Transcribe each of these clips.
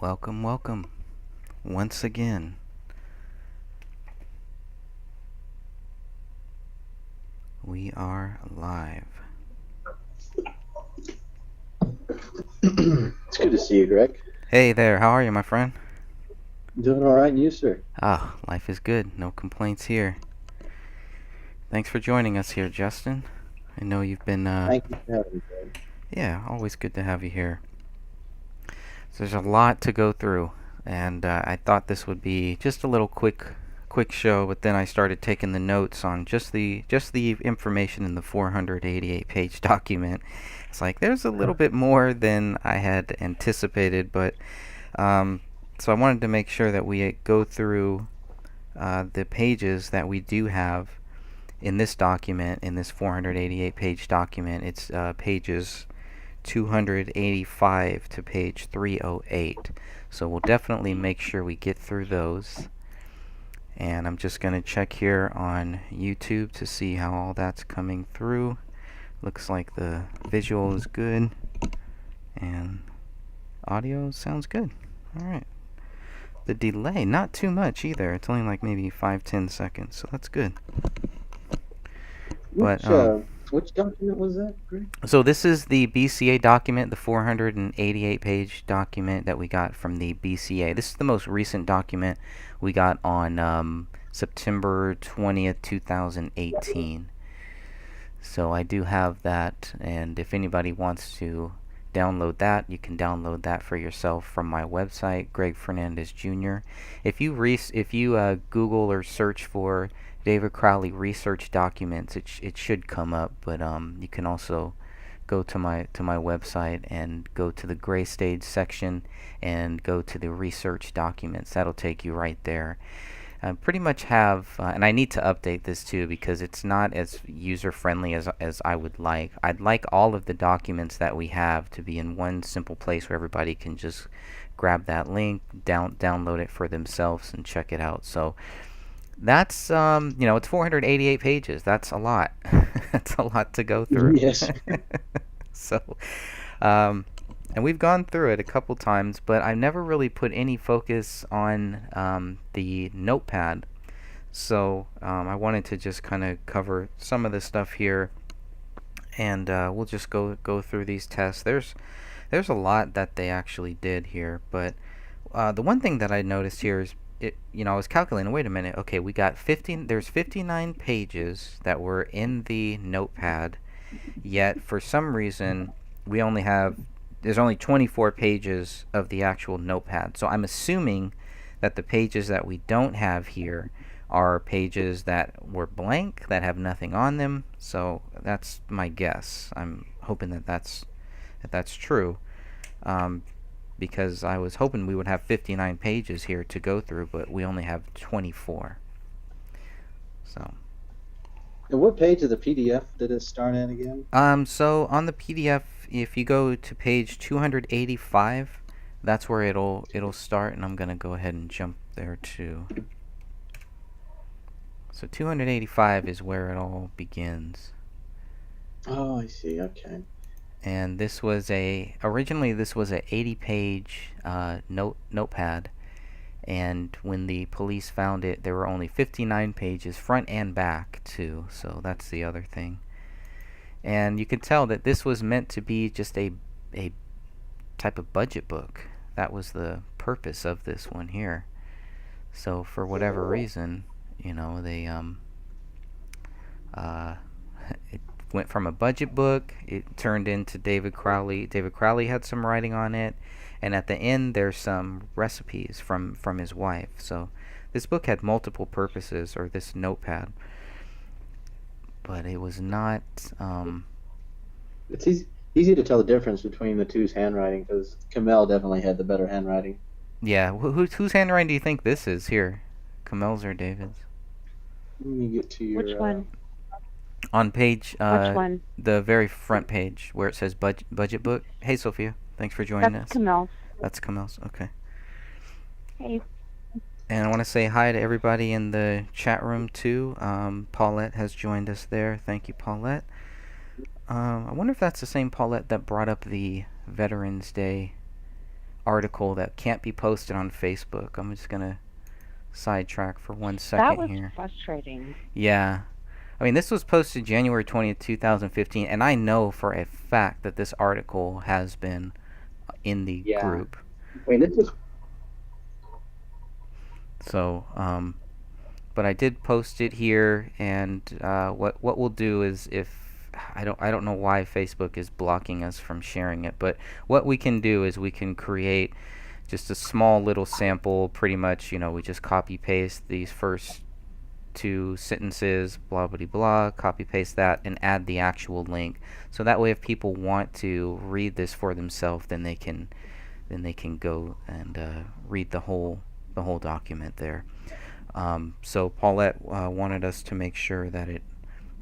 Welcome, welcome. Once again, we are live. It's good to see you, Greg. Hey there, how are you, my friend? Doing all right, and you, sir? Life is good. No complaints here. Thanks for joining us here, Justin. I know you've been, Thank you for having me, Greg. yeah, always good to have you here. So there's a lot to go through, and I thought this would be just a little quick show, but then I started taking the notes on just the information in the 488-page document. It's like there's a little bit more than I had anticipated, but so I wanted to make sure that we go through the pages that we do have in this document, in this 488-page document. It's pages 285 to page 308. So we'll definitely make sure we get through those. And I'm just going to check here on YouTube to see how all that's coming through. Looks like the visual is good. And audio sounds good. Alright. The delay, not too much either. It's only like maybe 5-10 seconds, so that's good. But Which document was that, Greg? so this is the BCA document, the 488-page document that we got from the BCA. This is the most recent document we got on September 20th, 2018. So I do have that, and if anybody wants to download that, you can download that for yourself from my website, Greg Fernandez Jr. If you Google or search for David Crowley research documents, it should come up. But you can also go to my website and go to the gray stage section and go to the research documents. That'll take you right there. I pretty much have, and I need to update this too because it's not as user friendly as I would like. I'd like all of the documents that we have to be in one simple place where everybody can just grab that link, download it for themselves and check it out. So that's it's 488 pages. That's a lot. That's a lot to go through. Yes. So and we've gone through it a couple times, but I've never really put any focus on the notepad. So I wanted to just kind of cover some of the stuff here, and we'll just go through these tests. There's a lot that they actually did here, but the one thing that I noticed here is I was calculating. Wait a minute. Okay, we got 15. There's 59 pages that were in the notepad, yet for some reason we only have there's only 24 pages of the actual notepad. So I'm assuming that the pages that we don't have here are pages that were blank, that have nothing on them. So that's my guess. I'm hoping that that's true, because I was hoping we would have 59 pages here to go through, but we only have 24. So. And what page of the PDF did it start at again? So on the PDF, if you go to page 285, that's where it'll start, and I'm gonna go ahead and jump there too. So 285 is where it all begins. Oh, I see. Okay. And this was originally this was a 80-page notepad, and when the police found it, there were only 59 pages, front and back too. So that's the other thing. And you can tell that this was meant to be just a type of budget book. That was the purpose of this one here. So for whatever reason, they it went from a budget book, it turned into David Crowley. David Crowley had some writing on it, and at the end there's some recipes from his wife. So this book had multiple purposes, or this notepad, but it was not. It's easy to tell the difference between the two's handwriting because Kamel definitely had the better handwriting. Yeah, whose handwriting do you think this is here? Kamel's or David's? Let me get to your. Which one? On page, Which one? the very front page where it says budget book. Hey, Sophia, thanks for joining That's us. Kamel's. That's Kamel's. Okay. Hey. And I want to say hi to everybody in the chat room too. Paulette has joined us there. Thank you, Paulette. I wonder if that's the same Paulette that brought up the Veterans Day article that can't be posted on Facebook. I'm just going to sidetrack for one That second was here. frustrating. Yeah. I mean, this was posted January 20th, 2015, and I know for a fact that this article has been in the Yeah. group. Wait, this is So, but I did post it here, and what we'll do is if I don't know why Facebook is blocking us from sharing it, but what we can do is we can create just a small little sample. Pretty much, we just copy paste these first two sentences, blah blah blah, copy paste that, and add the actual link. So that way, if people want to read this for themselves, then they can go and read the whole document there. So Paulette wanted us to make sure that it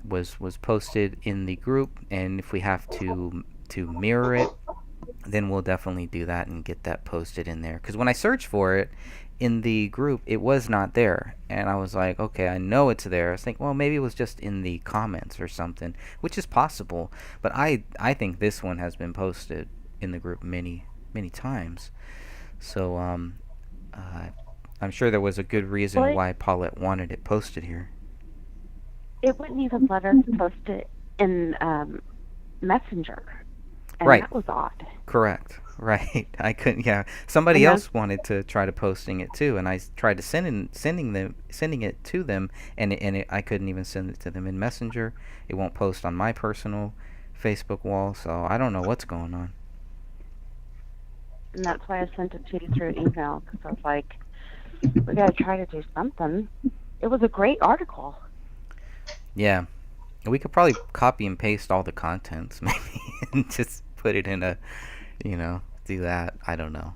was posted in the group, and if we have to mirror it, then we'll definitely do that and get that posted in there. Because when I searched for it in the group, it was not there, and I was like, okay, I know it's there. I was thinking, well, maybe it was just in the comments or something, which is possible. But I think this one has been posted in the group many times. So uh, I'm sure there was a good reason Well, why Paulette wanted it posted here. it wouldn't even let us post it in Messenger, and Right. that was odd. Correct. Right. I couldn't. Yeah. Somebody Uh-huh. else wanted to try to posting it too, and I tried to sending it to them, and I couldn't even send it to them in Messenger. It won't post on my personal Facebook wall, so I don't know what's going on. And that's why I sent it to you through email, because I was like, we got to try to do something. It was a great article. Yeah. We could probably copy and paste all the contents, maybe, and just put it in a, do that. I don't know.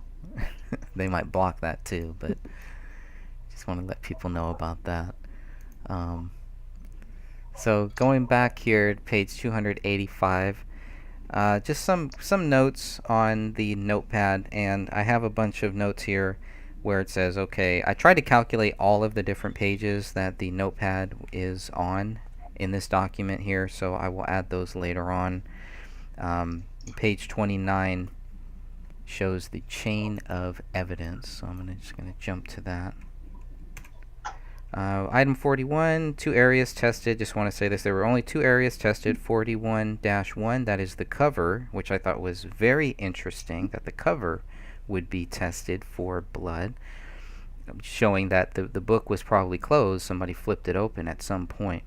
They might block that too, but just want to let people know about that. Um, so going back here to page 285, just some notes on the notepad, and I have a bunch of notes here where it says, okay, I tried to calculate all of the different pages that the notepad is on in this document here, so I will add those later on. Page 29 shows the chain of evidence, so I'm just going to jump to that. Item 41, 2 areas tested. Just want to say this. There were only 2 areas tested. 41-1, that is the cover, which I thought was very interesting, that the cover would be tested for blood, showing that the book was probably closed. Somebody flipped it open at some point.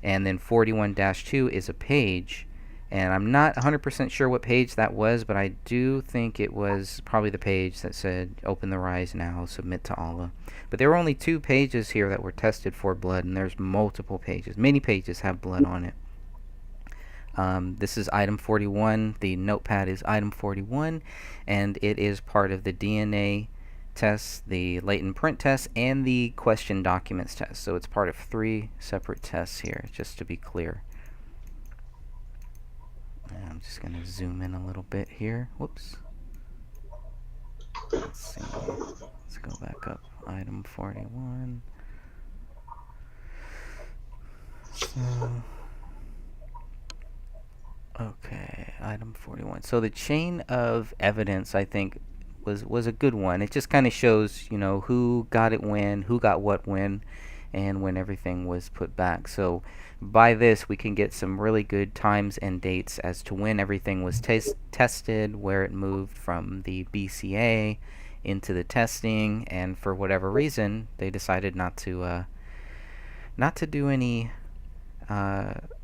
And then 41-2 is a page, and I'm not 100% sure what page that was, but I do think it was probably the page that said, open the rise now, submit to Allah. But there were only 2 pages here that were tested for blood, and there's multiple pages. Many pages have blood on it. This is item 41. The notepad is item 41, and it is part of the DNA test, the latent print test, and the question documents test. So it's part of 3 separate tests here, just to be clear. And I'm just going to zoom in a little bit here. Whoops. Let's see. Let's go back up. Item 41. So, okay, item 41. So the chain of evidence, I think, was a good one. It just kind of shows, who got it when, who got what when, and when everything was put back. So by this, we can get some really good times and dates as to when everything was tested, where it moved from the BCA into the testing, and for whatever reason, they decided not to do any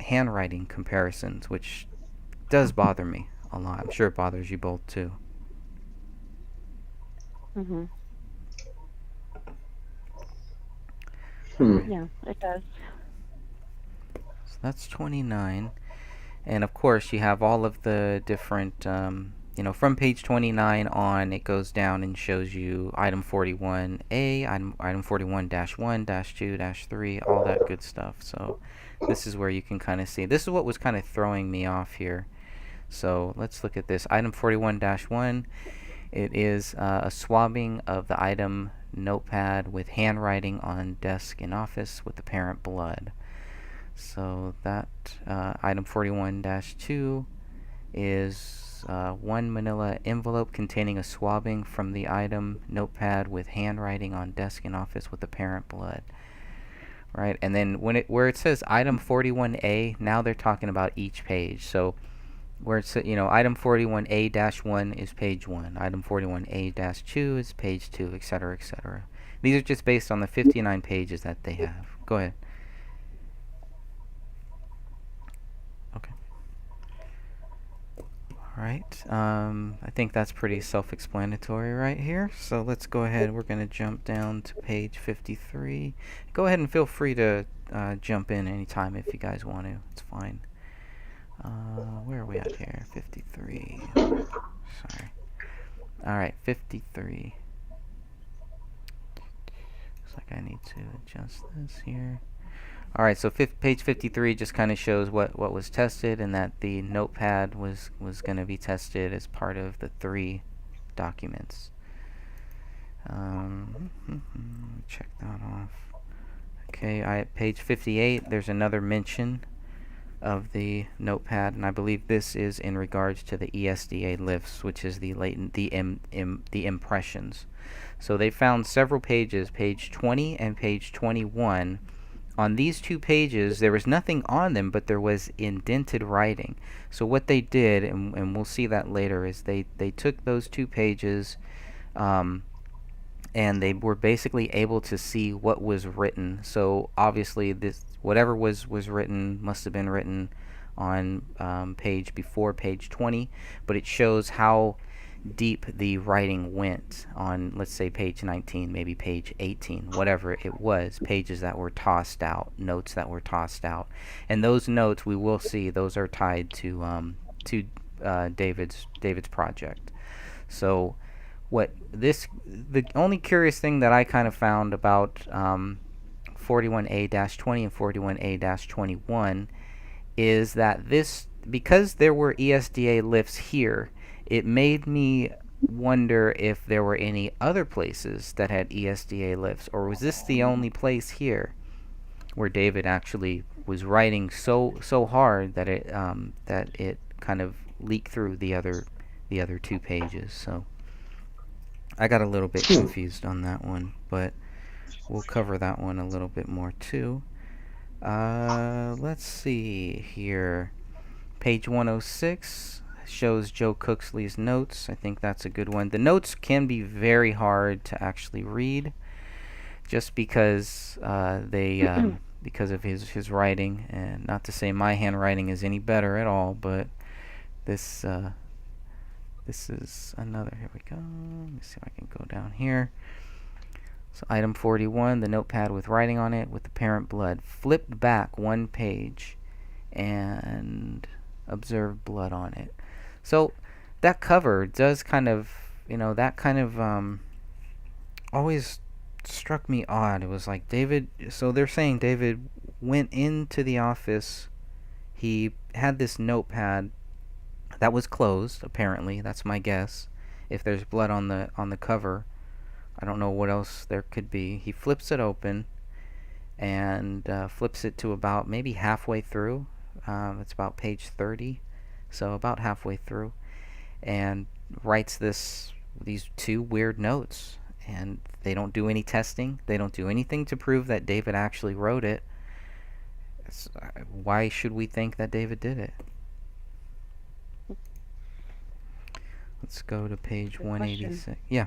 handwriting comparisons, which does bother me a lot. I'm sure it bothers you both too. Mhm. Hmm. Yeah, it does. So that's 29. And of course, you have all of the different, from page 29 on, it goes down and shows you item 41A, item 41-1, -2, -3, all that good stuff. So this is where you can kind of see. This is what was kind of throwing me off here. So let's look at this. Item 41-1, it is a swabbing of the item notepad with handwriting on desk in office with apparent blood. So that item 41-2 is is one manila envelope containing a swabbing from the item, notepad with handwriting on desk in office with apparent blood. Right, and then where it says item 41A, now they're talking about each page. So where it's, item 41A-1 is page 1, item 41A-2 is page 2, etc., etc. These are just based on the 59 pages that they have. Go ahead. Okay. All right. I think that's pretty self-explanatory right here. So let's go ahead. We're going to jump down to page 53. Go ahead and feel free to jump in anytime if you guys want to. It's fine. Where are we at here? 53. Sorry. Alright, 53. Looks like I need to adjust this here. Alright, so page 53 just kind of shows what was tested, and that the notepad was going to be tested as part of the 3 documents. Check that off. Okay, at page 58, there's another mention of the notepad, and I believe this is in regards to the ESDA lifts, which is the latent the impressions. So they found several pages, page 20 and page 21. On these 2 pages, there was nothing on them, but there was indented writing. So what they did, and we'll see that later, is they took those 2 pages, and they were basically able to see what was written. So obviously this whatever was written must have been written on page before page 20, but it shows how deep the writing went on, let's say, page 19, maybe page 18, whatever it was, pages that were tossed out, notes that were tossed out. And those notes, we will see, those are tied to David's project. So the only curious thing that I kind of found about 41A-20 and 41A-21 is that because there were ESDA lifts here, it made me wonder if there were any other places that had ESDA lifts, or was this the only place here where David actually was writing so hard that it kind of leaked through the other 2 pages. So I got a little bit confused on that one, but we'll cover that one a little bit more too. Let's see here. Page 106 shows Joe Cooksley's notes. I think that's a good one. The notes can be very hard to actually read, just because because of his writing, and not to say my handwriting is any better at all, but this is another. Here we go. Let me see if I can go down here. So item 41, the notepad with writing on it with apparent blood. Flipped back 1 page and observed blood on it. So that cover does kind of, always struck me odd. It was like so they're saying David went into the office. He had this notepad that was closed, apparently. That's my guess. If there's blood on the cover, I don't know what else there could be. He flips it open and flips it to about maybe halfway through. It's about page 30, so about halfway through, and writes these 2 weird notes. And they don't do any testing. They don't do anything to prove that David actually wrote it. Why should we think that David did it? Let's go to page 186. Yeah.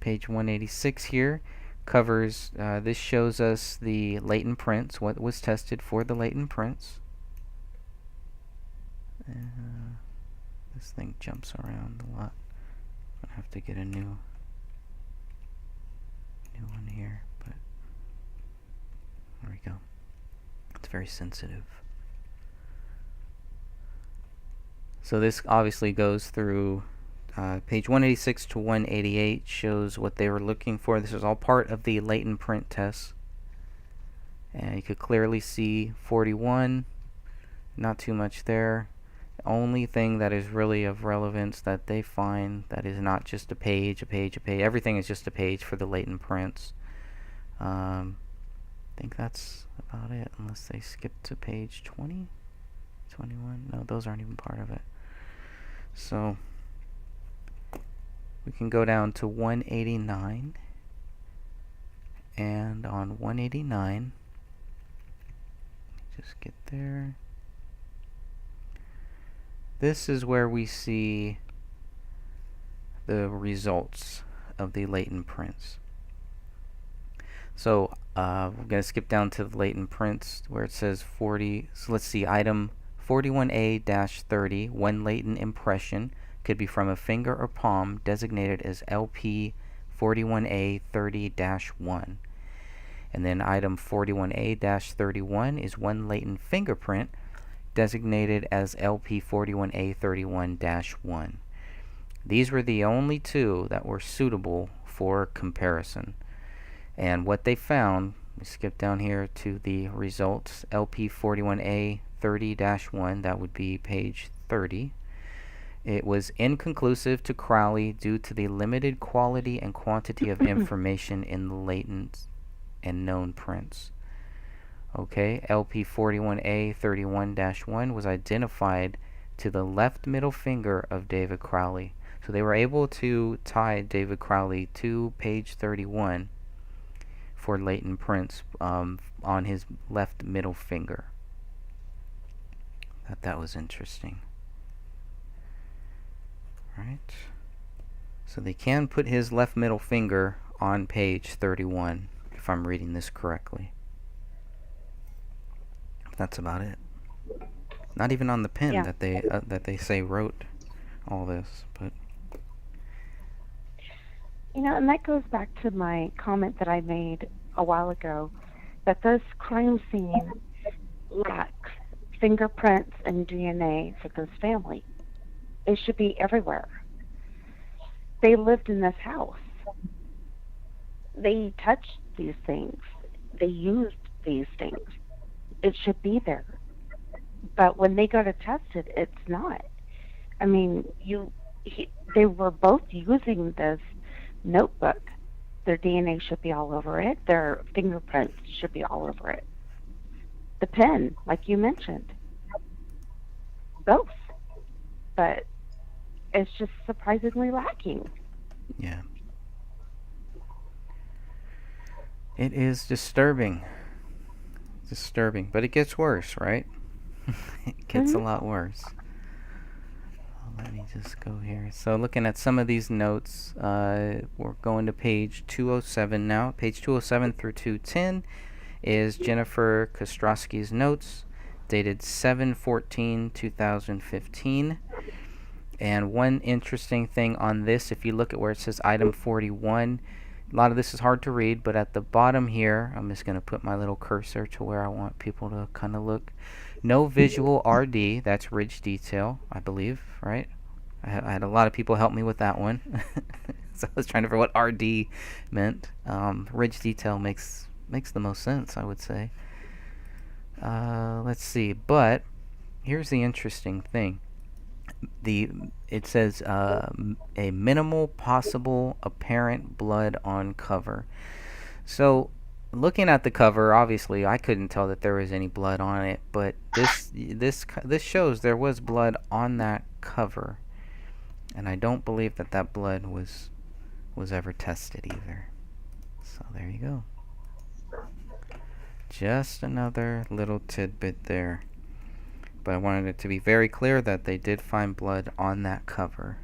Page 186 here covers, this shows us the latent prints, what was tested for the latent prints. This thing jumps around a lot. I'm gonna have to get a new one here, but there we go. It's very sensitive. So this obviously goes through page 186 to 188, shows what they were looking for. This is all part of the latent print test. And you could clearly see 41, not too much there. The only thing that is really of relevance that they find that is not just a page, everything is just a page for the latent prints. I think that's about it, unless they skip to page 20. 21. No, those aren't even part of it. So we can go down to 189. And on 189, just get there. This is where we see the results of the latent prints. So we're going to skip down to the latent prints where it says 40. So let's see, item 41A-30, one latent impression, could be from a finger or palm designated as LP 41A30-1. And then item 41A-31 is one latent fingerprint designated as LP 41A31-1. These were the only two that were suitable for comparison. And what they found, we skip down here to the results, LP 41A30-1, that would be page 30. It was inconclusive to Crowley due to the limited quality and quantity of information in the latent and known prints. Okay, LP 41A31-1 was identified to the left middle finger of David Crowley. So they were able to tie David Crowley to page 31 for latent prints on his left middle finger. Thought that was interesting. Right. So they can put his left middle finger on page 31, if I'm reading this correctly. That's about it. Not even on the pen Yeah. that they say wrote all this, but And that goes back to my comment that I made a while ago, that this crime scene lacks fingerprints and DNA for this family. It should be everywhere. They lived in this house. They touched these things. They used these things. It should be there. But when they go to test it, it's not. I mean, they were both using this notebook. Their DNA should be all over it. Their fingerprints should be all over it. The pen, like you mentioned. Both. But it's just surprisingly lacking. yeah. It is disturbing. Disturbing, but it gets worse, right? It gets a lot worse. Let me just go here. So looking at some of these notes, we're going to page 207 now. Page 207 through 210 is Jennifer Kostrowski's notes, dated 7/14/2015. And one interesting thing on this, if you look at where it says item 41, a lot of this is hard to read, but at the bottom here, I'm just going to put my little cursor to where I want people to kind of look. No visual RD, that's ridge detail, I believe, right? I had a lot of people help me with that one. So I was trying to figure what RD meant. Ridge detail makes the most sense, I would say. Let's see, but here's the interesting thing. It says a minimal possible apparent blood on cover. So looking at the cover, obviously I couldn't tell that there was any blood on it, but this shows there was blood on that cover, and I don't believe that blood was ever tested either. So there you go. Just another little tidbit there. But I wanted it to be very clear that they did find blood on that cover.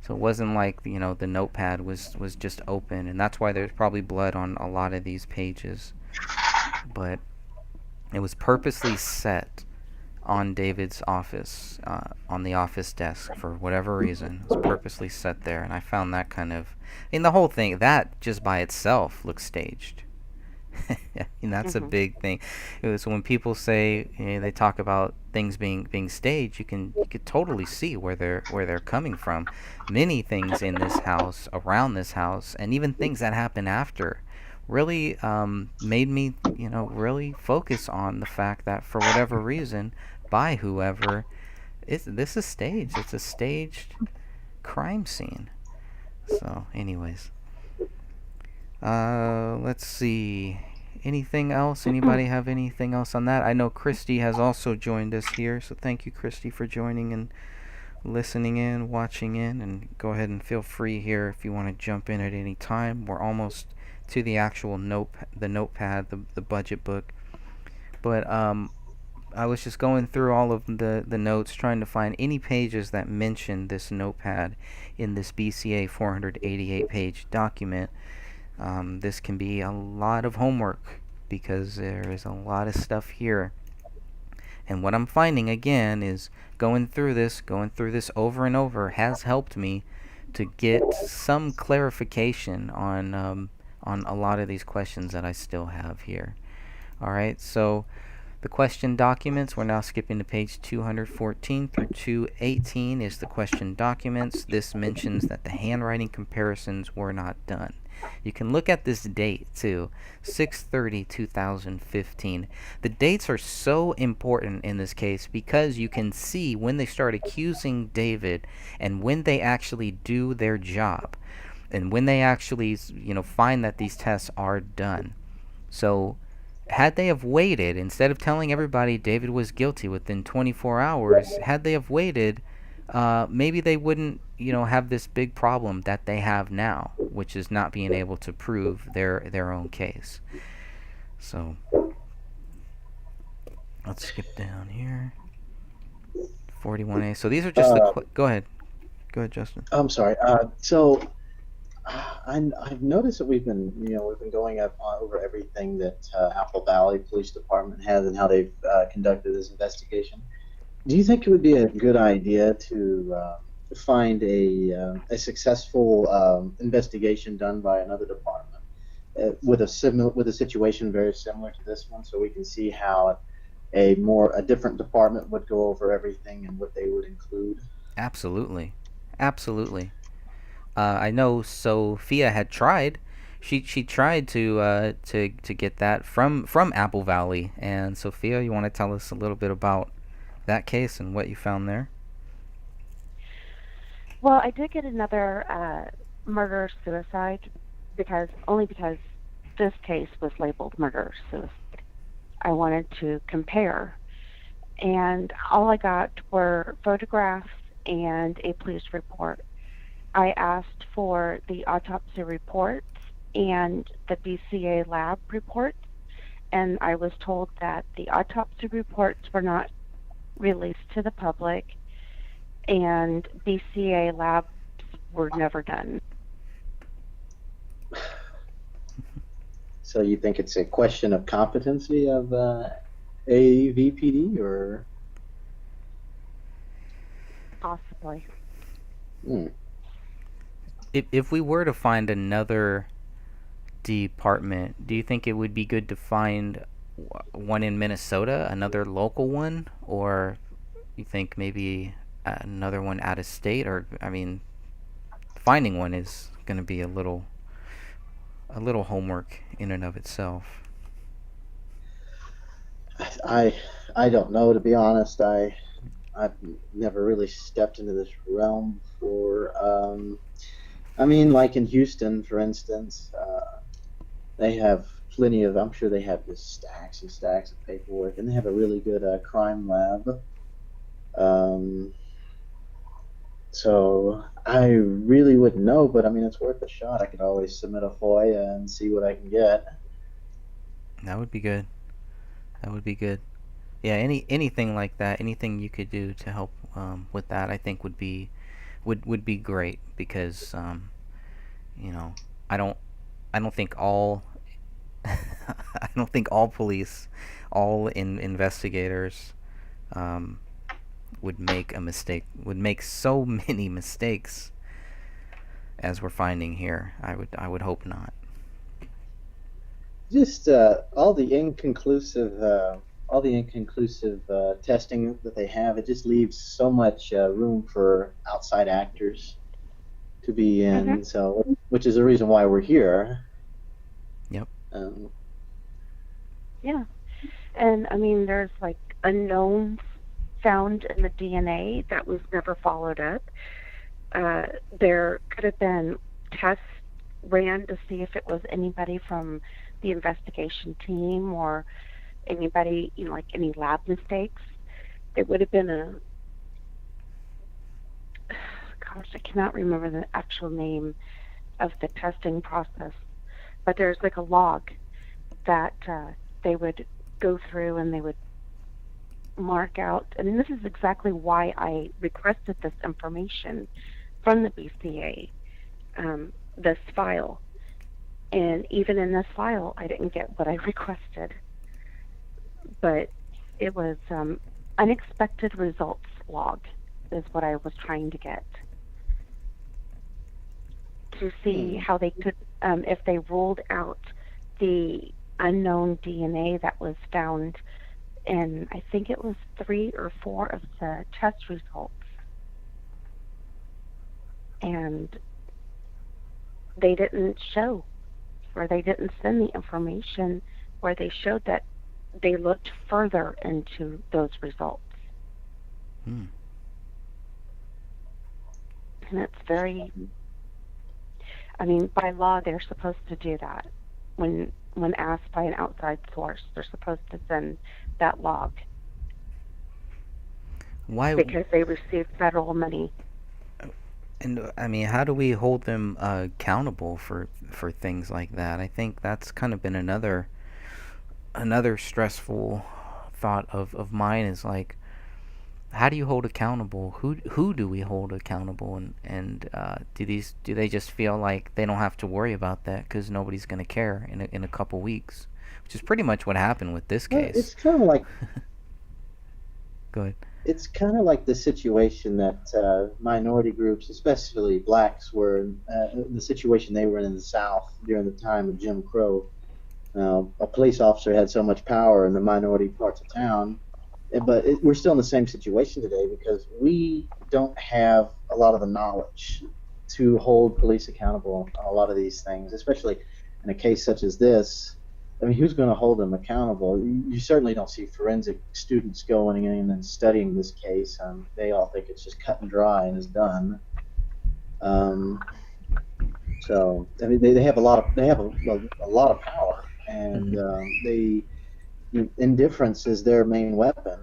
So it wasn't like, the notepad was just open, and that's why there's probably blood on a lot of these pages. But it was purposely set on David's office, on the office desk for whatever reason. It was purposely set there, and I found that the whole thing, that just by itself looks staged. That's a big thing. So when people say, they talk about things being staged, you could totally see where they're coming from. Many things in this house, around this house, and even things that happen after, really made me really focus on the fact that for whatever reason, by whoever, this is staged. It's a staged crime scene. So anyways, let's see. Anything else? Anybody have anything else on that? I know Christy has also joined us here, so thank you, Christy, for joining and listening in, watching in, and go ahead and feel free here if you want to jump in at any time. We're almost to the actual notepad, the budget book. But I was just going through all of the notes, trying to find any pages that mention this notepad in this BCA 488-page document. This can be a lot of homework because there is a lot of stuff here. And what I'm finding again is going through this over and over has helped me to get some clarification on a lot of these questions that I still have here. All right, so the question documents, we're now skipping to page 214 through 218 is the question documents. This mentions that the handwriting comparisons were not done. You can look at this date too, 6/30/2015. The dates are so important in this case because you can see when they start accusing David and when they actually do their job and when they actually, find that these tests are done. So had they have waited, instead of telling everybody David was guilty within 24 hours, had they have waited, maybe they wouldn't, have this big problem that they have now, which is not being able to prove their own case. So let's skip down here. 41A. So these are just go ahead. Go ahead, Justin. I'm sorry. So I've noticed that we've been going up over everything that Apple Valley Police Department has and how they've conducted this investigation. Do you think it would be a good idea to find a successful investigation done by another department with a situation very similar to this one, so we can see how a different department would go over everything and what they would include? Absolutely. I know Sophia had tried. She tried to get that from Apple Valley. And Sophia, you want to tell us a little bit about that case and what you found there? Well, I did get another murder-suicide because this case was labeled murder-suicide. I wanted to compare, and all I got were photographs and a police report. I asked for the autopsy reports and the BCA lab reports, and I was told that the autopsy reports were not released to the public, and BCA labs were never done. So you think it's a question of competency of AVPD, or? Possibly. If we were to find another department, do you think it would be good to find one in Minnesota, another local one, or you think maybe another one out of state? Or finding one is going to be a little homework in and of itself. I don't know, to be honest. I've never really stepped into this realm before. Like in Houston, for instance, they have plenty of. I'm sure they have just stacks and stacks of paperwork, and they have a really good crime lab. So I really wouldn't know, but it's worth a shot. I could always submit a FOIA and see what I can get. That would be good. Yeah, anything like that, anything you could do to help with that, I think would be great because I don't think all I don't think all police, investigators would make a mistake, would make so many mistakes as we're finding here. I would hope not. Just all the inconclusive testing that they have, it just leaves so much room for outside actors to be in. Mm-hmm. So, which is the reason why we're here. Yep. Yeah, and there's like unknowns found in the DNA that was never followed up. There could have been tests ran to see if it was anybody from the investigation team or anybody, like any lab mistakes. There would have been a, gosh, I cannot remember the actual name of the testing process, but there's like a log that they would go through and they would mark out. And this is exactly why I requested this information from the BCA, this file. And even in this file, I didn't get what I requested. But it was unexpected results log is what I was trying to get, to see how they could, if they ruled out the unknown DNA that was found in, I think it was 3 or 4 of the test results. And they didn't show, or they didn't send the information where they showed that they looked further into those results. Hmm. And it's very, I mean, by law, they're supposed to do that. When asked by an outside source, they're supposed to send that log. Why? Because they received federal money. And I mean, how do we hold them accountable for things like that? I think that's kind of been another stressful thought of mine, is like, how do you hold accountable? Who do we hold accountable? And do they just feel like they don't have to worry about that because nobody's gonna care in a couple weeks, which is pretty much what happened with this Well, case. it's kind of like Go ahead. it's kind of like the situation that minority groups, especially blacks, were in, the situation they were in the South during the time of Jim Crow. A police officer had so much power in the minority parts of town, but we're still in the same situation today because we don't have a lot of the knowledge to hold police accountable on a lot of these things, especially in a case such as this. I mean, who's going to hold them accountable? You certainly don't see forensic students going in and studying this case. They all think it's just cut and dry and is done. So I mean, they have a lot of power, and indifference is their main weapon.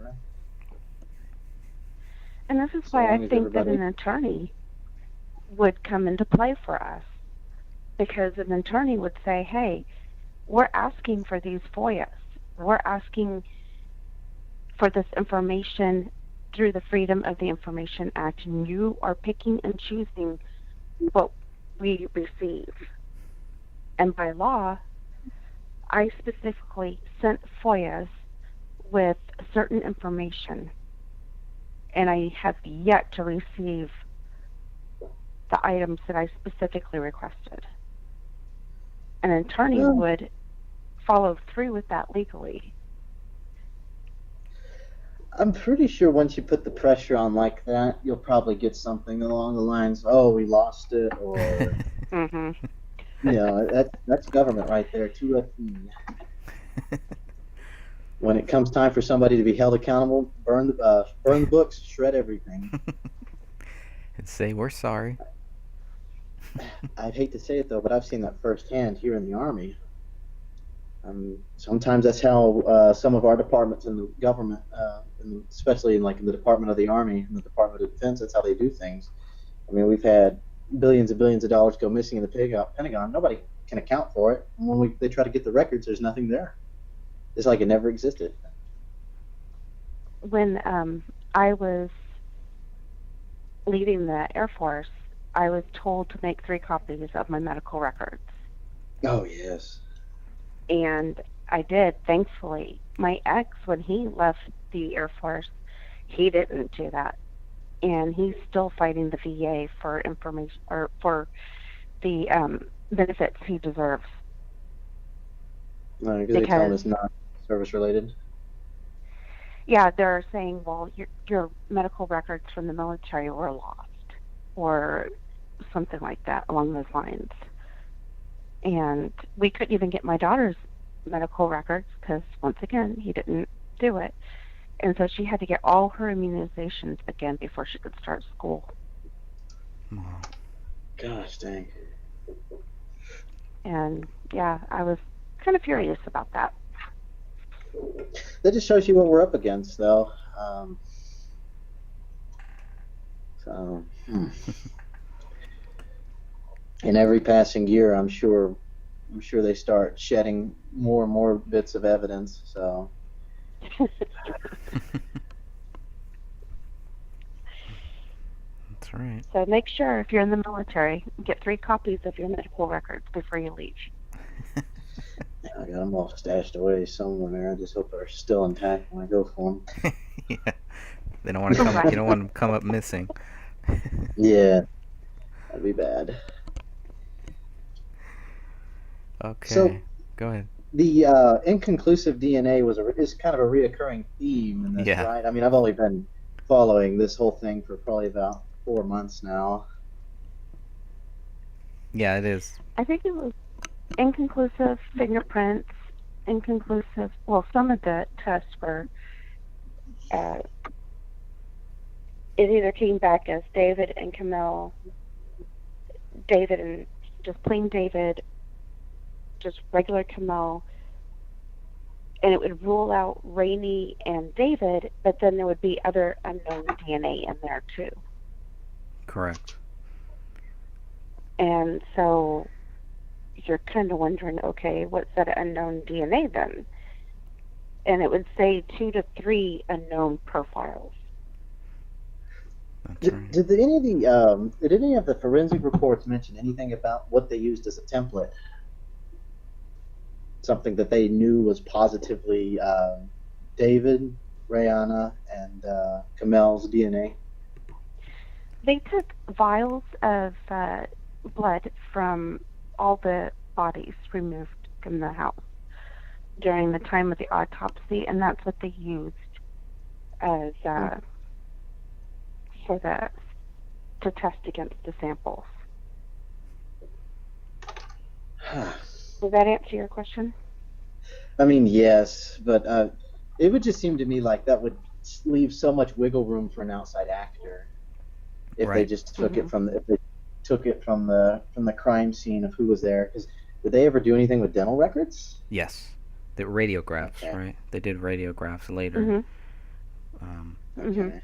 And this is So why long I as think that everybody, an attorney would come into play for us. Because an attorney would say, hey, we're asking for these FOIAs. We're asking for this information through the Freedom of the Information Act, and you are picking and choosing what we receive. And by law, I specifically sent FOIAs with certain information, and I have yet to receive the items that I specifically requested. An attorney would follow through with that legally. I'm pretty sure once you put the pressure on like that, you'll probably get something along the lines, "Oh, we lost it," or that's government right there to a T. When it comes time for somebody to be held accountable, burn the books, shred everything. And say we're sorry. I'd hate to say it though, but I've seen that firsthand here in the Army. Sometimes that's how some of our departments in the government, especially in the Department of the Army and the Department of Defense, that's how they do things. I mean, we've had billions and billions of dollars go missing in the Pentagon. Nobody can account for it. And when they try to get the records, there's nothing there. It's like it never existed. When I was leaving the Air Force, I was told to make 3 copies of my medical records. Oh, yes. And I did, thankfully. My ex, when he left the Air Force, he didn't do that. And he's still fighting the VA for information, or for the benefits he deserves. Because they tell him it's not service related. Yeah, they're saying, well, your medical records from the military were lost, or something like that along those lines. And we couldn't even get my daughter's medical records because, once again, he didn't do it. And so she had to get all her immunizations again before she could start school. Gosh dang. And yeah, I was kind of furious about that. That just shows you what we're up against, though. So, in every passing year, I'm sure they start shedding more and more bits of evidence. So, That's right. So make sure if you're in the military, get 3 copies of your medical records before you leave. I got them all stashed away somewhere. I just hope they're still intact when I go for them. Yeah. They don't want to come. You don't want them to come up missing. Yeah, that'd be bad. Okay. So Go ahead. the inconclusive DNA is kind of a reoccurring theme in this, Yeah. right? I mean, I've only been following this whole thing for probably about 4 months now. Yeah, it is. I think it was inconclusive fingerprints, inconclusive. Well, some of the tests were. It either came back as David and Camille, David and just plain David, just regular Camille, and it would rule out Rainey and David, but then there would be other unknown DNA in there too. Correct. And so you're kind of wondering, okay, what's that unknown DNA then? And it would say 2 to 3 unknown profiles. That's right. Did any of the forensic reports mention anything about what they used as a template? Something that they knew was positively David, Rihanna, and Kamel's DNA. They took vials of blood from all the bodies removed from the house during the time of the autopsy, and that's what they used as to test against the samples. Does that answer your question? I mean, yes, but it would just seem to me like that would leave so much wiggle room for an outside actor if they just took it from the crime scene of who was there. Because did they ever do anything with dental records? Yes. The radiographs, Okay. right? They did radiographs later. Mm-hmm. Okay.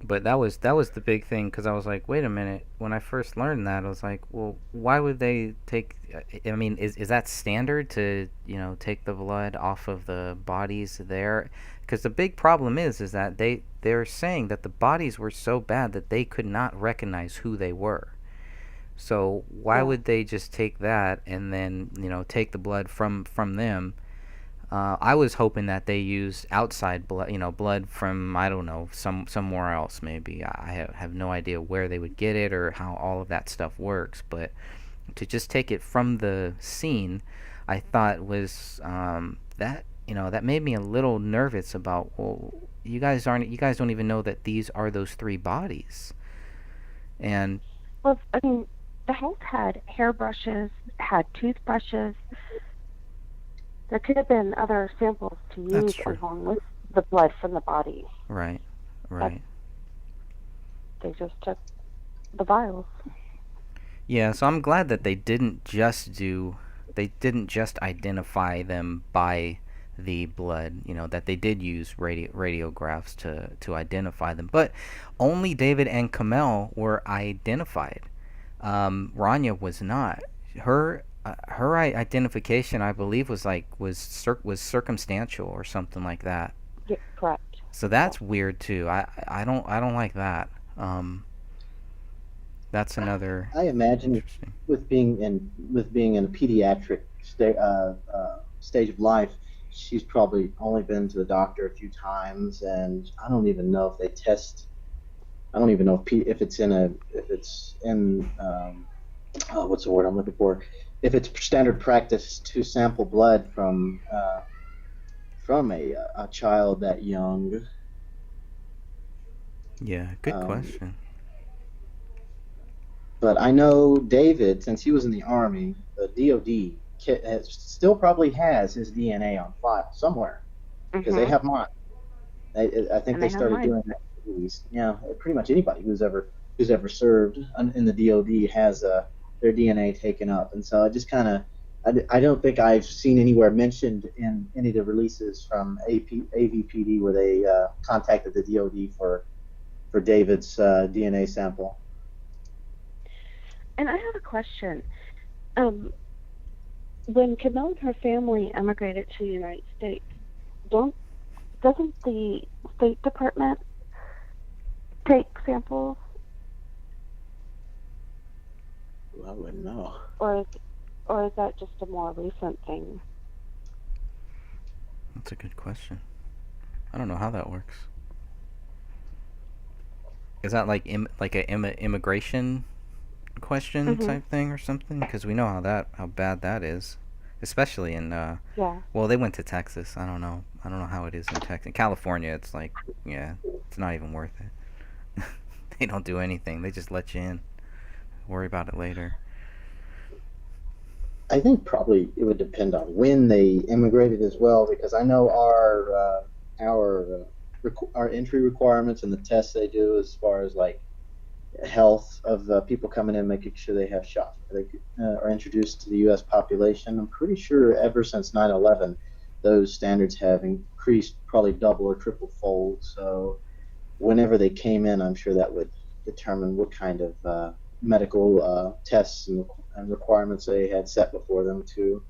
But that was the big thing, because I was like, wait a minute. When I first learned that, I was like, well, why would they take? I mean, is that standard to take the blood off of the bodies there? Because the big problem is that they're saying that the bodies were so bad that they could not recognize who they were. So why would they just take that and then take the blood from them? I was hoping that they used outside blood, blood from, I don't know, somewhere else maybe. I have no idea where they would get it or how all of that stuff works. But to just take it from the scene, I thought was that made me a little nervous about, well, you guys don't even know that these are those 3 bodies. And well, I mean, the house had hairbrushes, had toothbrushes. There could have been other samples to use along with the blood from the bodies. Right. They just took the vials. Yeah, so I'm glad that they didn't just identify them by the blood, that they did use radiographs to identify them. But only David and Kamel were identified. Rania was not. Her identification, I believe, was circumstantial or something like that. Yeah, correct. So that's weird too. I don't like that. That's another. I imagine with being in a pediatric stage of life, she's probably only been to the doctor a few times, and I don't even know if they test. I don't even know if it's in what's the word I'm looking for? If it's standard practice to sample blood from a child that young. Yeah, good question. But I know David, since he was in the Army, the DOD still probably has his DNA on file somewhere, because they have mine. I think they started doing that. Yeah, pretty much anybody who's ever served in the DOD has their DNA taken up, and so I I don't think I've seen anywhere mentioned in any of the releases from AVPD where they contacted the DoD for David's DNA sample. And I have a question. Um, when Camille and her family emigrated to the United States, don't doesn't the State Department take samples, I wouldn't know. or is that just a more recent thing? That's a good question. I don't know how that works. Is that like like a immigration question Mhm. type thing or something? Because we know how bad that is, especially in Yeah. well, they went to Texas. I don't know. I don't know how it is in Texas. In California, it's like, yeah, it's not even worth it. They don't do anything. They just let you in. Worry about it later. I think probably it would depend on when they immigrated as well, because I know our entry requirements and the tests they do as far as like health of people coming in, making sure they have shots before they are introduced to the U.S. population. I'm pretty sure ever since 9/11, those standards have increased probably double or triple fold. So whenever they came in, I'm sure that would determine what kind of medical tests and requirements they had set before them too.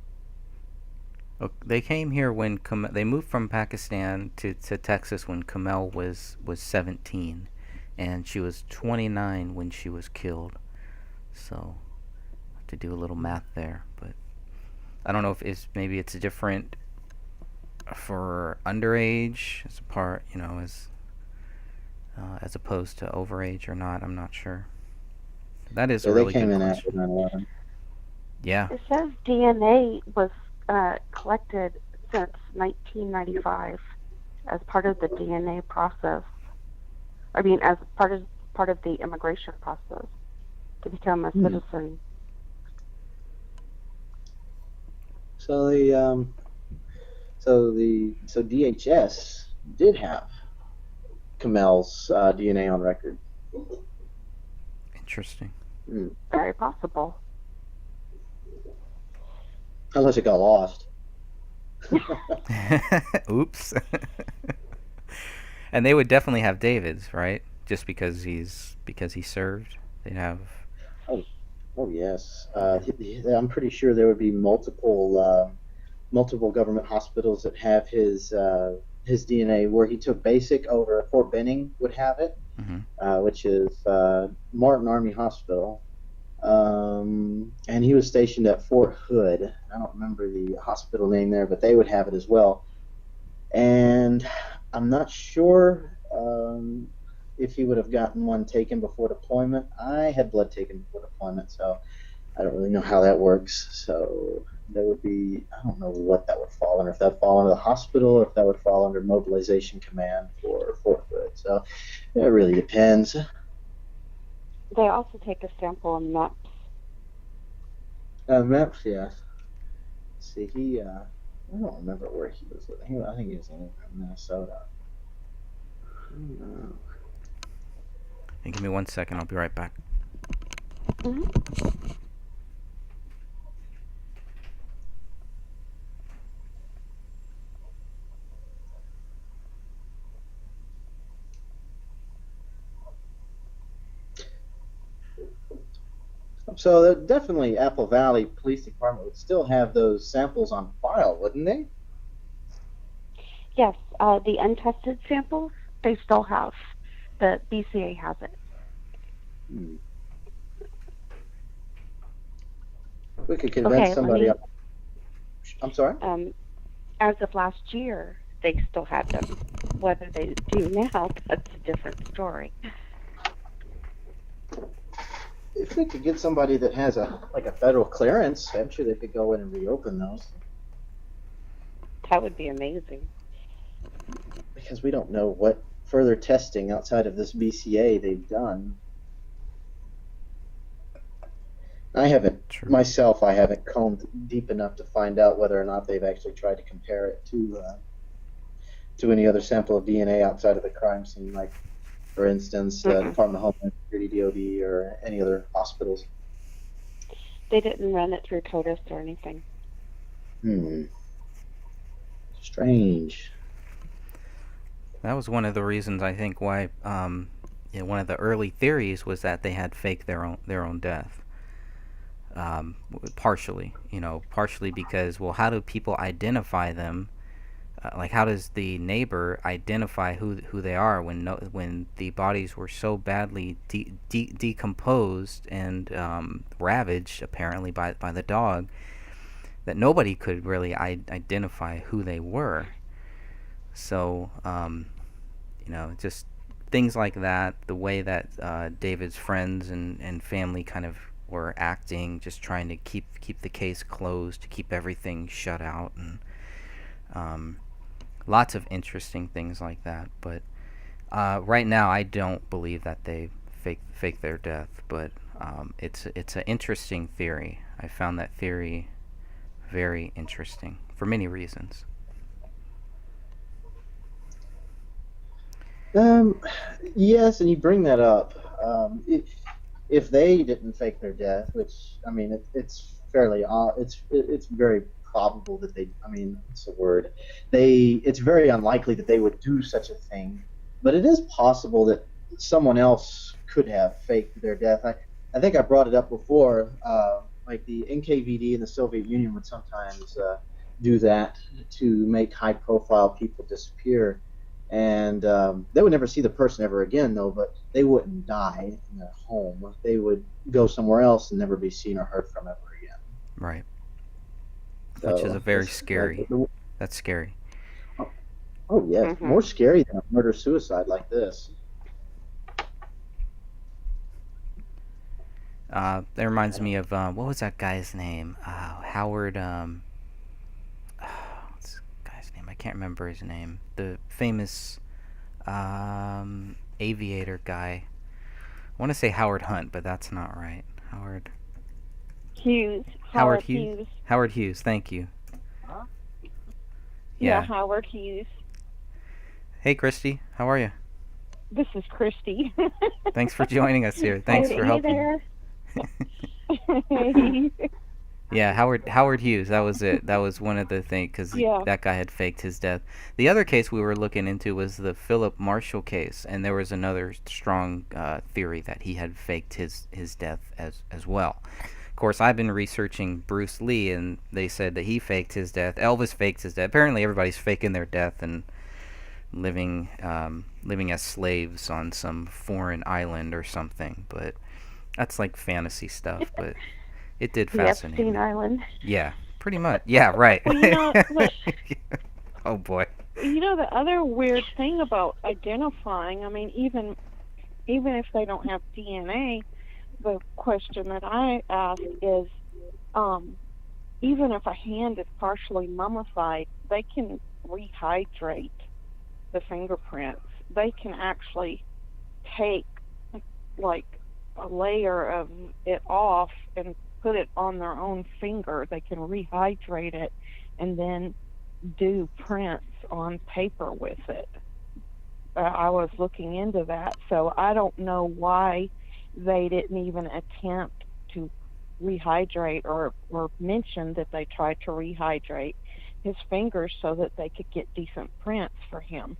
They came here when they moved from Pakistan to Texas when Kamel was 17, and she was 29 when she was killed. So I have to do a little math there, but I don't know if maybe it's different for underage as a part, as opposed to overage or not. I'm not sure. That is a So they really came good in after question. 9/11. Yeah. It says DNA was collected since 1995 as part of the DNA process. I mean, as part of the immigration process to become a citizen. So so DHS did have Kamel's DNA on record. Interesting. Very possible. Unless it got lost. Oops. And they would definitely have David's, right? Just because he served. They'd have. Oh, oh yes. I'm pretty sure there would be multiple government hospitals that have his DNA. Where he took basic over Fort Benning would have it, Mm-hmm. which is Martin Army Hospital. And he was stationed at Fort Hood. I don't remember the hospital name there, but they would have it as well. And I'm not sure if he would have gotten one taken before deployment. I had blood taken before deployment, so I don't really know how that works. So there would be, I don't know what that would fall under, if that would fall under the hospital or if that would fall under mobilization command for Fort Hood. So it really depends. They also take a sample in maps. Maps, yes. See, I don't remember where he was living. I think he was in Minnesota. Hey, give me 1 second. I'll be right back. Mm-hmm. So definitely Apple Valley Police Department would still have those samples on file, wouldn't they? Yes, the untested samples they still have. The BCA has it. We could convince somebody. I'm sorry? As of last year, they still had them. Whether they do now, that's a different story. If we could get somebody that has a federal clearance, I'm sure they could go in and reopen those. That would be amazing. Because we don't know what further testing outside of this BCA they've done. I haven't combed deep enough to find out whether or not they've actually tried to compare it to any other sample of DNA outside of the crime scene, like, for instance, the Department of Homeland Security, DoD, or any other hospitals. They didn't run it through CODIS or anything. Hmm. Strange. That was one of the reasons I think why one of the early theories was that they had faked their own death. Partially, partially because, well, how do people identify them? Like, how does the neighbor identify who they are when the bodies were so badly decomposed and ravaged, apparently by the dog, that nobody could really identify who they were. So, just things like that, the way that David's friends and family kind of were acting, just trying to keep the case closed, to keep everything shut out, and um, lots of interesting things like that. But right now, I don't believe that they fake their death, but it's an interesting theory. I found that theory very interesting for many reasons. Um, yes, and you bring that up. If they didn't fake their death, which I mean, it's fairly it's very probable that they. I mean, what's the word? It's very unlikely that they would do such a thing, but it is possible that someone else could have faked their death. I think I brought it up before. Like the NKVD in the Soviet Union would sometimes do that to make high-profile people disappear, and they would never see the person ever again, though. But they wouldn't die in their home. They would go somewhere else and never be seen or heard from ever again. Right. Which is a So very it's like, scary. That's scary. oh, oh yes, more Mhm. scary than a murder suicide like this. That I reminds me don't. of what was that guy's name? Howard. What's the guy's name? I can't remember his name. The famous aviator guy. I want to say Howard Hunt, but that's not right. Howard. Hughes, Howard Howard Hughes. Hughes. Howard Hughes. Thank you. Yeah, Yeah. Howard Hughes. Hey, Christy. How are you? This is Christy. Thanks for joining us here. Thanks for Hey helping. there. Hey. Yeah, Howard Hughes. That was it. That was one of the things, because Yeah. that guy had faked his death. The other case we were looking into was the Philip Marshall case, and there was another strong theory that he had faked his death as well. Of course, I've been researching Bruce Lee, and they said that he faked his death. Elvis faked his death. Apparently, everybody's faking their death and living as slaves on some foreign island or something. But that's like fantasy stuff. But it did The fascinate Epstein me. Island. Yeah, pretty much. Yeah, right. Well, look, Oh boy. the other weird thing about identifying, I mean, even if they don't have DNA, the question that I ask is, um, even if a hand is partially mummified, they can rehydrate the fingerprints. They can actually take like a layer of it off and put it on their own finger. They can rehydrate it and then do prints on paper with it. I was looking into that, so I don't know why they didn't even attempt to rehydrate or mention that they tried to rehydrate his fingers so that they could get decent prints for him.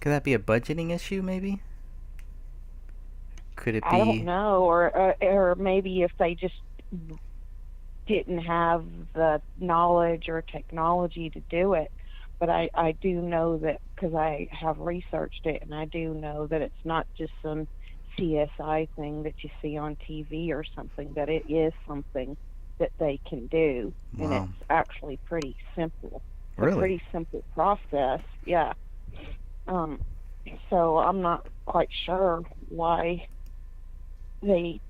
Could that be a budgeting issue, maybe? Could it I don't be? know, or maybe if they just didn't have the knowledge or technology to do it. But I do know that because I have researched it, and I do know that it's not just some CSI thing that you see on TV or something, that it is something that they can do, and Wow. it's actually pretty simple. It's a Really? pretty simple process, yeah. Um, so I'm not quite sure they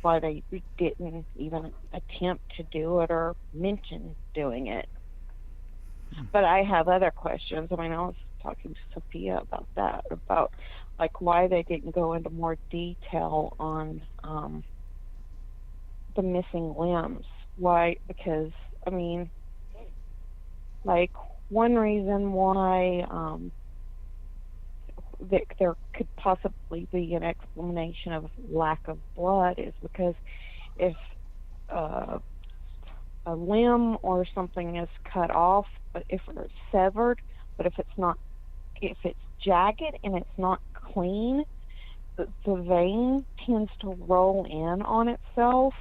why they didn't even attempt to do it or mention doing it. But I have other questions. I mean, I was talking to Sophia about that, about like why they didn't go into more detail on the missing limbs. Why? Because I mean, like one reason why that there could possibly be an explanation of lack of blood is because if a limb or something is cut off, but if it's severed, but if it's jagged and it's not clean, the vein tends to roll in on itself,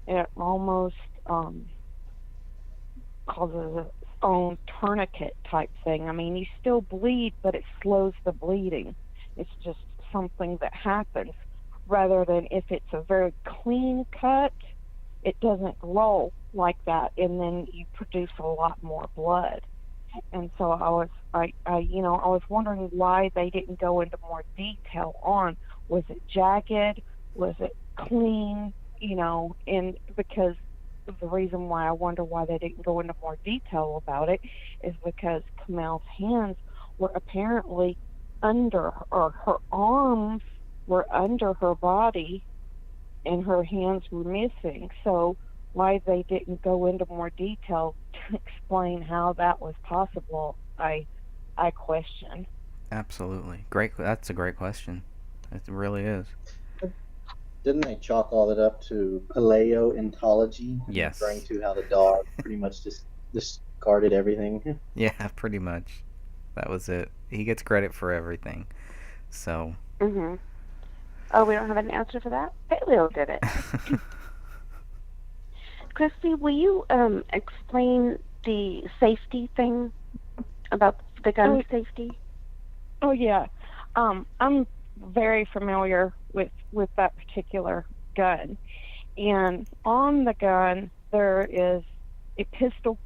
and it almost causes its own tourniquet type thing. I mean, you still bleed, but it slows the bleeding. It's just something that happens, rather than if it's a very clean cut, it doesn't roll like that, and then you produce a lot more blood. And so I was wondering why they didn't go into more detail on, was it jagged, was it clean, and because the reason why I wonder why they didn't go into more detail about it is because Kamel's hands were apparently under, or her arms were under her body and her hands were missing. So why they didn't go into more detail to explain how that was possible, I question. Absolutely. Great. That's a great question. It really is. Didn't they chalk all that up to paleontology, referring Yes. to how the dog pretty much just discarded everything? Yeah, pretty much. That was it. He gets credit for everything. So. Mhm. Oh, we don't have an answer for that? Paleo did it. Christy, will you explain the safety thing about the gun safety? Oh yeah, I'm very familiar with that particular gun, and on the gun there is a pistol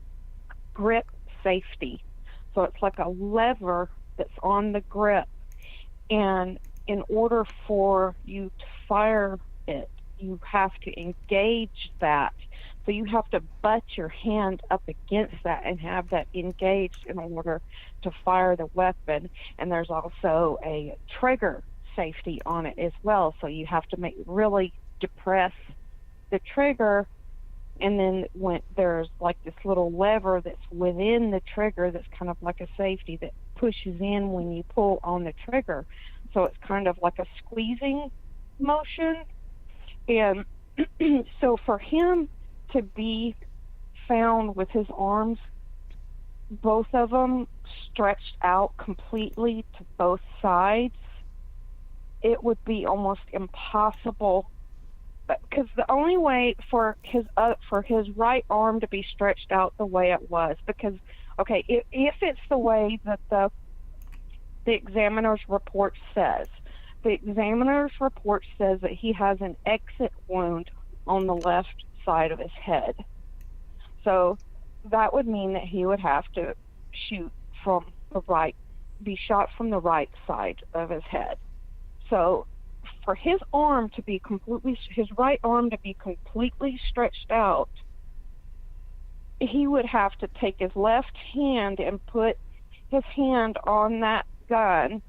grip safety. So it's like a lever that's on the grip, and in order for you to fire it, you have to engage that. So you have to butt your hand up against that and have that engaged in order to fire the weapon. And there's also a trigger safety on it as well. So you have to really depress the trigger, and then when there's like this little lever that's within the trigger that's kind of like a safety that pushes in when you pull on the trigger. So it's kind of like a squeezing motion. And so for him to be found with his arms, both of them stretched out completely to both sides, it would be almost impossible, because the only way for his right arm to be stretched out the way it was, because if it's the way that the examiner's report says, the examiner's report says that he has an exit wound on the left side of his head. So that would mean that he would have to be shot from the right side of his head. So for his right arm to be completely stretched out, he would have to take his left hand and put his hand on that gun,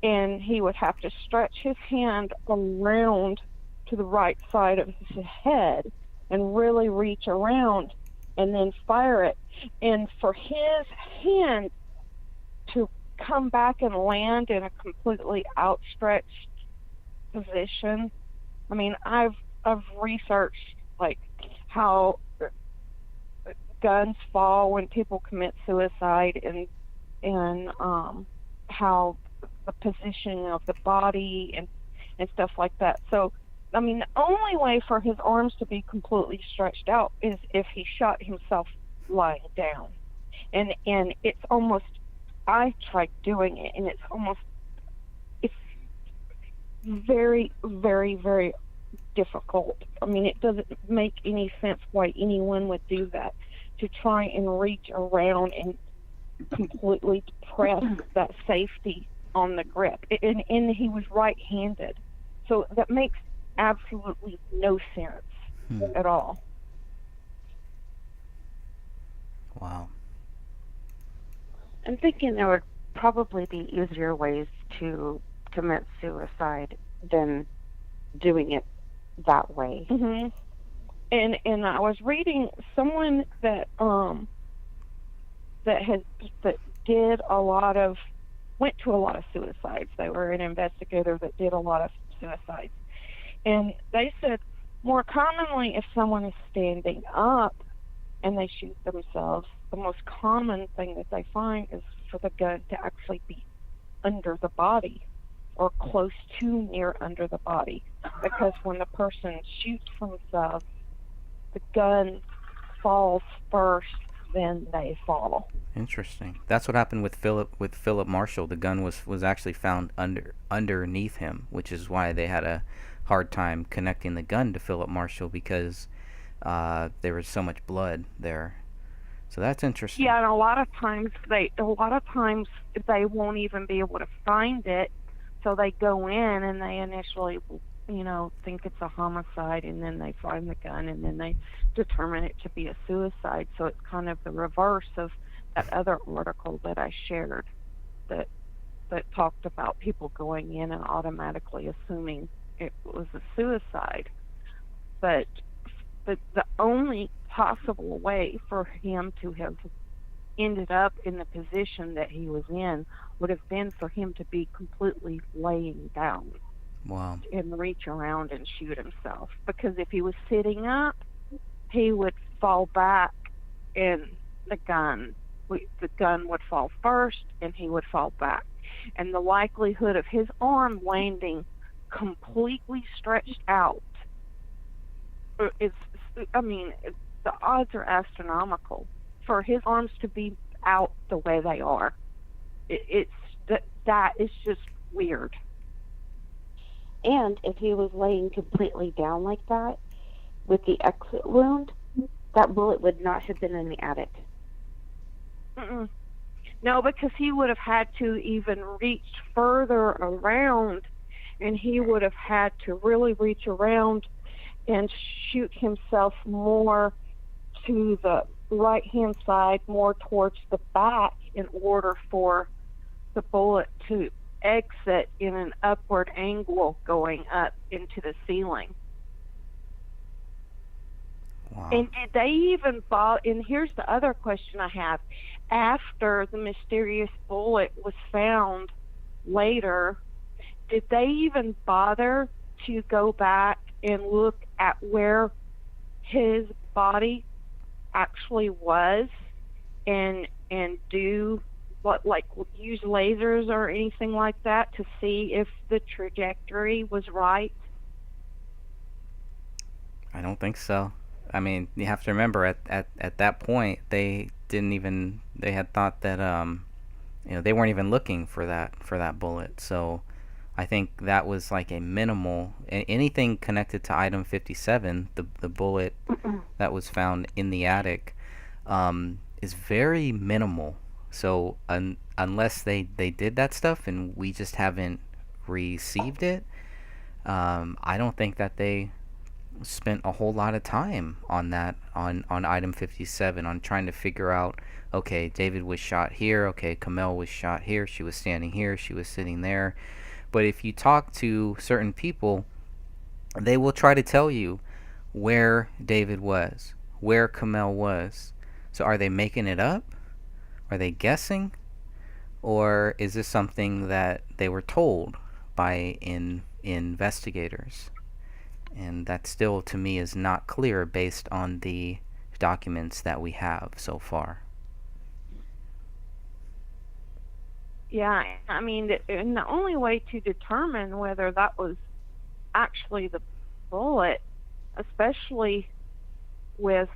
and he would have to stretch his hand around to the right side of his head and really reach around and then fire it. And for his hand to come back and land in a completely outstretched position, I mean, I've researched like how guns fall when people commit suicide, and how the positioning of the body and stuff like that. So I mean, the only way for his arms to be completely stretched out is if he shot himself lying down. And it's almost, I tried doing it, and it's very, very, very difficult. I mean, it doesn't make any sense why anyone would do that, to try and reach around and completely press that safety on the grip. And he was right-handed. So that makes absolutely no sense at all. Wow. I'm thinking there would probably be easier ways to commit suicide than doing it that way. Mm-hmm. And I was reading someone that went to a lot of suicides. They were an investigator that did a lot of suicides. And they said more commonly if someone is standing up, and they shoot themselves, the most common thing that they find is for the gun to actually be under the body or close to near under the body. Because when the person shoots themselves, the gun falls first, then they fall. Interesting. That's what happened with Philip Marshall. The gun was actually found underneath him, which is why they had a hard time connecting the gun to Philip Marshall because there was so much blood there. So that's interesting. Yeah, and a lot of times they won't even be able to find it, so they go in and they initially, think it's a homicide, and then they find the gun, and then they determine it to be a suicide. So it's kind of the reverse of that other article that I shared that talked about people going in and automatically assuming it was a suicide. But the only possible way for him to have ended up in the position that he was in would have been for him to be completely laying down. Wow. And reach around and shoot himself. Because if he was sitting up, he would fall back and the gun would fall first and he would fall back. And the likelihood of his arm landing completely stretched out is, the odds are astronomical for his arms to be out the way they are. That is just weird. And if he was laying completely down like that, with the exit wound, that bullet would not have been in the attic. Mm-mm. No, because he would have had to even reach further around, and he would have had to really reach around and shoot himself more to the right-hand side, more towards the back, in order for the bullet to exit in an upward angle going up into the ceiling. Wow. And did they even bother? And here's the other question I have. After the mysterious bullet was found later, did they even bother to go back and look at where his body actually was and do what, like, use lasers or anything like that to see if the trajectory was right? I don't think so. I mean, you have to remember at that point they had thought that they weren't even looking for that bullet. So I think that was like a minimal anything connected to item 57, the bullet that was found in the attic, is very minimal. So unless they did that stuff and we just haven't received it, I don't think that they spent a whole lot of time on that, on item 57, on trying to figure out, okay, David was shot here, okay, Kamel was shot here, she was standing here, she was sitting there. But if you talk to certain people, they will try to tell you where David was, where Kamel was. So are they making it up? Are they guessing? Or is this something that they were told by investigators? And that still, to me, is not clear based on the documents that we have so far. Yeah, I mean, and the only way to determine whether that was actually the bullet, especially with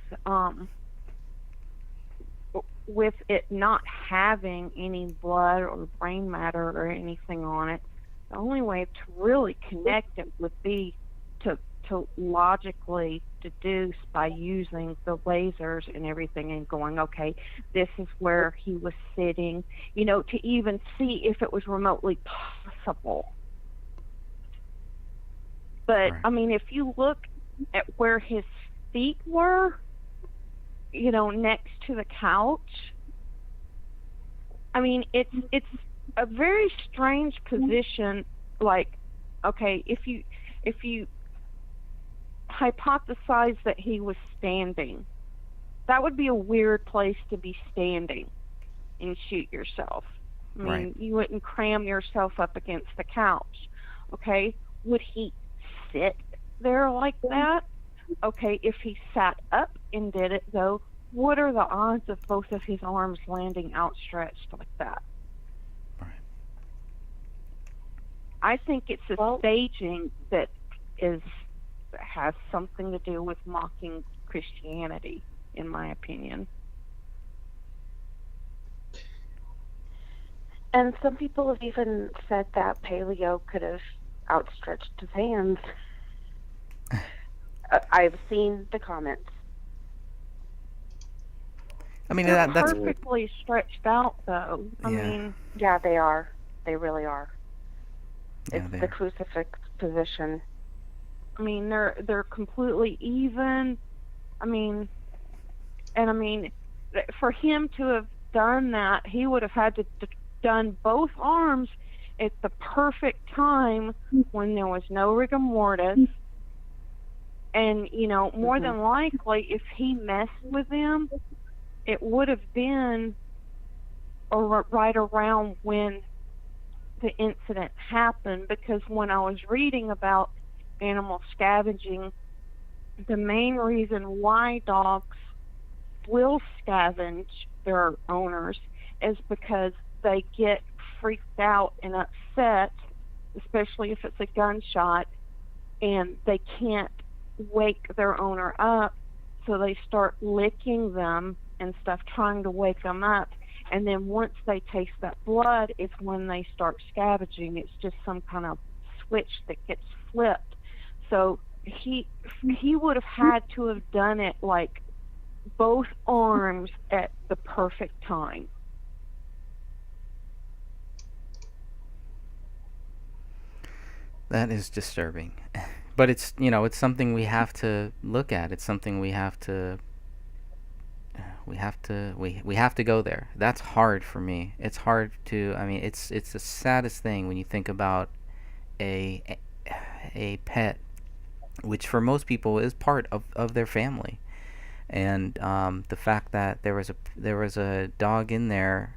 it not having any blood or brain matter or anything on it, the only way to really connect it would be to logically deduce by using the lasers and everything and going, okay, this is where he was sitting, to even see if it was remotely possible. But, Right. I mean, if you look at where his feet were, next to the couch, I mean, it's a very strange position. Like, okay, if you hypothesize that he was standing, that would be a weird place to be standing and shoot yourself. I mean, Right. You wouldn't cram yourself up against the couch. Okay, would he sit there like that? Okay, if he sat up and did it, though, what are the odds of both of his arms landing outstretched like that? Right. I think it's a staging that has something to do with mocking Christianity, in my opinion. And some people have even said that Paleo could have outstretched his hands. I've seen the comments. I mean, They're that's perfectly stretched out, though. I Yeah. mean, Yeah, they are. They really are. Yeah, It's they the are. crucifix position. I mean, they're completely even. I mean, and I mean, for him to have done that, he would have had to done both arms at the perfect time when there was no rigor mortis. And, you know, more than likely, if he messed with them, it would have been right around when the incident happened, because when I was reading about animal scavenging, the main reason why dogs will scavenge their owners is because they get freaked out and upset, especially if it's a gunshot, and they can't wake their owner up, so they start licking them and stuff, trying to wake them up. And then once they taste that blood, it's when they start scavenging. It's just some kind of switch that gets flipped. So he would have had to have done it like both arms at the perfect time. That is disturbing. But it's, it's something we have to look at. It's something we have to we have to go there. That's hard for me. It's hard to, I mean, it's the saddest thing when you think about a a pet, which for most people is part of their family. And the fact that there was a dog in there,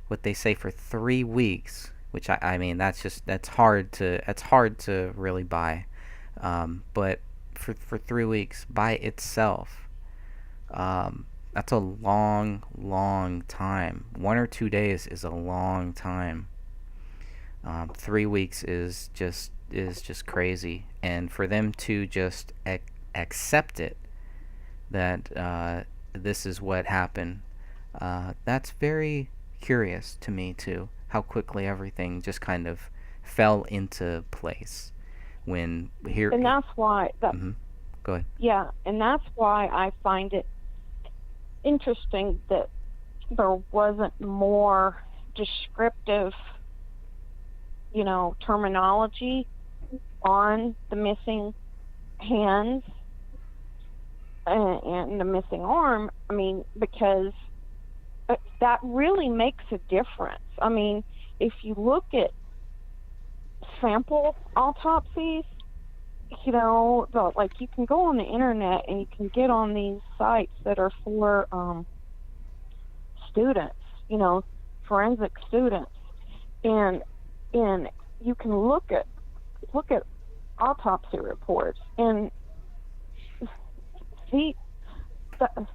what they say, for 3 weeks, which I mean, that's hard to really buy. But for 3 weeks by itself, that's a long time. 1 or 2 days is a long time. 3 weeks is just crazy, and for them to just accept it, that this is what happened, that's very curious to me too. How quickly everything just kind of fell into place when here. And that's why Go ahead. Yeah, and that's why I find it interesting that there wasn't more descriptive, terminology on the missing hands and the missing arm. I mean, because that really makes a difference. I mean, if you look at sample autopsies, like, you can go on the internet and you can get on these sites that are for students, forensic students, and you can look at autopsy reports, and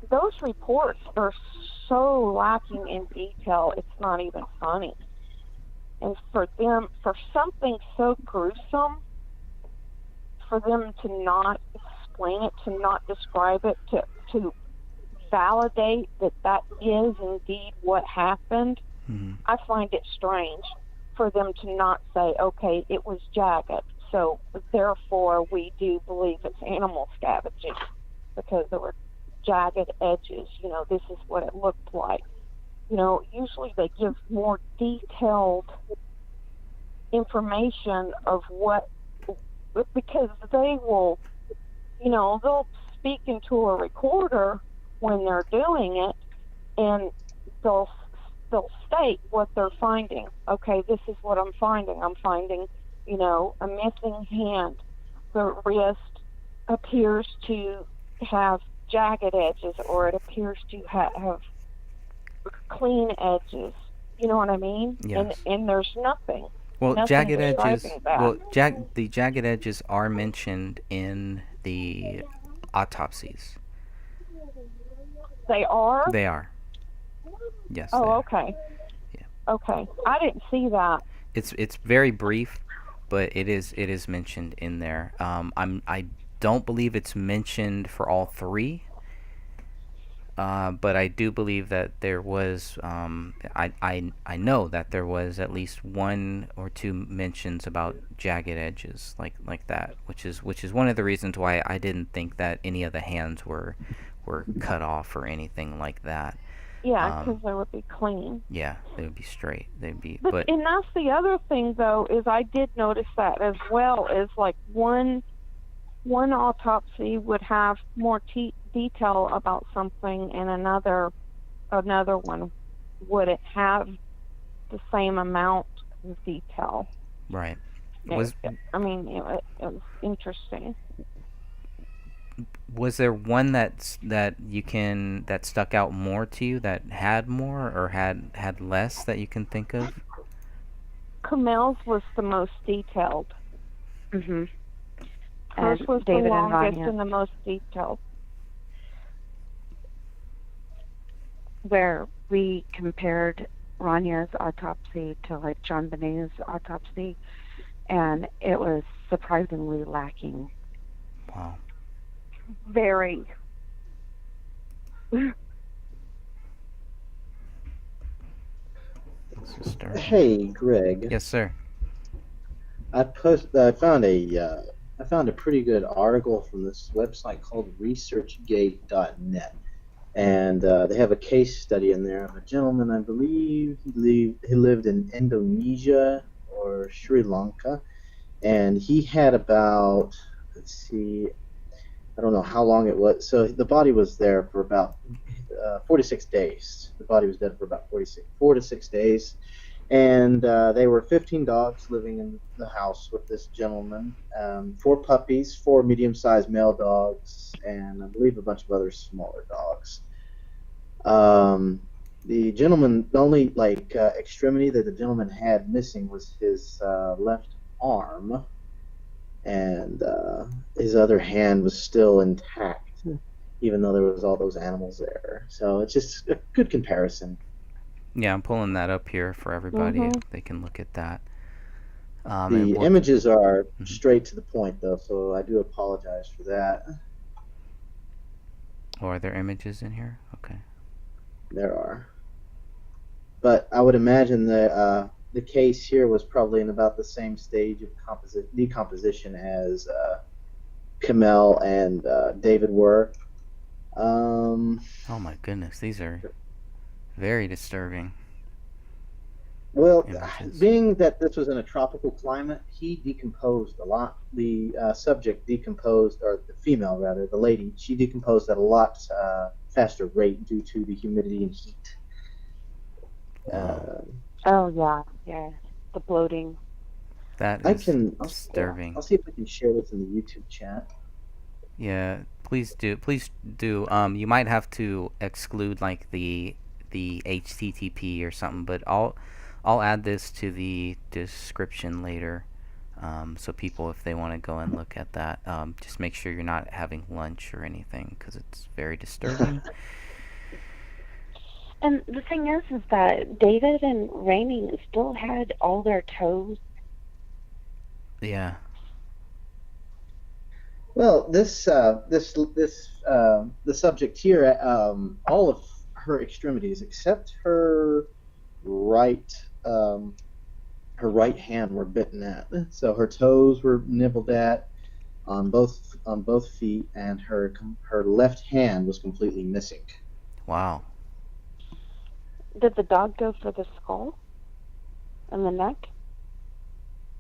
those reports are so lacking in detail, it's not even funny. And for something so gruesome, for them to not explain it, to not describe it, to validate that is indeed what happened, I find it strange for them to not say, okay, it was jagged, so therefore we do believe it's animal scavenging, because there were jagged edges. This is what it looked like. Usually they give more detailed information of what, because they will, they'll speak into a recorder when they're doing it, and they'll state what they're finding. Okay, this is what I'm finding. I'm finding, a missing hand. The wrist appears to have jagged edges, or it appears to have clean edges. You know what I mean? Yes. And there's nothing. Well, Nothing jagged edges. describing that. Well, the jagged edges are mentioned in the autopsies. They are? They are. Yes, they Oh, are. okay. Yeah. Okay. I didn't see that. It's very brief, but it is mentioned in there. I don't believe it's mentioned for all three. But I do believe that there was, I know that there was at least one or two mentions about jagged edges like that, which is one of the reasons why I didn't think that any of the hands were cut off or anything like that. Yeah, because Um, they would be clean. yeah, they would be straight. They'd be, But but and that's the other thing though, is I did notice that as well, is like one autopsy would have more detail about something, and another one wouldn't have the same amount of detail. right. It, Was I mean, it was interesting. was there one that stuck out more to you, that had more or had less, that you can think of? Kamel's was the most detailed. Mhm. Hers And was the David and longest Rania, and the most detailed. where we compared Rania's autopsy to like John Bonet's autopsy, and it was surprisingly lacking. Wow, Very. that's disturbing. Hey, Greg. Yes, sir. I found a pretty good article from this website called ResearchGate.net, and they have a case study in there of a gentleman. I believe he lived in Indonesia or Sri Lanka, and he had about, let's see, I don't know how long it was. So the body was there for about 46 days. The body was dead for about 4 to 6 days. And they were 15 dogs living in the house with this gentleman, four puppies, four medium-sized male dogs, and I believe a bunch of other smaller dogs. Um, the only extremity that the gentleman had missing was his left arm, and his other hand was still intact, even though there was all those animals there. So it's just a good comparison. Yeah, I'm pulling that up here for everybody. Mhm. They can look at that. And The we'll. images are Mhm. straight to the point, though, so I do apologize for that. Oh, are there images in here? Okay. There are, but I would imagine that the case here was probably in about the same stage of decomposition as Kamel and David were. Um, Oh my goodness, these are very disturbing Well, images. being that this was in a tropical climate, he decomposed a lot. The subject decomposed, or the female rather, the lady, she decomposed at a lot faster rate due to the humidity and heat. Wow, Uh, Oh yeah, yeah. The bloating. that is yeah, disturbing. I'll see if I can share this in the YouTube chat. Yeah, please do. Please do. You might have to exclude like the HTTP or something, but I'll add this to the description later. So people, if they want to go and look at that, just make sure you're not having lunch or anything, because it's very disturbing. And the thing is that David and Rainey still had all their toes. Yeah. Well, the subject here, all of her extremities except right um, her right hand were bitten at. So her toes were nibbled at on both feet, and her left hand was completely missing. Wow. Did the dog go for the skull and the neck?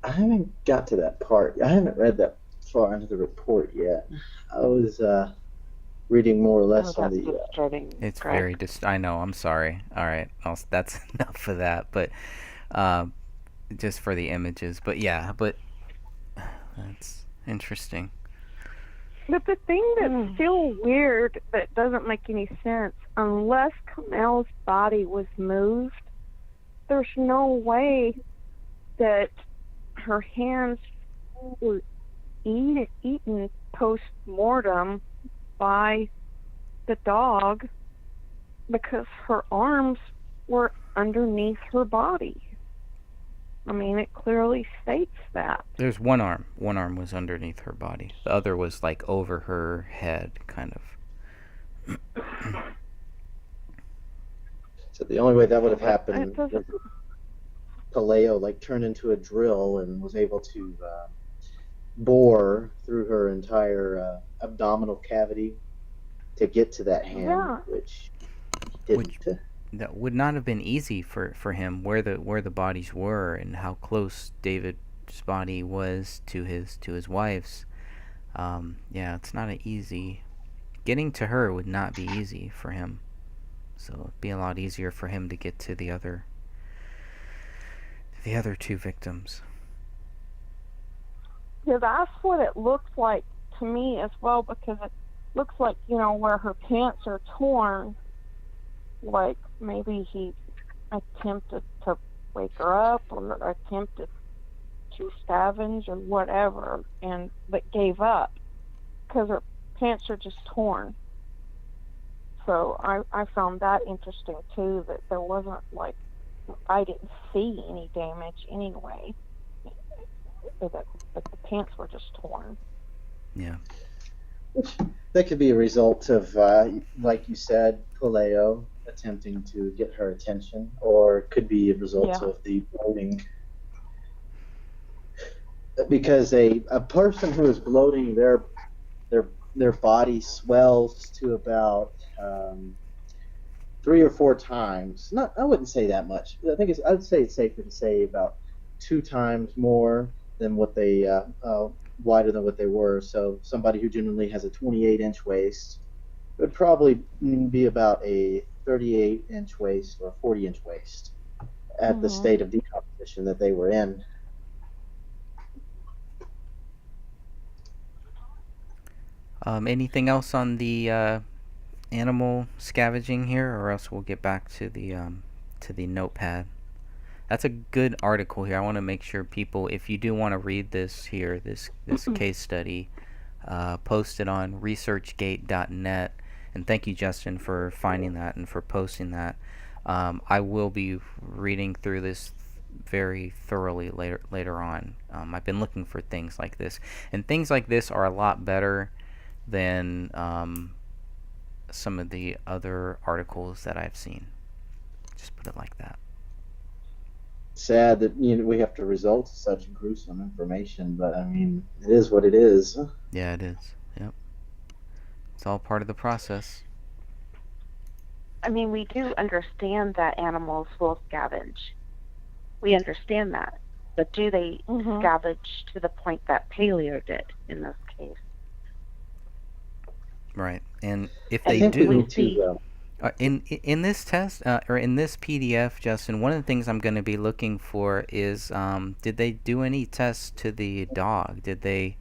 I haven't got to that part. I haven't read that far into the report yet. I was reading more or Oh, less on that's the. disturbing, It's Greg. very I know. I'm sorry. All right. That's enough of that. But uh, just for the images. But yeah. But that's interesting. But the thing that's Mm. still weird that doesn't make any sense, unless Kamel's body was moved, there's no way that her hands were eaten post mortem by the dog because her arms were underneath her body. I mean, it clearly states that. There's one arm. One arm was underneath her body. The other was like over her head, kind of. So the only way that would have happened It doesn't. was Paleo like turned into a drill and was able to bore through her entire abdominal cavity to get to that hand, Yeah. which he Which didn't. that would not have been easy for him, where the bodies were and how close David's body was to his wife's. Yeah, it's not an easy. Getting to her would not be easy for him. So it'd be a lot easier for him to get to the other two victims. Yeah, that's what it looks like to me as well, because it looks like, where her pants are torn, like maybe he attempted to wake her up or attempted to scavenge or whatever, but gave up because her pants are just torn. So I found that interesting too, that there wasn't I didn't see any damage anyway, but the pants were just torn. Yeah. That could be a result of, like you said, Paleo attempting to get her attention, or it could be a result of the bloating. Because a person who is bloating, their body swells to about 3 or 4 times. I wouldn't say that much. I'd say it's safer to say about 2 times more than what they wider than what they were. So somebody who generally has a 28-inch waist would probably be about a 38-inch waist or a 40-inch waist at the state of decomposition that they were in. Anything else on the animal scavenging here, or else we'll get back to the notepad. That's a good article here. I want to make sure people, if you do want to read this here, this case study, post it on researchgate.net. And thank you, Justin, for finding that and for posting that. I will be reading through this very thoroughly later on. I've been looking for things like this, and things like this are a lot better than some of the other articles that I've seen. Just put it like that. Sad that we have to resort to such gruesome information, but I mean, it is what it is. Yeah, it is. Yep. It's all part of the process. I mean, we do understand that animals will scavenge. We understand that. But do they scavenge to the point that Paleo did in this case? Right. And if I they think we do, need to, in this test or in this PDF, Justin, one of the things I'm going to be looking for is did they do any tests to the dog? Did they,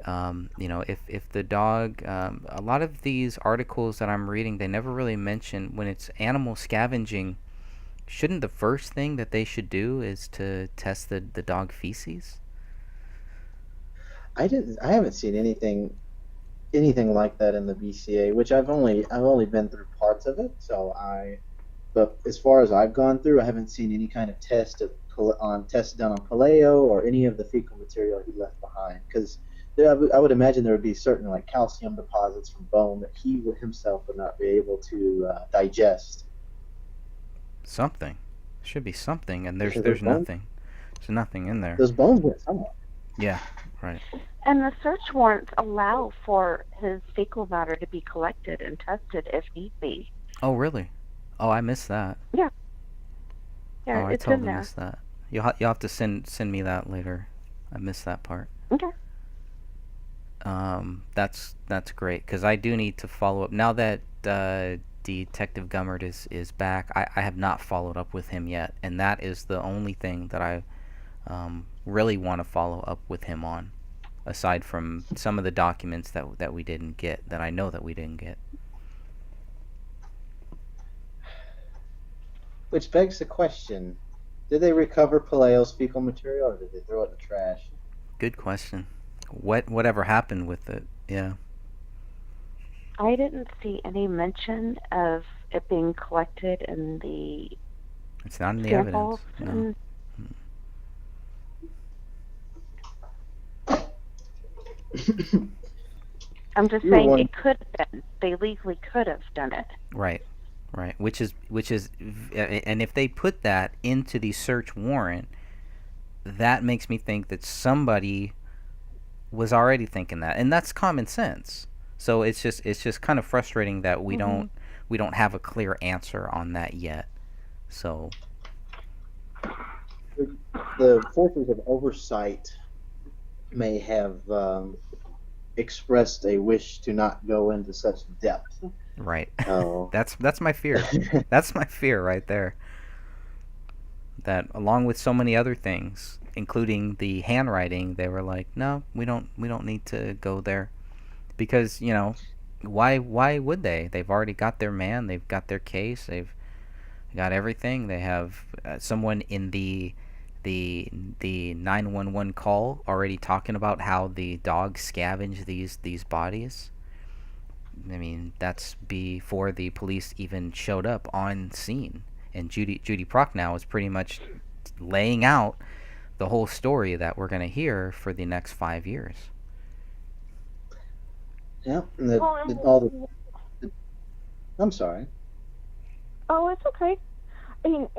if the dog, a lot of these articles that I'm reading, they never really mention when it's animal scavenging. Shouldn't the first thing that they should do is to test the dog feces? I haven't seen anything like that in the BCA, which I've only been through parts of it. But as far as I've gone through, I haven't seen any kind of test done on Paleo or any of the fecal material he left behind. Because I would imagine there would be certain like calcium deposits from bone that he himself would not be able to digest. Something. Should be something, and there's Because nothing. There's nothing in there. Those bones went somewhere. Yeah, right. And the search warrants allow for his fecal matter to be collected and tested if need be. Oh, really? Oh, I missed that. Yeah. Oh, Yeah, I it's in totally there. missed that. You'll have to send me that later. I missed that part. Okay. That's great, because I do need to follow up now that Detective Gummert is back. I have not followed up with him yet, and that is the only thing that I really want to follow up with him on, aside from some of the documents that we didn't get, that I know that we didn't get. Which begs the question: did they recover Paleo's fecal material, or did they throw it in the trash? Good question. Whatever happened with it? Yeah. I didn't see any mention of it being collected in the It's not in the samples. evidence. No. And I'm just You were saying one. it could have been. They legally could have done it. Right. Right. Which is, and if they put that into the search warrant, that makes me think that somebody was already thinking that, and that's common sense. So it's just kind of frustrating that we Mm-hmm. don't have a clear answer on that yet. So The forces of oversight may have expressed a wish to not go into such depth. right, Oh. that's my fear. That's my fear right there. That along with so many other things, including the handwriting, they were like, no, we don't need to go there because why would they? They've already got their man. They've got their case. They've got everything. They have someone in the the 911 call already talking about how the dogs scavenge these bodies. I mean, that's before the police even showed up on scene. And Judy Prochnow is pretty much laying out the whole story that we're going to hear for the next 5 years. Yeah, and Well, I'm sorry. oh, it's okay. And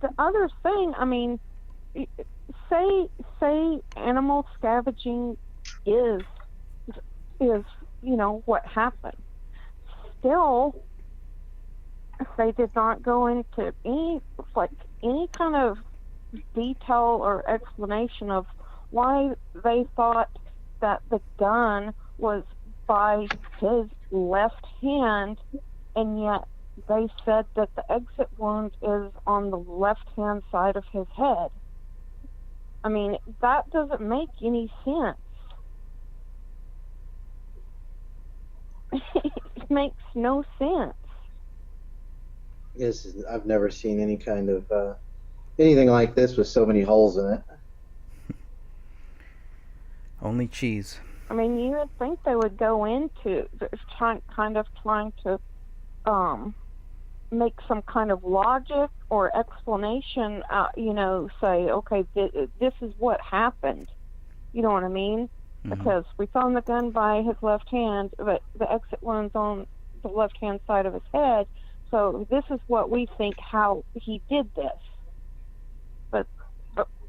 the other thing, I mean, say animal scavenging is what happened. Still, they did not go into any kind of detail or explanation of why they thought that the gun was by his left hand, and yet they said that the exit wound is on the left hand side of his head. I mean, that doesn't make any sense. It makes no sense. Yes, I've never seen any kind of anything like this with so many holes in it. Only cheese. I mean, you would think they would go into trying to make some kind of logic or explanation. Say, okay, this is what happened. You know what I mean? Mhm. Because we found the gun by his left hand, but the exit wound's on the left hand side of his head. So this is what we think how he did this.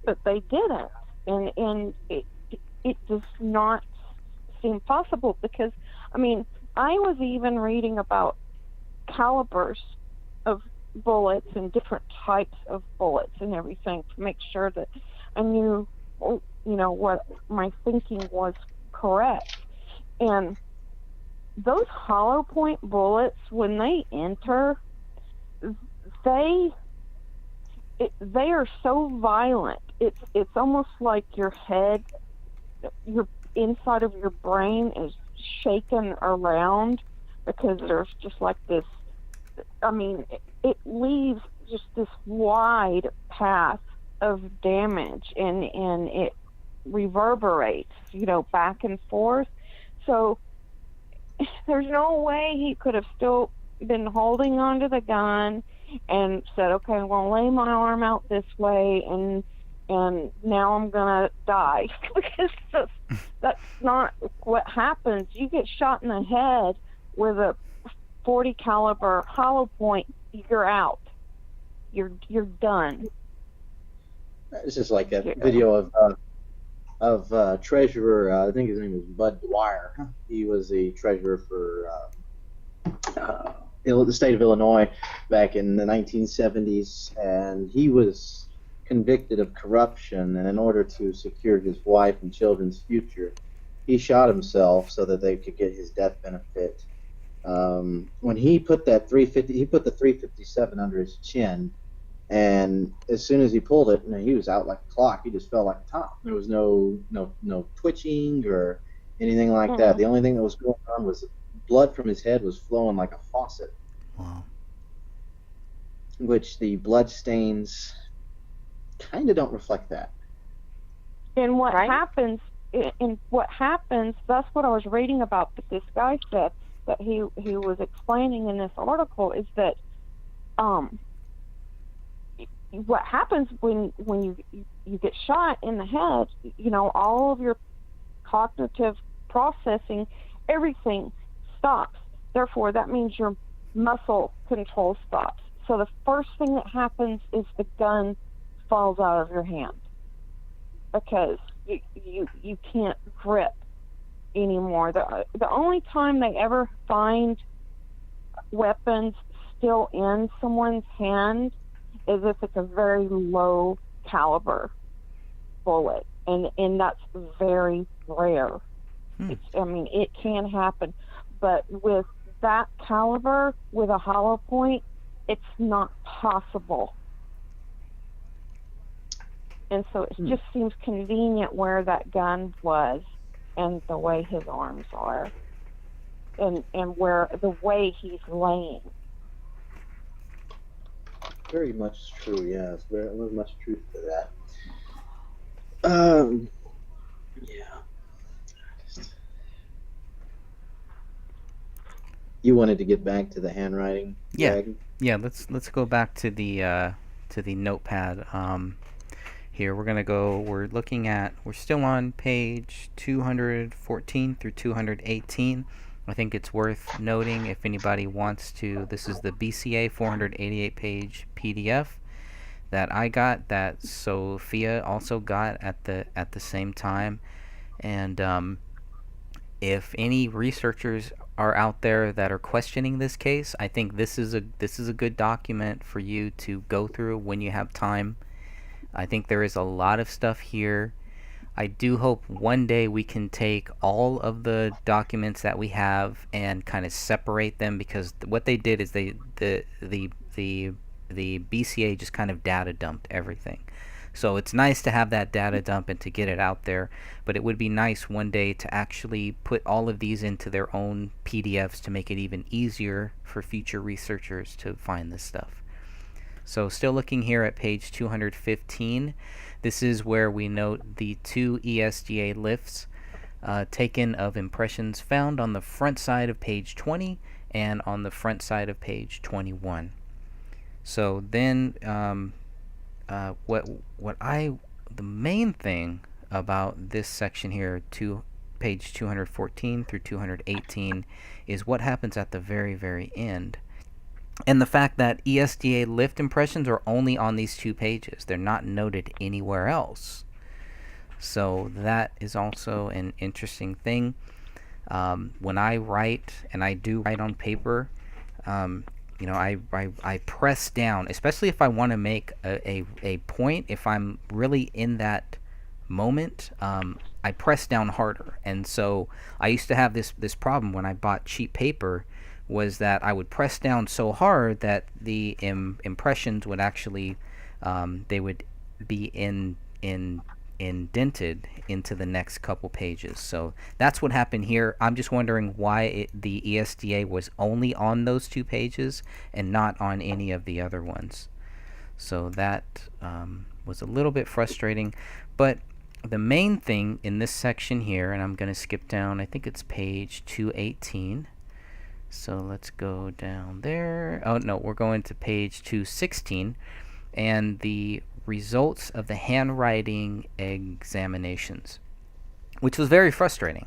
But they didn't, and it does not seem possible because I mean I was even reading about calibers of bullets and different types of bullets and everything to make sure that I knew what my thinking was correct. And those hollow point bullets, when they enter, they are so violent. It's almost like your head, your inside of your brain is shaken around because there's just like this. I mean, it leaves just this wide path of damage, and it reverberates, back and forth. So there's no way he could have still been holding onto the gun and said, okay, I'm going to lay my arm out this way and now I'm going to die. Because that's not what happens. You get shot in the head with a 40 caliber hollow point, you're out. You're done. It's just like a video of treasurer. I think his name was Bud Dwyer. He was the treasurer for the state of Illinois back in the 1970s, and he was convicted of corruption. And in order to secure his wife and children's future, he shot himself so that they could get his death benefit. When he put that 350, he put the 357 under his chin. And as soon as he pulled it, he was out like a clock. He just fell like a top. There was no twitching or anything like that. The only thing that was going on was blood from his head was flowing like a faucet. Wow. Which the blood stains kind of don't reflect that. And what happens? That's what I was reading about. That this guy said that he was explaining in this article is that what happens when you get shot in the head, all of your cognitive processing, everything stops. Therefore, that means your muscle control stops. So the first thing that happens is the gun falls out of your hand because you can't grip anymore. The only time they ever find weapons still in someone's hand is if it's a very low caliber bullet, and that's very rare. It can happen, but with that caliber, with a hollow point, it's not possible. And so it just seems convenient where that gun was and the way his arms are and where the way he's laying. Very much true, yes. Very much truth to that. Yeah. You wanted to get back to the handwriting? Yeah. Greg? Yeah, let's go back to the notepad. Here we're still on page 214 through 218. I think it's worth noting if anybody wants to. This is the BCA 488 page PDF that I got, that Sophia also got at the same time, and if any researchers are out there that are questioning this case, I think this is a good document for you to go through when you have time. I think there is a lot of stuff here. I do hope one day we can take all of the documents that we have and kind of separate them, because what they did is the BCA just kind of data dumped everything. So it's nice to have that data dump and to get it out there, but it would be nice one day to actually put all of these into their own PDFs to make it even easier for future researchers to find this stuff. So still looking here at page 215, this is where we note the 2 ESGA lifts taken of impressions found on the front side of page 20 and on the front side of page 21. So then the main thing about this section here, page 214 through 218, is what happens at the very, very end. And the fact that ESDA lift impressions are only on these 2 pages. They're not noted anywhere else. So that is also an interesting thing. When I write, and I do write on paper, I press down, especially if I want to make a point. If I'm really in that moment, I press down harder. And so I used to have this problem when I bought cheap paper, was that I would press down so hard that the impressions would actually they would be indented into the next couple pages. So that's what happened here. I'm just wondering why the ESDA was only on those 2 pages and not on any of the other ones. So that was a little bit frustrating. But the main thing in this section here, and I'm going to skip down, I think it's page 218. So let's go down there. Oh no, we're going to page 216, and the results of the handwriting examinations, which was very frustrating.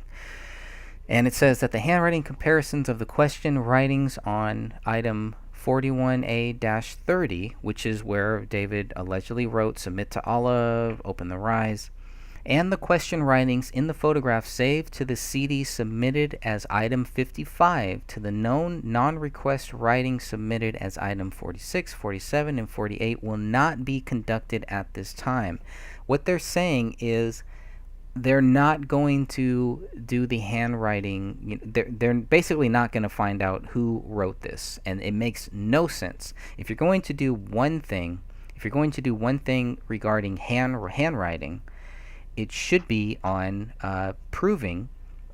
And it says that the handwriting comparisons of the question writings on item 41A-30, which is where David allegedly wrote, "Submit to Allah, open the rise," and the question writings in the photograph saved to the CD submitted as item 55 to the known non-request writing submitted as item 46, 47, and 48 will not be conducted at this time. What they're saying is they're not going to do the handwriting. They're basically not going to find out who wrote this, and it makes no sense. If you're going to do one thing regarding handwriting, it should be on proving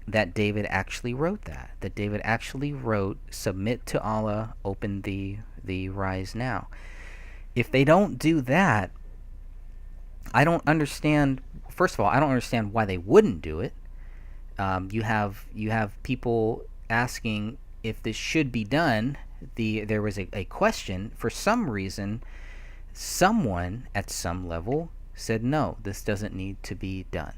that David actually wrote that David actually wrote, "Submit to Allah, open the rise now." If they don't do that, I don't understand. First of all, I don't understand why they wouldn't do it. You have people asking, if this should be done, there was a question. For some reason, someone at some level said, no, this doesn't need to be done.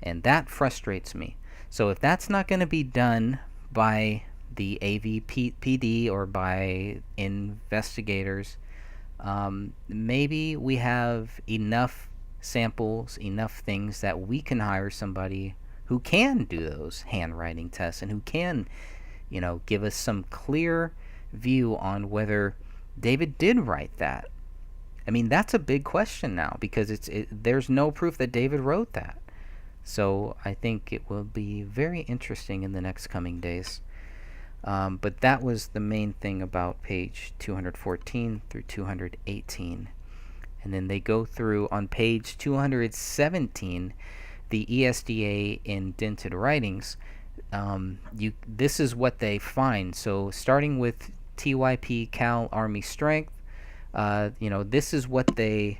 And that frustrates me. So if that's not going to be done by the AVPD or by investigators, maybe we have enough samples, enough things that we can hire somebody who can do those handwriting tests and who can, give us some clear view on whether David did write that. I mean, that's a big question now because there's no proof that David wrote that. So I think it will be very interesting in the next coming days. But that was the main thing about page 214 through 218. And then they go through on page 217, the ESDA indented writings. This is what they find. So starting with TYP Cal Army Strength, this is what David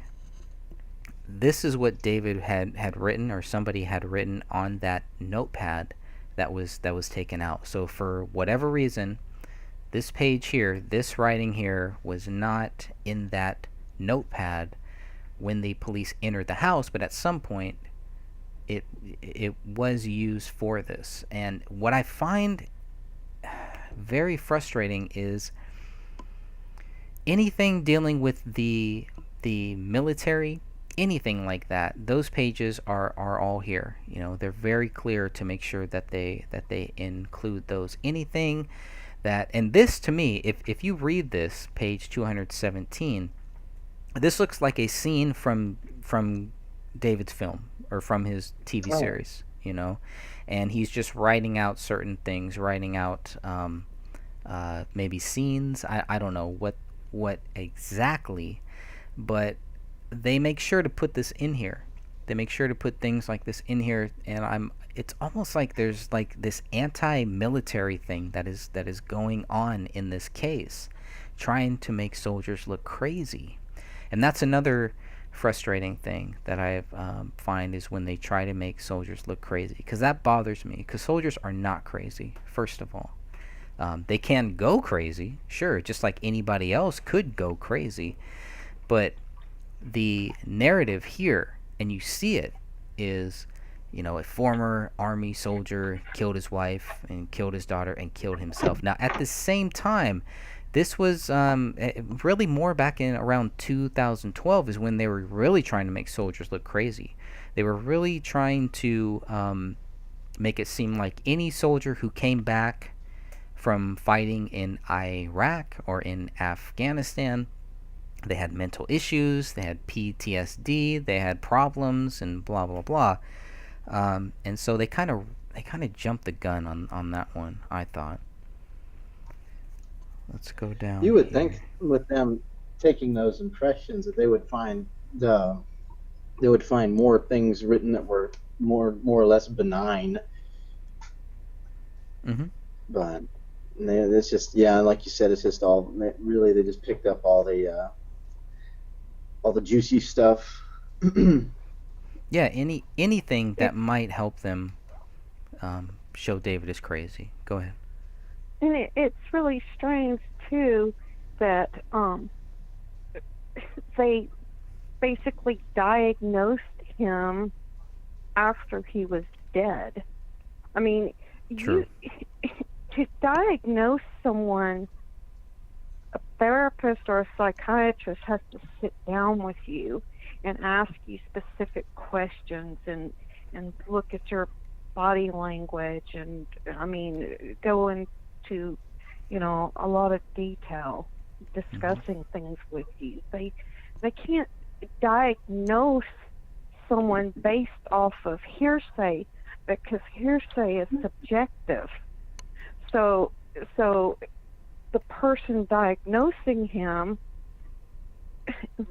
had written, or somebody had written on that notepad that was taken out. So for whatever reason, this page here, this writing here, was not in that notepad when the police entered the house, but at some point it was used for this. And what I find very frustrating is anything dealing with the military, anything like that, those pages are all here. They're very clear to make sure that they include those. Anything that, and this to me, if you read this page 217, this looks like a scene from David's film or from his TV series, and he's just writing out certain things, writing out maybe scenes. I don't know what exactly, but they make sure to put this in here. They make sure to put things like this in here, and it's almost like there's like this anti-military thing that is going on in this case, trying to make soldiers look crazy. And that's another frustrating thing that I find is when they try to make soldiers look crazy, because that bothers me, because soldiers are not crazy, first of all. They can go crazy, sure, just like anybody else could go crazy, but the narrative here, and you see it, is a former army soldier killed his wife and killed his daughter and killed himself. Now at the same time, this was really more back in around 2012 is when they were really trying to make soldiers look crazy. They were really trying to make it seem like any soldier who came back from fighting in Iraq or in Afghanistan, they had mental issues, they had PTSD, they had problems, and blah blah blah. And so they kind of jumped the gun on that one, I thought. Let's go down. You would here. think with them taking those impressions that they would find more things written that were more or less benign. Mm-hmm. But it's just, like you said, it's just all really, they just picked up all the juicy stuff. Yeah, anything that might help them show David is crazy. Go ahead. And it's really strange too that they basically diagnosed him after he was dead. I mean, True. To diagnose someone, a therapist or a psychiatrist has to sit down with you and ask you specific questions and look at your body language and, I mean, go into, a lot of detail discussing things with you. They can't diagnose someone based off of hearsay, because hearsay is subjective. So the person diagnosing him,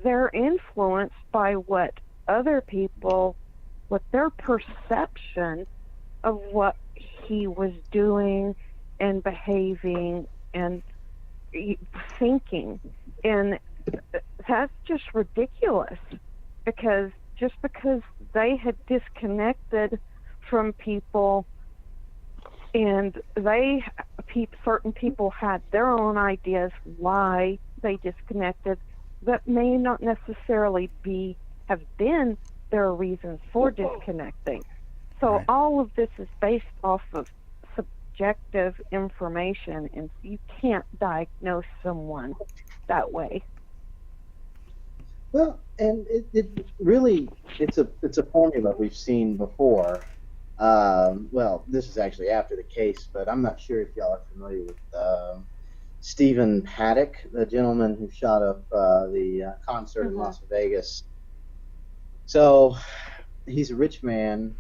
they're influenced by what other people, what their perception of what he was doing and behaving and thinking. And that's just ridiculous, because they had disconnected from people and certain people had their own ideas why they disconnected that may not necessarily have been their reasons for disconnecting. So Right. all of this is based off of subjective information, and you can't diagnose someone that way. Well, and it really it's a formula we've seen before. Well, this is actually after the case, but I'm not sure if y'all are familiar with Stephen Paddock, the gentleman who shot up the concert in Las Vegas. So he's a rich man,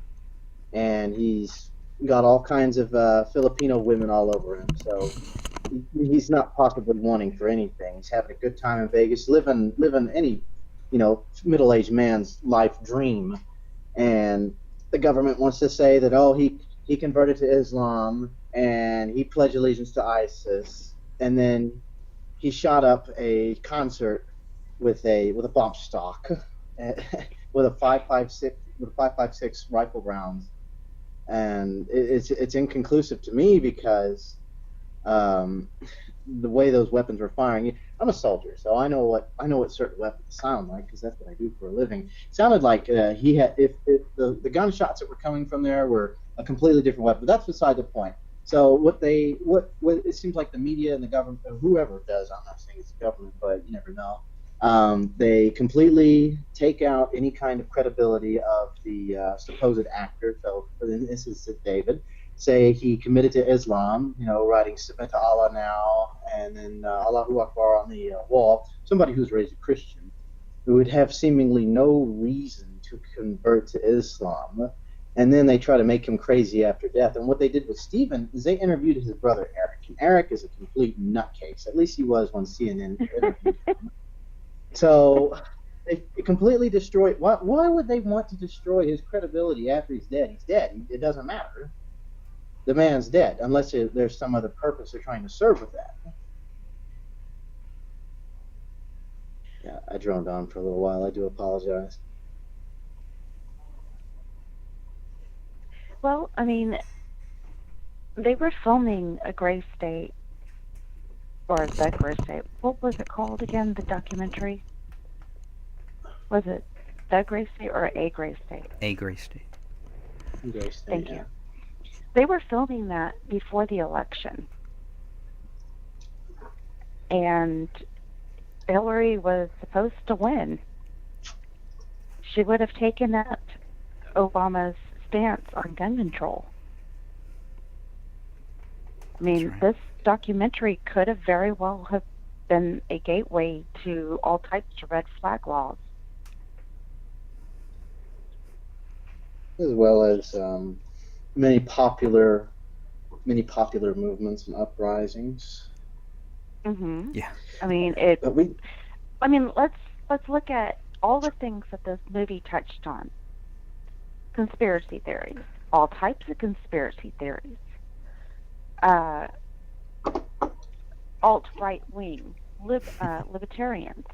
and he's got all kinds of Filipino women all over him. So he's not possibly wanting for anything. He's having a good time in Vegas, living any middle-aged man's life dream. And the government wants to say that he converted to Islam and he pledged allegiance to ISIS, and then he shot up a concert with a bump stock with a 5.56 rifle rounds, and it's inconclusive to me because the way those weapons were firing. I'm a soldier, so I know what certain weapons sound like because that's what I do for a living. It sounded like he had if the gunshots that were coming from there were a completely different weapon. But that's beside the point. So what it seems like the media and the government, or whoever does, I'm not saying it's the government, but you never know. They completely take out any kind of credibility of the supposed actor. So in this is David. Say he committed to Islam, writing Submit to Allah now, and then Allahu Akbar on the wall. Somebody who's raised a Christian who would have seemingly no reason to convert to Islam. And then they try to make him crazy after death. And what they did with Stephen is they interviewed his brother Eric. And Eric is a complete nutcase. At least he was when CNN interviewed him. So they completely destroyed. Why would they want to destroy his credibility after he's dead? He's dead. It doesn't matter. The man's dead, unless there's some other purpose they're trying to serve with that. Yeah, I droned on for a little while. I do apologize. Well, I mean, they were filming a grave state, or the grave state. What was it called again, the documentary? Was it the grave state or a grave state? A grave state. Thank you. They were filming that before the election. And Hillary was supposed to win. She would have taken up Obama's stance on gun control. I mean, right. This documentary could have very well have been a gateway to all types of red flag laws. As well as many popular movements and uprisings. Yeah. I mean, let's look at all the things that this movie touched on. Conspiracy theories, all types of conspiracy theories. Alt-right wing, libertarians,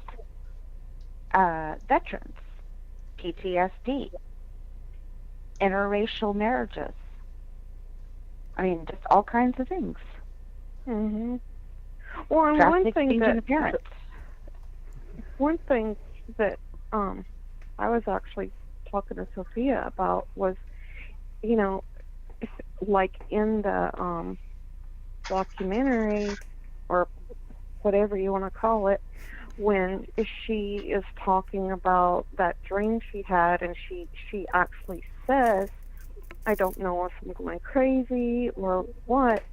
veterans, PTSD, interracial marriages. I mean, just all kinds of things. Mm-hmm. Well, and one thing that I was actually talking to Sophia about was, like in the documentary or whatever you want to call it, when she is talking about that dream she had, and she actually says, I don't know if I'm going crazy or what.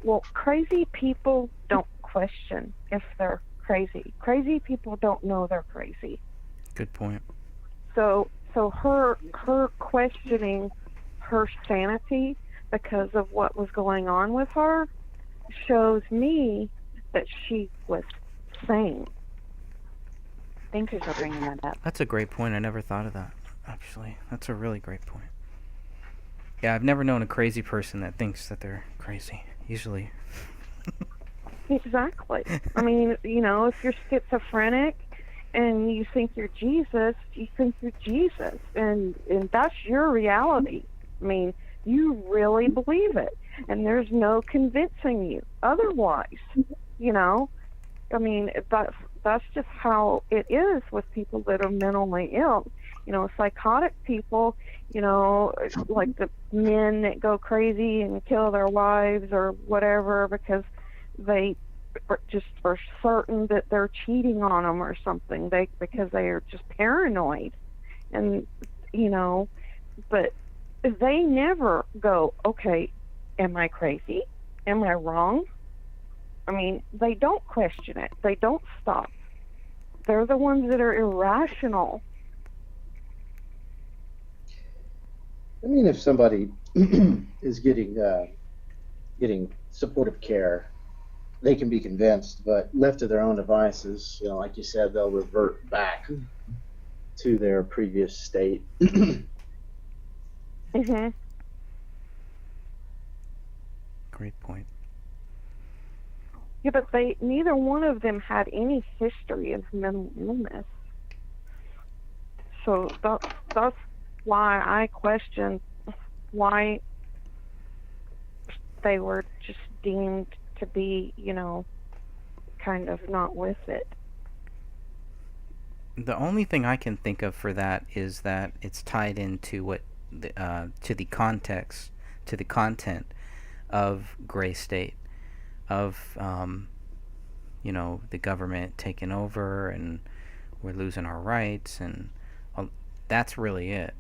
Well, crazy people don't question if they're crazy. Crazy people don't know they're crazy. Good point. So her questioning her sanity because of what was going on with her shows me that she was sane. Thank you for bringing that up. That's a great point. I never thought of that, actually. That's a really great point. Yeah, I've never known a crazy person that thinks that they're crazy, usually. Exactly. I mean, if you're schizophrenic and you think you're Jesus, you think you're Jesus. And that's your reality. I mean, you really believe it. and there's no convincing you otherwise. You know, I mean, that's just how it is with people that are mentally ill. You know, psychotic people, you know, like the men that go crazy and kill their wives or whatever because they just are certain that they're cheating on them or something. Because they are just paranoid, and you know, but they never go, okay, am I crazy? Am I wrong? I mean, they don't question it. They don't stop. They're the ones that are irrational. I mean, if somebody is getting supportive care, they can be convinced, but left to their own devices, you know, like you said, they'll revert back to their previous state. Mhm. Great point. Yeah, but neither one of them had any history of mental illness. So that's why I question why they were just deemed to be, you know, kind of not with it. The only thing I can think of for that is that it's tied into to the context, to the content of Gray State, of the government taking over and we're losing our rights, and that's really it.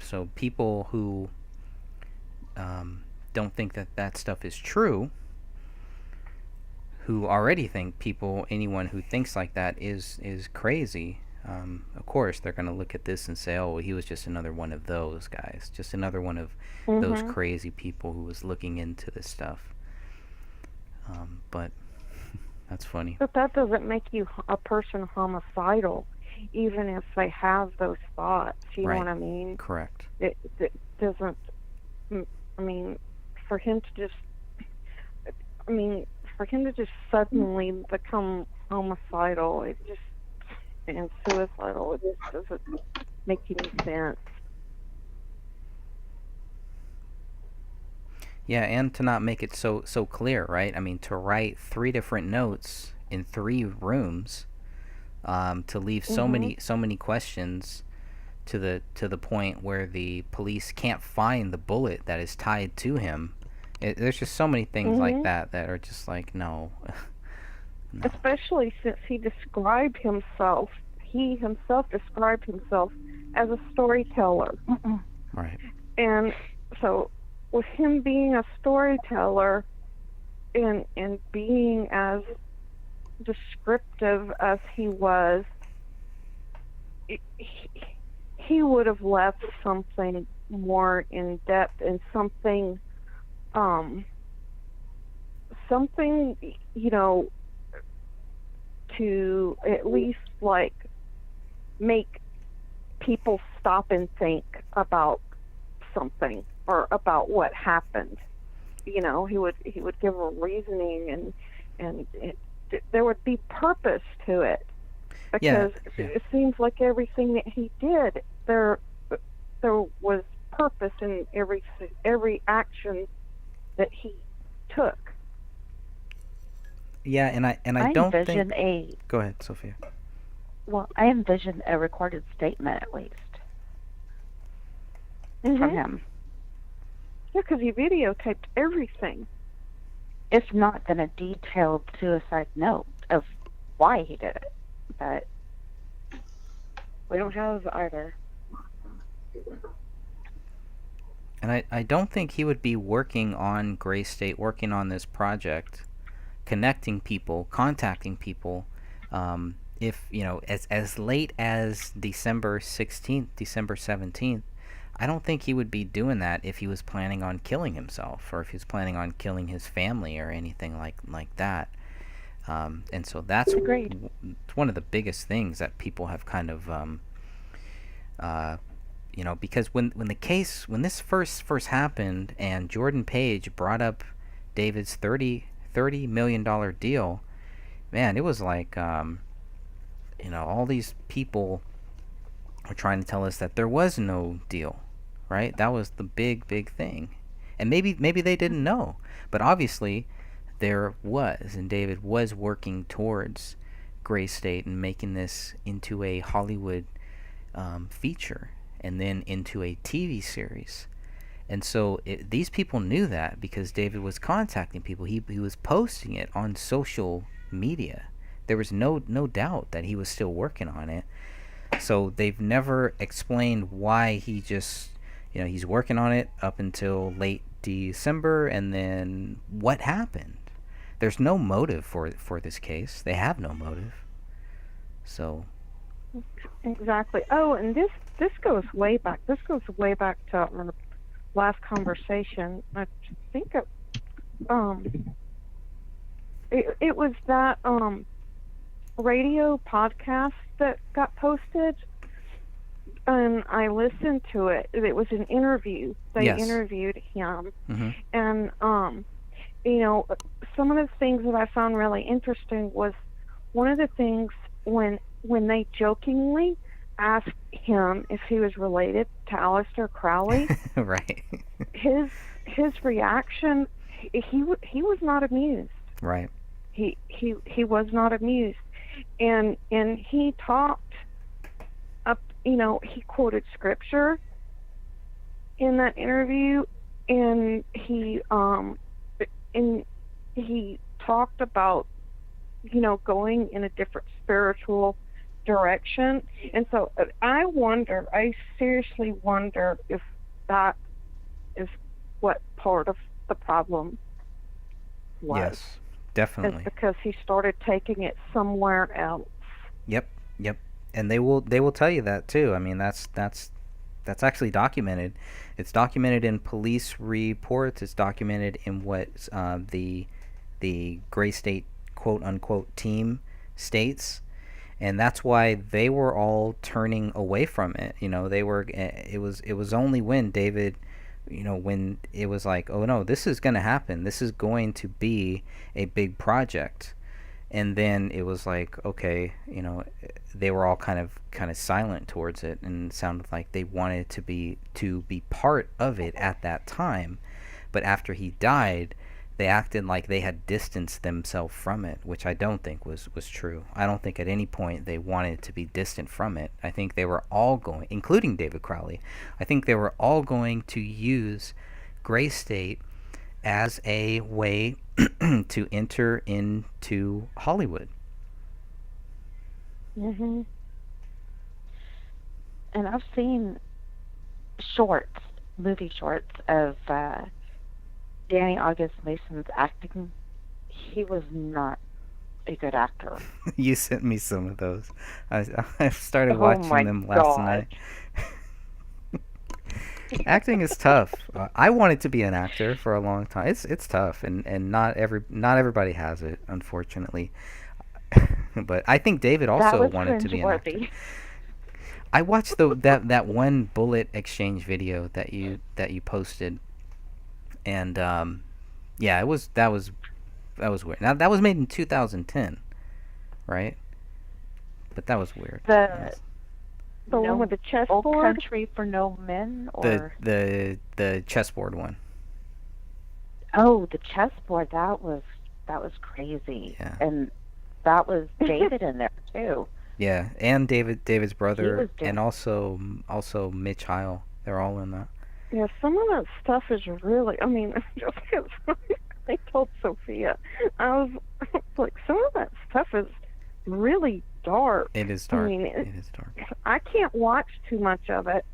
So people who don't think that that stuff is true, who already think anyone who thinks like that is crazy. Of course, they're going to look at this and say, "Oh, he was just another one of those guys, just another one of those Mhm. crazy people who was looking into this stuff." But that's funny. But that doesn't make you a person homicidal, even if they have those thoughts. You know Right. what I mean? Correct. It doesn't. I mean, for him to just. I mean, for him to just suddenly become homicidal, and suicidal, it just doesn't make any sense. Yeah, and to not make it so clear, right? I mean, to write 3 different notes in 3 rooms, to leave Mhm. so many questions to the point where the police can't find the bullet that is tied to him. There's just so many things like Mhm. that are just like no, no. Especially since he himself described himself as a storyteller. Right. And so, with him being a storyteller and being as descriptive as he was, he, he would have left something more in depth and um, something, you know, to at least like make people stop and think about something or about what happened. You know, he would give a reasoning, and there would be purpose to it, Yeah. because Yeah. it seems like everything that he did, there was purpose in every action that he took. Yeah, and I I don't think. envision a Go ahead, Sophia. well, I envision a recorded statement at least from Mhm. him. Yeah, because he videotaped everything. If not, then a detailed suicide note of why he did it. But we don't have either. And I don't think he would be working on Gray State, working on this project, connecting people, contacting people, if as late as December 16th, December 17th. I don't think he would be doing that if he was planning on killing himself, or if he was planning on killing his family or anything like that. And so that's Agreed. one of the biggest things that people have kind of uh, because when this first happened and Jordan Page brought up David's $30 million deal, man, it was like all these people were trying to tell us that there was no deal, right? That was the big thing, And maybe they didn't know, but obviously there was, and David was working towards Gray State and making this into a Hollywood feature and then into a TV series. And so these people knew that because David was contacting people. He was posting it on social media. There was no doubt that he was still working on it. So they've never explained why he just, he's working on it up until late December, and then what happened. There's no motive for this case. They have no motive. So Exactly. Oh, and this goes way back. This goes way back to our last conversation. I think it was that radio podcast that got posted, and I listened to it. It was an interview. They Yes. interviewed him, Mm-hmm. and some of the things that I found really interesting was one of the things when they jokingly asked him if he was related to Aleister Crowley, Right. his reaction, he was not amused. Right. He was not amused, and he talked up. He quoted scripture in that interview, and he talked about going in a different spiritual direction. And so I seriously wonder if that is what part of the problem was. Yes. Definitely. Is because he started taking it somewhere else. Yep. And they will tell you that too. I mean, that's actually documented. It's documented in police reports. It's documented in what the Gray State quote unquote team states, and that's why they were all turning away from it. They were. It was only when David, when it was like, oh no, this is going to happen. This is going to be a big project. And then it was like, okay, they were all kind of silent towards it, and it sounded like they wanted to be part of it at that time. But after he died, they acted like they had distanced themselves from it, which I don't think was true. I don't think at any point they wanted to be distant from it. I think they were all going, including David Crowley, I think they were all going to use Gray State as a way to enter into Hollywood. And I've seen movie shorts of Danny August Mason's acting. He was not a good actor. You sent me some of those. I started Oh watching my them last God. night. Acting is tough. I wanted to be an actor for a long time. It's tough, and not everybody has it, unfortunately. But I think David That also was wanted to be an actor. cringeworthy. I watched that one bullet exchange video that you posted, and yeah, that was weird. Now that was made in 2010, right? But that was weird. The The No one with the Old chessboard. Country for No Men, or The chessboard one. the chessboard. That was crazy. Yeah. And that was David in there too. Yeah, and David's brother, was doing- and also Mitch Heil. They're all in that. Yeah, some of that stuff is really. I mean, just because I told Sophia, I was like, some of that stuff is really dark. It is dark. I mean, it is dark. I can't watch too much of it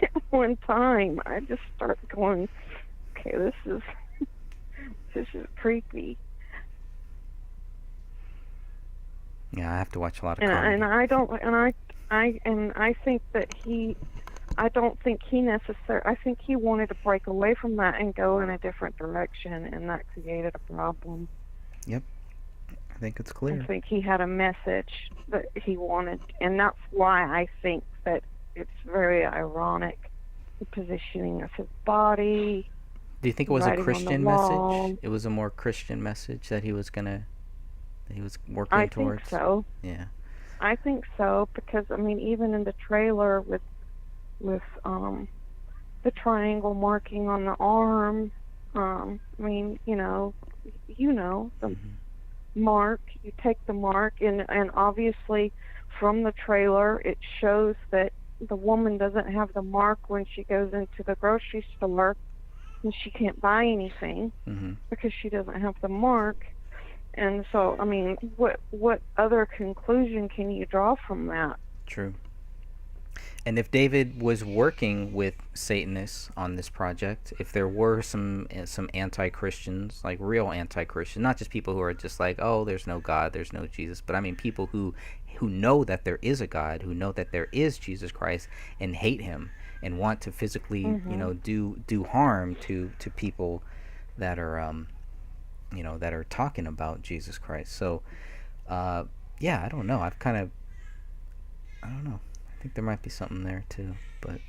at one time. I just start going, okay, this is creepy. Yeah, I have to watch a lot of And comedy. I think that I don't think he necessarily. I think he wanted to break away from that and go in a different direction, and that created a problem. I think it's I clear. think he had a message that he wanted, and that's why I think that it's very ironic, the positioning of his body. Do you think it was a writing on the Christian wall. message? It was a more Christian message that he was working I towards. think so. Yeah. I think so, because I mean, even in the trailer with the triangle marking on the arm, I mean, the Mhm. mark. You take the mark, and obviously, from the trailer, it shows that the woman doesn't have the mark when she goes into the grocery store, and she can't buy anything Mhm. because she doesn't have the mark. And so, I mean, what other conclusion can you draw from that? True. And if David was working with Satanists on this project, if there were some anti-Christians, like real anti-Christian, not just people who are just like, oh, there's no God, there's no Jesus, but I mean people who know that there is a God, who know that there is Jesus Christ, and hate him and want to physically, Mhm. do harm to people that are that are talking about Jesus Christ. So, uh, yeah, I don't know. I don't know. I think there might be something there too, but.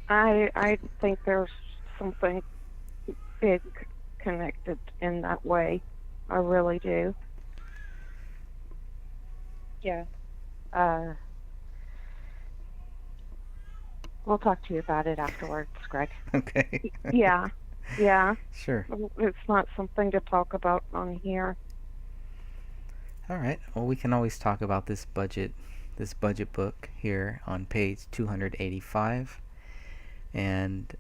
I think there's something big connected in that way. I really do. Yeah. Uh, we'll talk to you about it afterwards, Greg. Okay. Yeah. Yeah. Sure. It's not something to talk about on here. All right. Well, we can always talk about this budget book here on page 285. And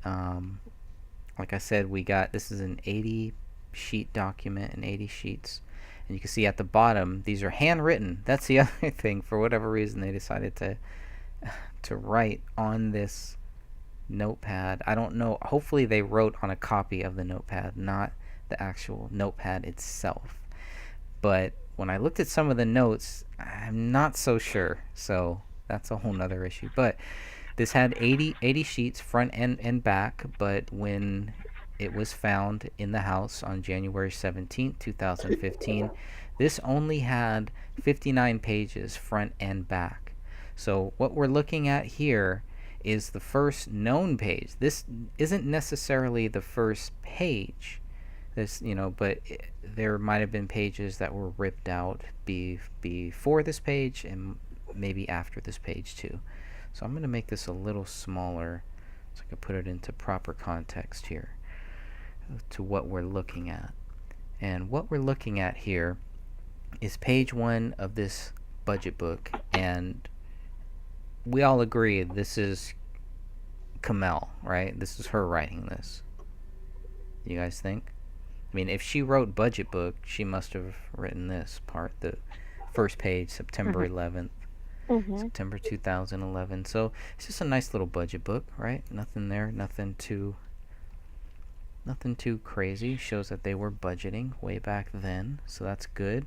like I said, we got this is an 80 sheet document and 80 sheets. And you can see at the bottom, these are handwritten. That's the other thing. For whatever reason, they decided to write on this notepad. I don't know. Hopefully, they wrote on a copy of the notepad, not the actual notepad itself. But when I looked at some of the notes, I'm not so sure. So that's a whole nother issue. But this had 80 sheets, front and back. But when it was found in the house on January 17th, 2015, this only had 59 pages, front and back. So what we're looking at here is the first known page. This isn't necessarily the first page, but there might have been pages that were ripped out before this page and maybe after this page too. So I'm going to make this a little smaller so I can put it into proper context here to what we're looking at. And what we're looking at here is page 1 of this budget book, and we all agree this is Kamel, right? This is her writing this. You guys think? I mean, if she wrote budget book, she must have written this part, the first page, September 11th, Mhm. September 2011. So it's just a nice little budget book, right? Nothing there, nothing too crazy. Shows that they were budgeting way back then, so that's good.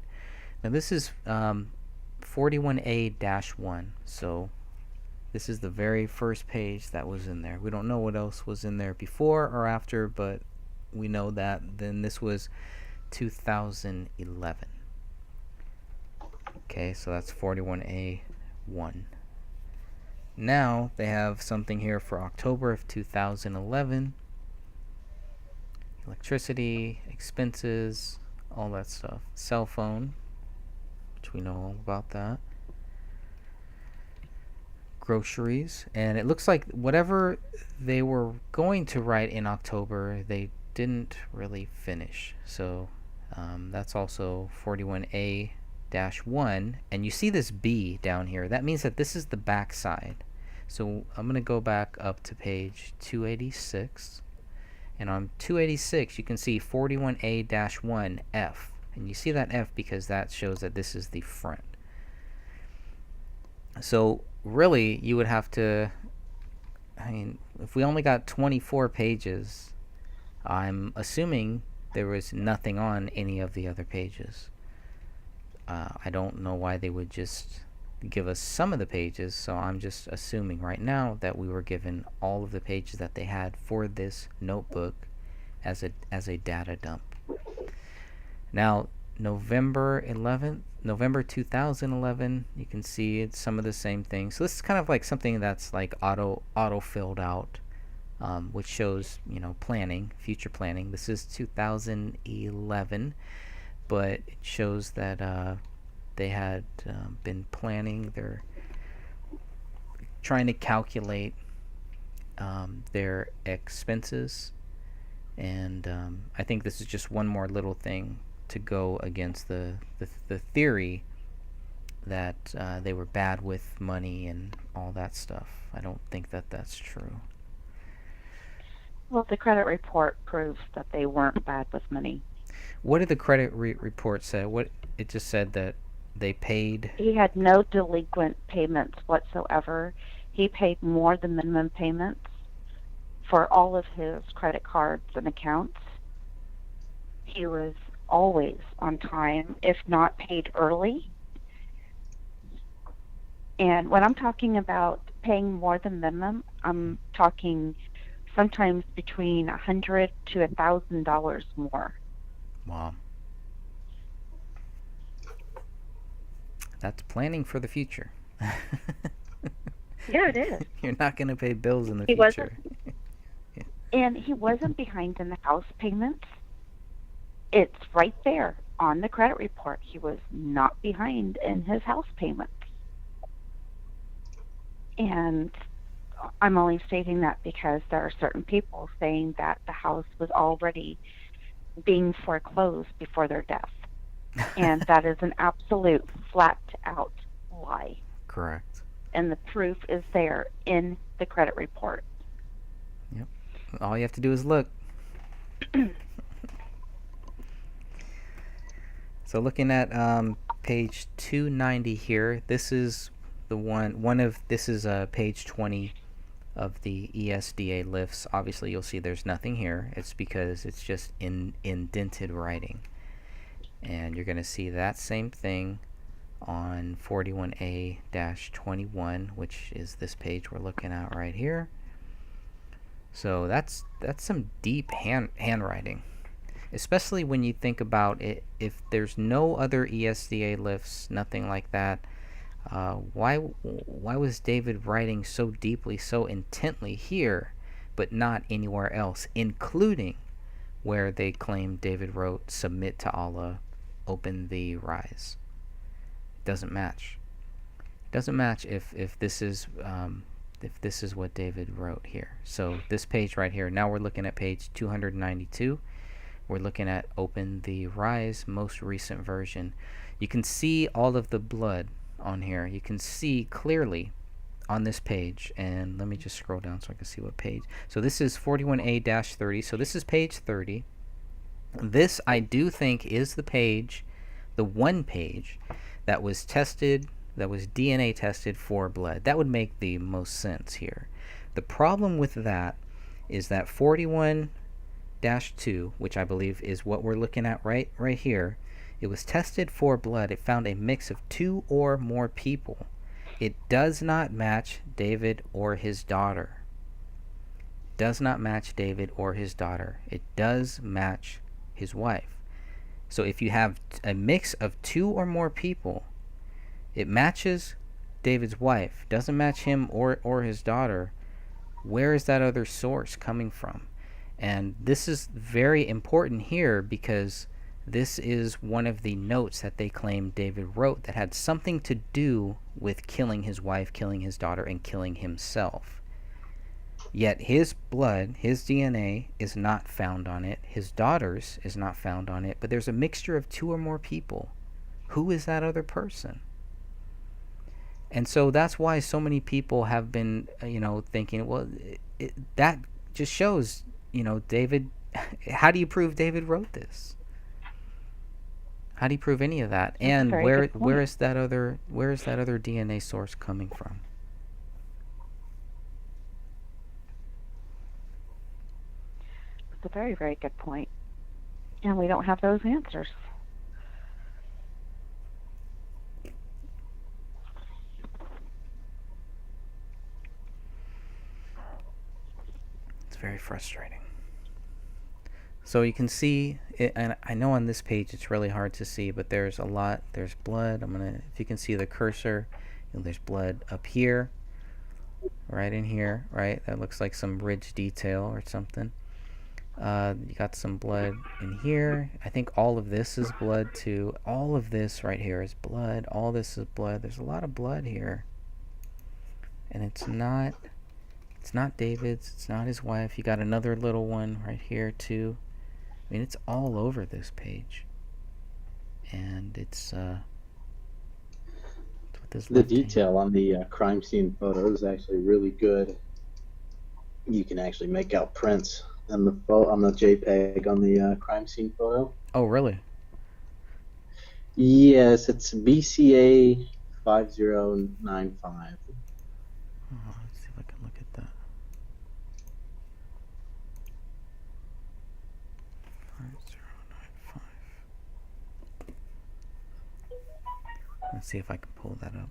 Now this is 41A-1, so this is the very first page that was in there. We don't know what else was in there before or after, but we know that then this was 2011. Okay, so that's 41A-1. Now they have something here for October of 2011. Electricity, expenses, all that stuff. Cell phone, which we know all about that. Groceries, and it looks like whatever they were going to write in October, they didn't really finish. So that's also 41A-1, and you see this B down here. That means that this is the back side. So I'm going to go back up to page 286, and on 286 you can see 41A-1F, and you see that F because that shows that this is the front. So really, you would have to, I mean, if we only got 24 pages, I'm assuming there was nothing on any of the other pages. I don't know why they would just give us some of the pages, so I'm just assuming right now that we were given all of the pages that they had for this notebook as a data dump. Now, November 2011, you can see it's some of the same things. So this is kind of like something that's like auto filled out, which shows planning, future planning. This is 2011, but it shows that they had been planning. They're trying to calculate their expenses And I think this is just one more little thing to go against the theory that they were bad with money and all that stuff. I don't think that that's true. Well, the credit report proves that they weren't bad with money. What did the credit report say? What it just said that they paid. He had no delinquent payments whatsoever. He paid more than minimum payments for all of his credit cards and accounts. He was always on time, if not paid early. And when I'm talking about paying more than minimum, I'm talking sometimes between $100 to $1,000 more. Wow. That's planning for the future. Yeah, it is. You're not going to pay bills in the He future. And he wasn't behind in the house payments. It's right there on the credit report. He was not behind in his house payments. And I'm only stating that because there are certain people saying that the house was already being foreclosed before their death. And that is an absolute flat out lie. Correct. And the proof is there in the credit report. Yep. All you have to do is look. So looking at page 290 here, this is the this is page 20 of the ESDA lifts. Obviously you'll see there's nothing here. It's because it's just in indented writing. And you're going to see that same thing on 41A-21, which is this page we're looking at right here. So that's some deep handwriting, especially when you think about it. If there's no other ESDA lifts, nothing like that, why was David writing so deeply, so intently here, but not anywhere else, including where they claim David wrote, "Submit to Allah, open the rise"? Doesn't match. Doesn't match if this is what David wrote here. So this page right here, now we're looking at page 292. We're looking at Open the Rise, most recent version. You can see all of the blood on here. You can see clearly on this page. And let me just scroll down so I can see what page. So this is 41A-30. So this is page 30. This, I do think, is the one page that was tested, that was DNA tested for blood. That would make the most sense here. The problem with that is that 41-2, which I believe is what we're looking at right here, it was tested for blood. It found a mix of 2 or more people. It does not match David or his daughter. Does not match David or his daughter. It does match his wife. So if you have a mix of 2 or more people, it matches David's wife. Doesn't match him or his daughter. Where is that other source coming from? And this is very important here because this is one of the notes that they claim David wrote that had something to do with killing his wife, killing his daughter, and killing himself. Yet his blood, his DNA, is not found on it. His daughter's is not found on it. But there's a mixture of 2 or more people. Who is that other person? And so that's why so many people have been, thinking, well, that just shows, David. How do you prove David wrote this? How do you prove any of that? And where is that other DNA source coming from? It's a very, very good point. And we don't have those answers. It's very frustrating. So you can see, and I know on this page it's really hard to see, but there's a lot. There's blood. If you can see the cursor, there's blood up here, right in here, right? That looks like some ridge detail or something. You got some blood in here. I think all of this is blood too. All of this right here is blood. All this is blood. There's a lot of blood here. And it's not It's not David's. It's not his wife. You got another little one right here too. I mean, it's all over this page, and it's with this The left hand. detail on the crime scene photo is actually really good. You can actually make out prints on the JPEG on the crime scene photo. Oh, really? Yes, it's BCA 5095. Oh, let's see if I can look at that. 5095. Let's see if I can pull that up.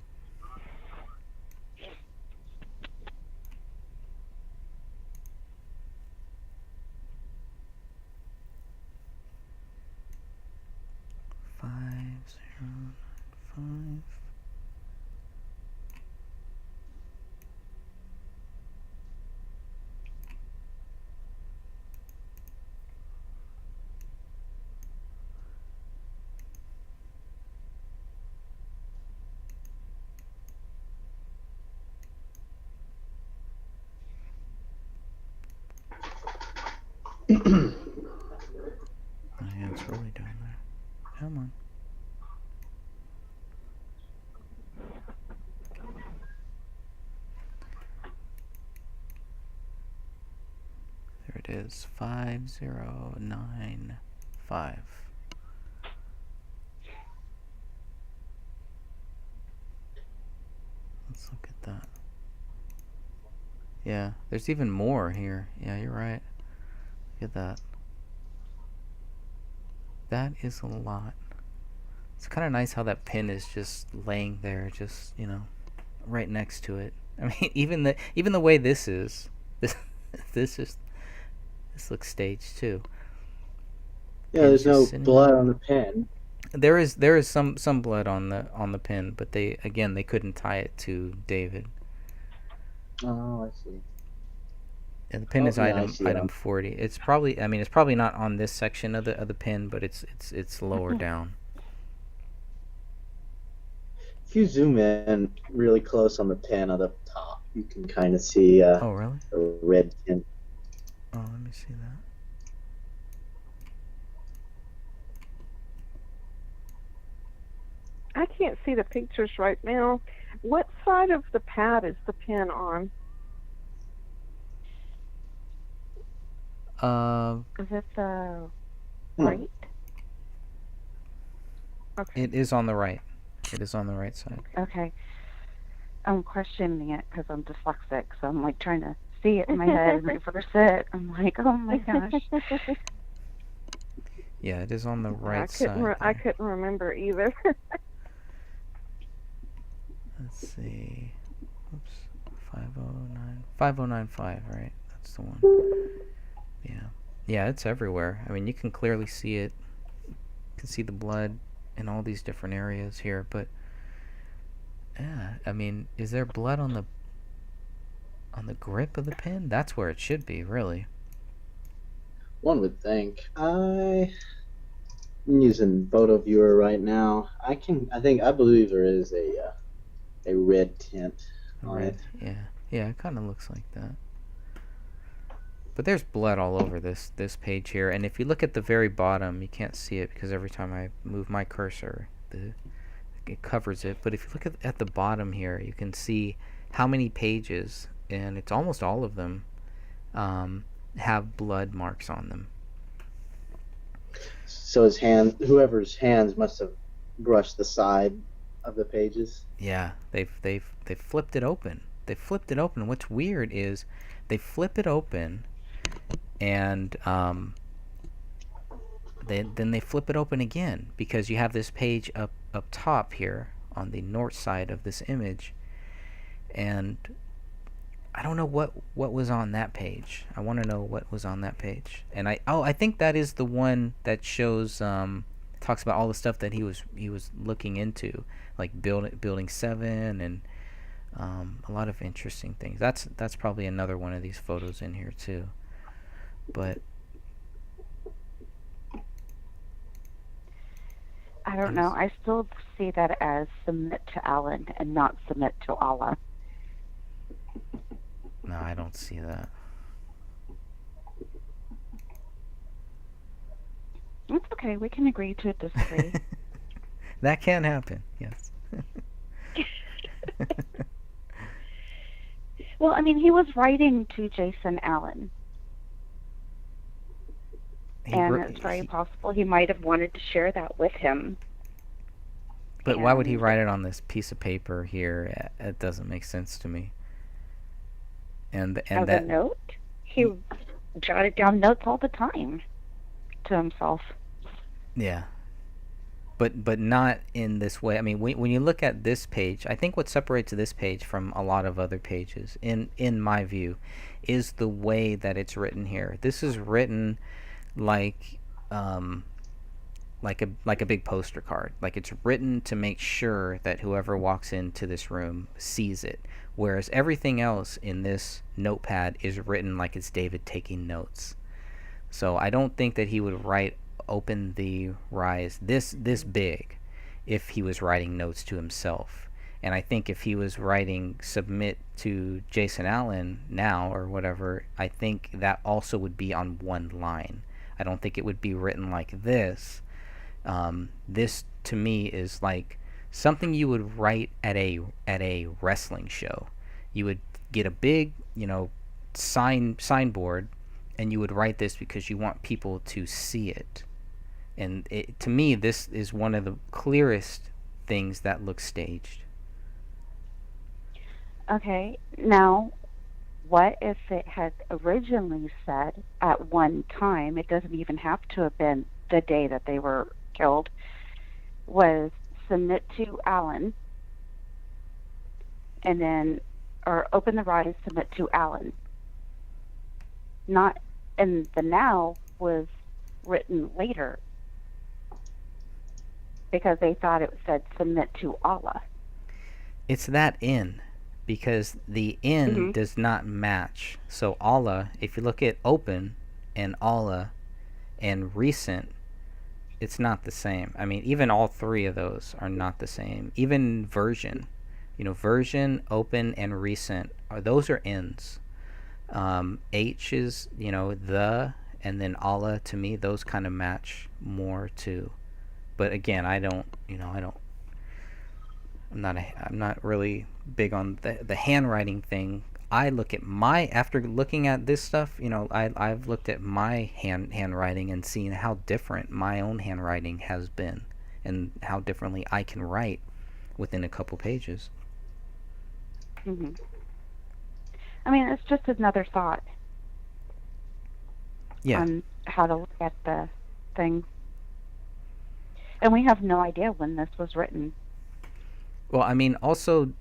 Five 095. Oh yeah, it's really down there. Come on. There it is. 5095. Let's look at that. Yeah, there's even more here. Yeah, you're right. Look at that. That is a lot. It's kind of nice how that pin is just laying there, just, right next to it. I mean, even the way this is, this this looks staged too. Yeah, Pin's there's no just sitting blood there. on the pen. There is some blood on the pin, but they couldn't tie it to David. Oh, I see. And the pin Oh, is yeah, I item see it. item 40. It's probably not on this section of the pin, but it's lower down. If you zoom in really close on the pen at the top, you can kind of see Oh, really? a red tint. Oh, let me see that. I can't see the pictures right now. What side of the pad is the pen on? Is it the Hmm. right? Okay. It is on the right. It is on the right side. Okay. I'm questioning it because I'm dyslexic, so I'm like trying to see it in my head and reverse it. I'm like, oh my gosh. Yeah, it is on the right I side. couldn't remember either. Let's see. Oops. 5095, right? That's the one. Yeah. Yeah, it's everywhere. I mean, you can clearly see it. You can see the blood in all these different areas here, but yeah, I mean, is there blood on the grip of the pen? That's where it should be, really. One would think. I'm using Photo Viewer right now. I believe there is a red tint on Red. it. Yeah, it kind of looks like that. But there's blood all over this page here, and if you look at the very bottom, you can't see it because every time I move my cursor, it covers it. But if you look at the bottom here, you can see how many pages, and it's almost all of them, have blood marks on them. So whoever's hands must have brushed the side of the pages. Yeah, they've flipped it open. They flipped it open. What's weird is they flip it open, and then they flip it open again because you have this page up top here on the north side of this image, and I don't know what was on that page. I want to know what was on that page. And I think that is the one that shows talks about all the stuff that he was looking into, like building 7 and a lot of interesting things. That's probably another one of these photos in here too. But I don't know. I still see that as submit to Alan and not submit to Allah. No, I don't see that. It's okay. We can agree to disagree. That can happen, yes. Well, I mean, he was writing to Jason Allen, and it's very possible he might have wanted to share that with him. But why would he And write it on this piece of paper here? It doesn't make sense to me. And as that a note, he jotted down notes all the time to himself. yeah. But not in this way. I mean, when you look at this page, I think what separates this page from a lot of other pages, in my view, is the way that it's written here. This is written like um, like a big poster card. Like it's written to make sure that whoever walks into this room sees it. Whereas everything else in this notepad is written like it's David taking notes. So I don't think that he would write open the rise this big if he was writing notes to himself. And I think if he was writing submit to Jason Allen now or whatever, I think that also would be on one line. I don't think it would be written like this. This to me is like something you would write at a wrestling show. You would get a big, signboard, and you would write this because you want people to see it. And to me, this is one of the clearest things that looks staged. Okay, now, what if it had originally said at one time, it doesn't even have to have been the day that they were killed, was submit to Allen, and then, or open the rise, submit to Allen. Not, and the now was written later because they thought it said submit to Allah. It's that in, because the in does not match. So Allah, if you look at open and Allah and recent, it's not the same. I mean, even all three of those are not the same. Even version, version, open, and recent, those are ends. H is, the, and then Allah, to me, those kind of match more too. But again, I'm not really big on the handwriting thing. I look at after looking at this stuff, I've looked at my handwriting and seen how different my own handwriting has been and how differently I can write within a couple pages. Mm-hmm. I mean, it's just another thought on how to look at the thing. And we have no idea when this was written. Well, I mean, also,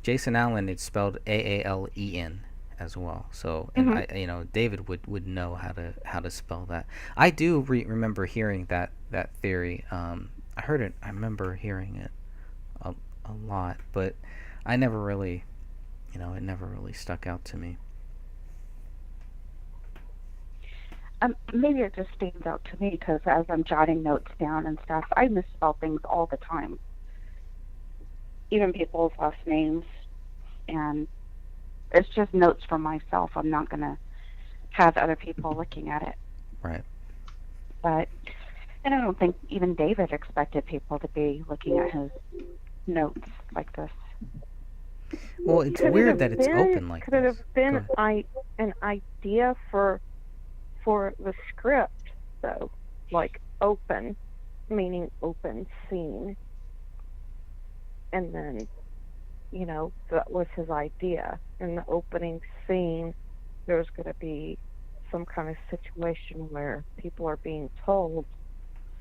Jason Allen, it's spelled Aalen as well. So, and David would know how to spell that. I do remember hearing that theory. I heard it. I remember hearing it a lot, but I never really, it never really stuck out to me. Maybe it just stands out to me because as I'm jotting notes down and stuff, I misspell things all the time. Even people's last names, and it's just notes for myself. I'm not going to have other people looking at it. Right. But, and I don't think even David expected people to be looking at his notes like this. Well, it's weird that it's open like this. Could it have been an idea for the script, though? Like open, meaning open scene. And then, that was his idea. In the opening scene, there was going to be some kind of situation where people are being told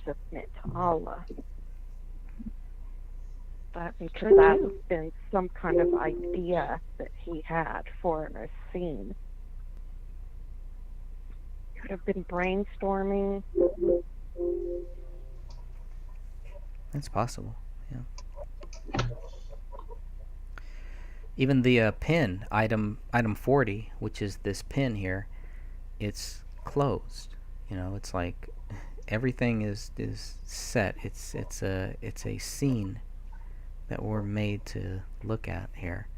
to submit to Allah. That could have been some kind of idea that he had for a scene. Could have been brainstorming. That's possible, yeah. Even the pin, item 40, which is this pin here, it's closed. It's like everything is set. It's a scene that we're made to look at here.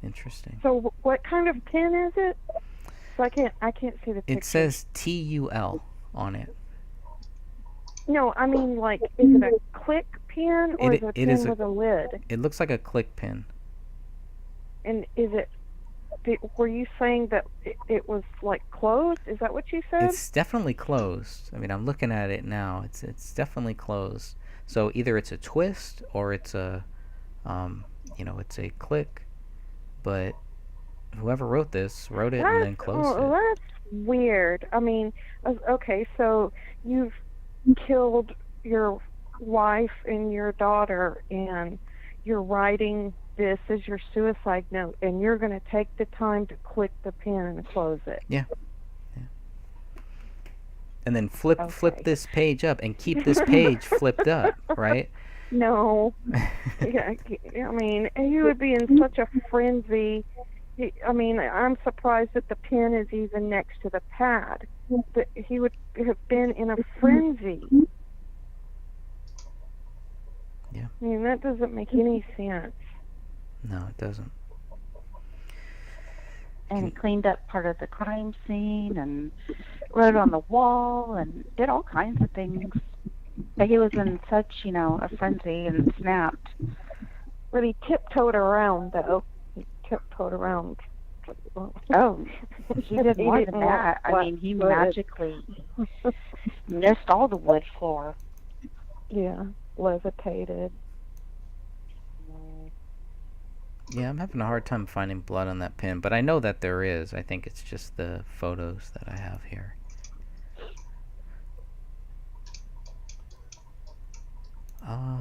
Interesting. So what kind of pen is it? So I can't see the picture. It says TUL on it. No, I mean, like, is it a click pen or is it a It pen is with a lid? It looks like a click pen. And is it? Were you saying that it was like closed? Is that what you said? It's definitely closed. I mean, I'm looking at it now. It's definitely closed. So either it's a twist or it's a, it's a click. But whoever wrote this wrote it and then closed it. That's weird. I mean, okay, so you've killed your wife and your daughter, and you're writing this as your suicide note, and you're going to take the time to click the pen and close it. Yeah. And then flip this page up and keep this page flipped up, right? No. Yeah, I mean, he would be in such a frenzy. I mean, I'm surprised that the pen is even next to the pad. But he would have been in a frenzy. Yeah. I mean, that doesn't make any sense. No, it doesn't. And he cleaned up part of the crime scene and wrote on the wall and did all kinds of things. But he was in such, a frenzy and snapped. But he tiptoed around, though. He tiptoed around. Oh, he did more than that. I mean, he magically missed all the wood floor. Yeah, levitated. Yeah, I'm having a hard time finding blood on that pen, but I know that there is. I think it's just the photos that I have here.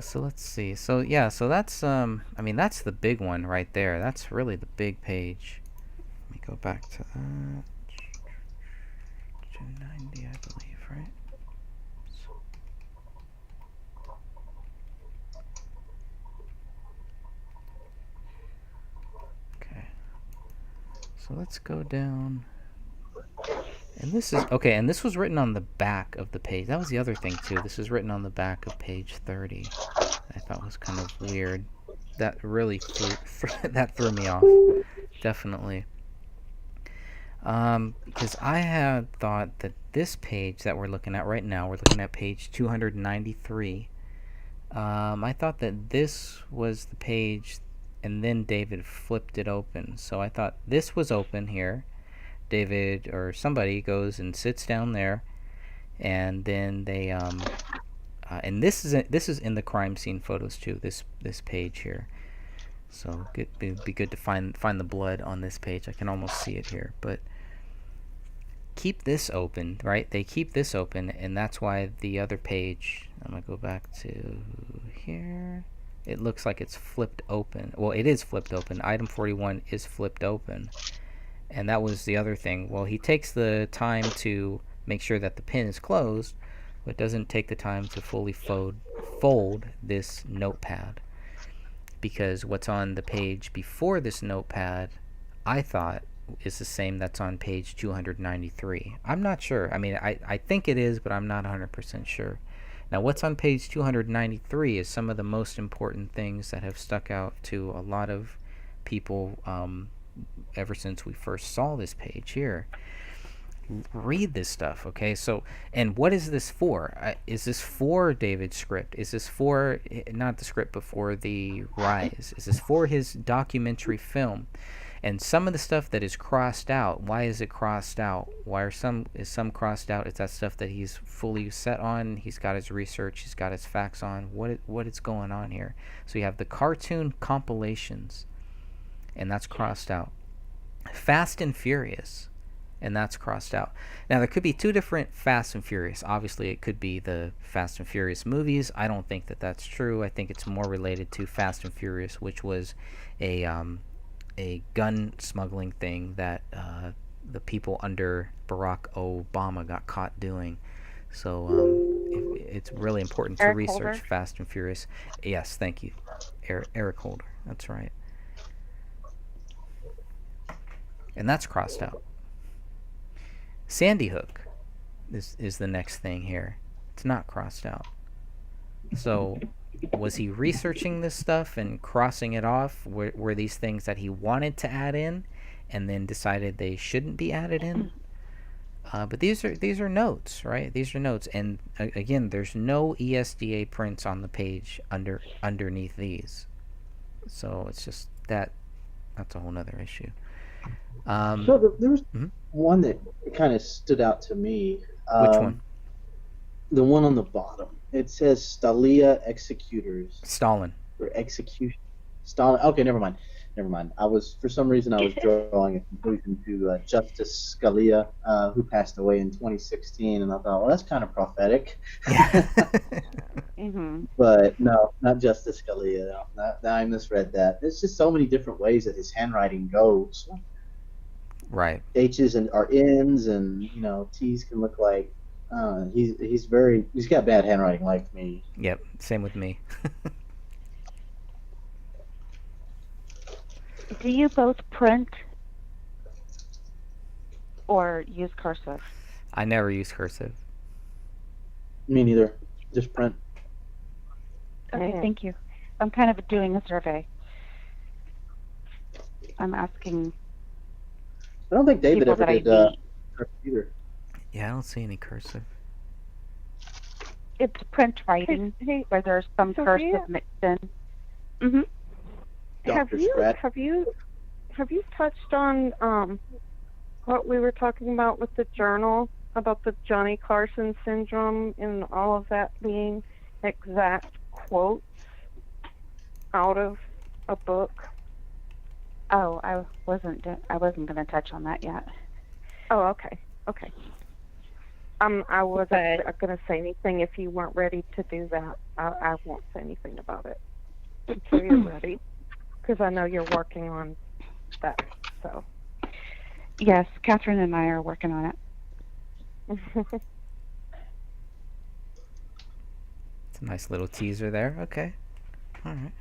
So let's see. So yeah, so that's I mean, that's the big one right there. That's really the big page. Let me go back to that. 290, I believe, right? Okay. So let's go down. And this is okay, and this was written on the back of the page. That was the other thing too. This is written on the back of page 30. I thought was kind of weird. That really threw me off. Definitely. Because I had thought that this page that we're looking at right now, we're looking at page 293. I thought that this was the page, and then David flipped it open. So I thought this was open here. David or somebody goes and sits down there, and then they and this is in the crime scene photos too. This page here, so it'd be good to find the blood on this page. I can almost see it here, but keep this open, right? They keep this open, and that's why the other page. I'm gonna go back to here. It looks like it's flipped open. Well, it is flipped open. Item 41 is flipped open. And that was the other thing. Well, he takes the time to make sure that the pin is closed, but doesn't take the time to fully fold this notepad. Because what's on the page before this notepad, I thought, is the same that's on page 293. I'm not sure. I mean, I think it is, but I'm not 100% sure. Now, what's on page 293 is some of the most important things that have stuck out to a lot of people ever since we first saw this page here. Read this stuff, okay? So, and what is this for? Is this for David's script? Is this for, not the script, but for the Rise? Is this for his documentary film? And some of the stuff that is crossed out, why is it crossed out? Why is some crossed out? It's that stuff that he's fully set on. He's got his research. He's got his facts on. What is going on here? So you have the cartoon compilations, and that's crossed out. Fast and Furious, and that's crossed out. Now, there could be two different Fast and Furious. Obviously, it could be the Fast and Furious movies. I don't think that that's true. I think it's more related to Fast and Furious, which was a gun smuggling thing that the people under Barack Obama got caught doing. So it's really important to research Holder. Fast and Furious. Yes, thank you. Eric Holder. That's right. And that's crossed out. Sandy Hook is the next thing here. It's not crossed out. So Was he researching this stuff and crossing it off? Were these things that he wanted to add in, and then decided they shouldn't be added in? But these are notes, right? These are notes, and again, there's no ESDA prints on the page underneath these, so it's just that's a whole nother issue. So there was Mhm. one that kind of stood out to me. Which one? The one on the bottom. It says Stalia Executors Stalin. or Execution. Stalin. Okay, never mind. I was, for some reason, I was drawing a conclusion to Justice Scalia, who passed away in 2016, and I thought, well, that's kind of prophetic. Yeah. Mm-hmm. But no, not Justice Scalia. No, I misread that. There's just so many different ways that his handwriting goes. Right. H's are N's, and T's can look like. He's got bad handwriting like me. Yep. Same with me. Do you both print or use cursive? I never use cursive. Me neither. Just print. Okay, thank you. I'm kind of doing a survey. I'm asking I don't think David people ever that I did meet. cursive either. Yeah, I don't see any cursive. It's print writing Hey, where there's some Sophia? cursive mixed in. Mm-hmm. have Dr. you Spratt. have you touched on what we were talking about with the journal about the Johnny Carson syndrome and all of that being exact quotes out of a book? Oh, I wasn't going to touch on that yet. Oh, okay. I wasn't going to say anything if you weren't ready to do that. I won't say anything about it until you're ready, because I know you're working on that. So. Yes, Catherine and I are working on it. It's a nice little teaser there. Okay. All right.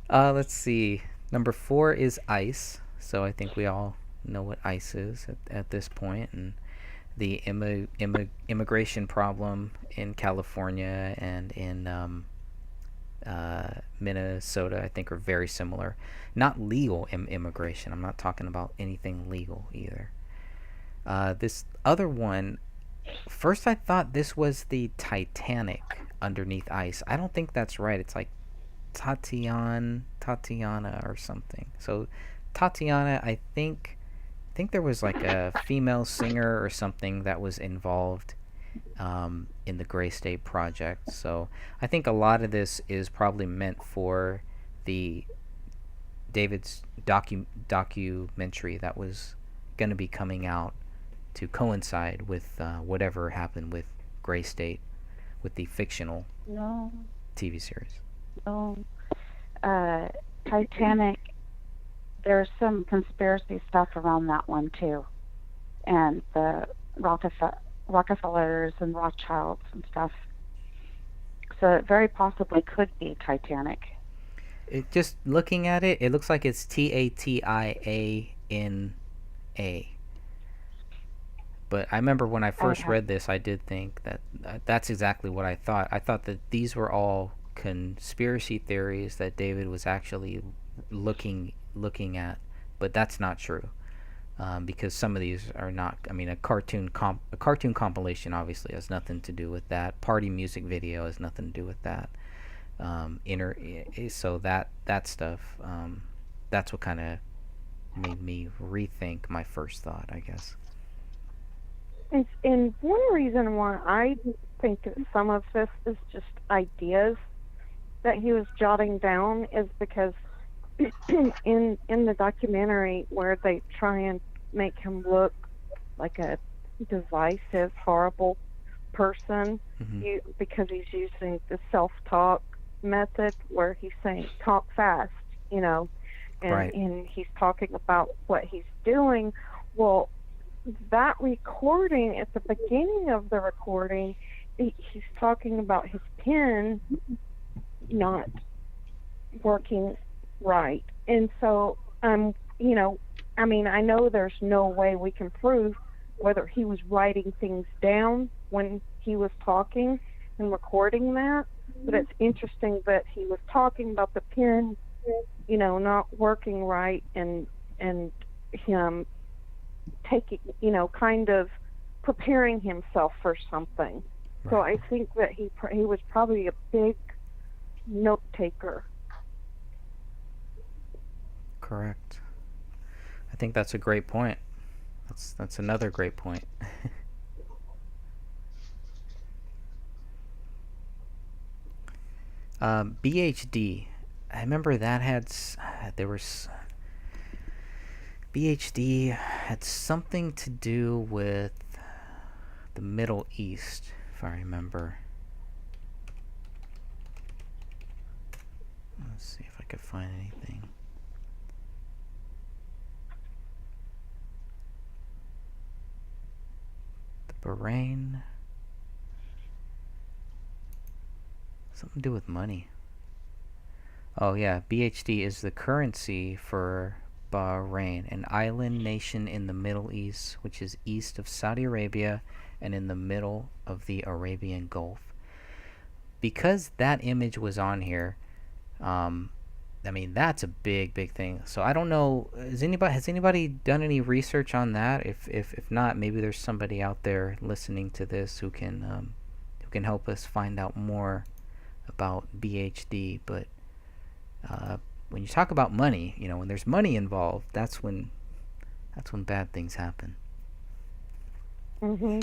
Let's see. Number 4 is ICE. So I think we all know what ICE is at this point, and the immigration problem in California and in Minnesota, I think, are very similar. Not legal immigration. I'm not talking about anything legal either. This other one, first I thought this was the Titanic underneath ice. I don't think that's right. It's like Tatiana or something. So Tatiana, I think there was like a female singer or something that was involved in the Gray State Project. So I think a lot of this is probably meant for the David's documentary that was going to be coming out to coincide with whatever happened with Gray State, with the fictional No. TV series. No. Titanic, there's some conspiracy stuff around that one too. And the Rockefellers and Rothschilds and stuff. So it very possibly could be Titanic. It just looking at it, it looks like it's Tatiana. But I remember when I first Okay. read this, I did think that that's exactly what I thought. I thought that these were all conspiracy theories that David was actually looking at, but that's not true. Because some of these are not. I mean, a cartoon compilation obviously has nothing to do with that. Party music video has nothing to do with that. So that stuff. That's what kind of made me rethink my first thought, I guess. And one reason why I think that some of this is just ideas that he was jotting down is because in the documentary where they try and make him look like a divisive, horrible person, because he's using the self-talk method where he's saying talk fast, and Right. and he's talking about what he's doing. Well, that recording, at the beginning of the recording, he's talking about his pen not working right. And so, I know there's no way we can prove whether he was writing things down when he was talking and recording that. But it's interesting that he was talking about the pen, not working right, and him taking, kind of preparing himself for something. Right. So I think that he was probably a big note taker. Correct. I think that's a great point. That's another great point. BHD. I remember that there was BHD had something to do with the Middle East, if I remember. Let's see if I could find anything. The Bahrain. Something to do with money. Oh yeah, BHD is the currency for Bahrain, an island nation in the Middle East, which is east of Saudi Arabia and in the middle of the Arabian Gulf. Because that image was on here, I mean that's a big thing. So I don't know. Has anybody done any research on that? If not, maybe there's somebody out there listening to this who can help us find out more about BHD. But when you talk about money, when there's money involved, that's when bad things happen. Mhm.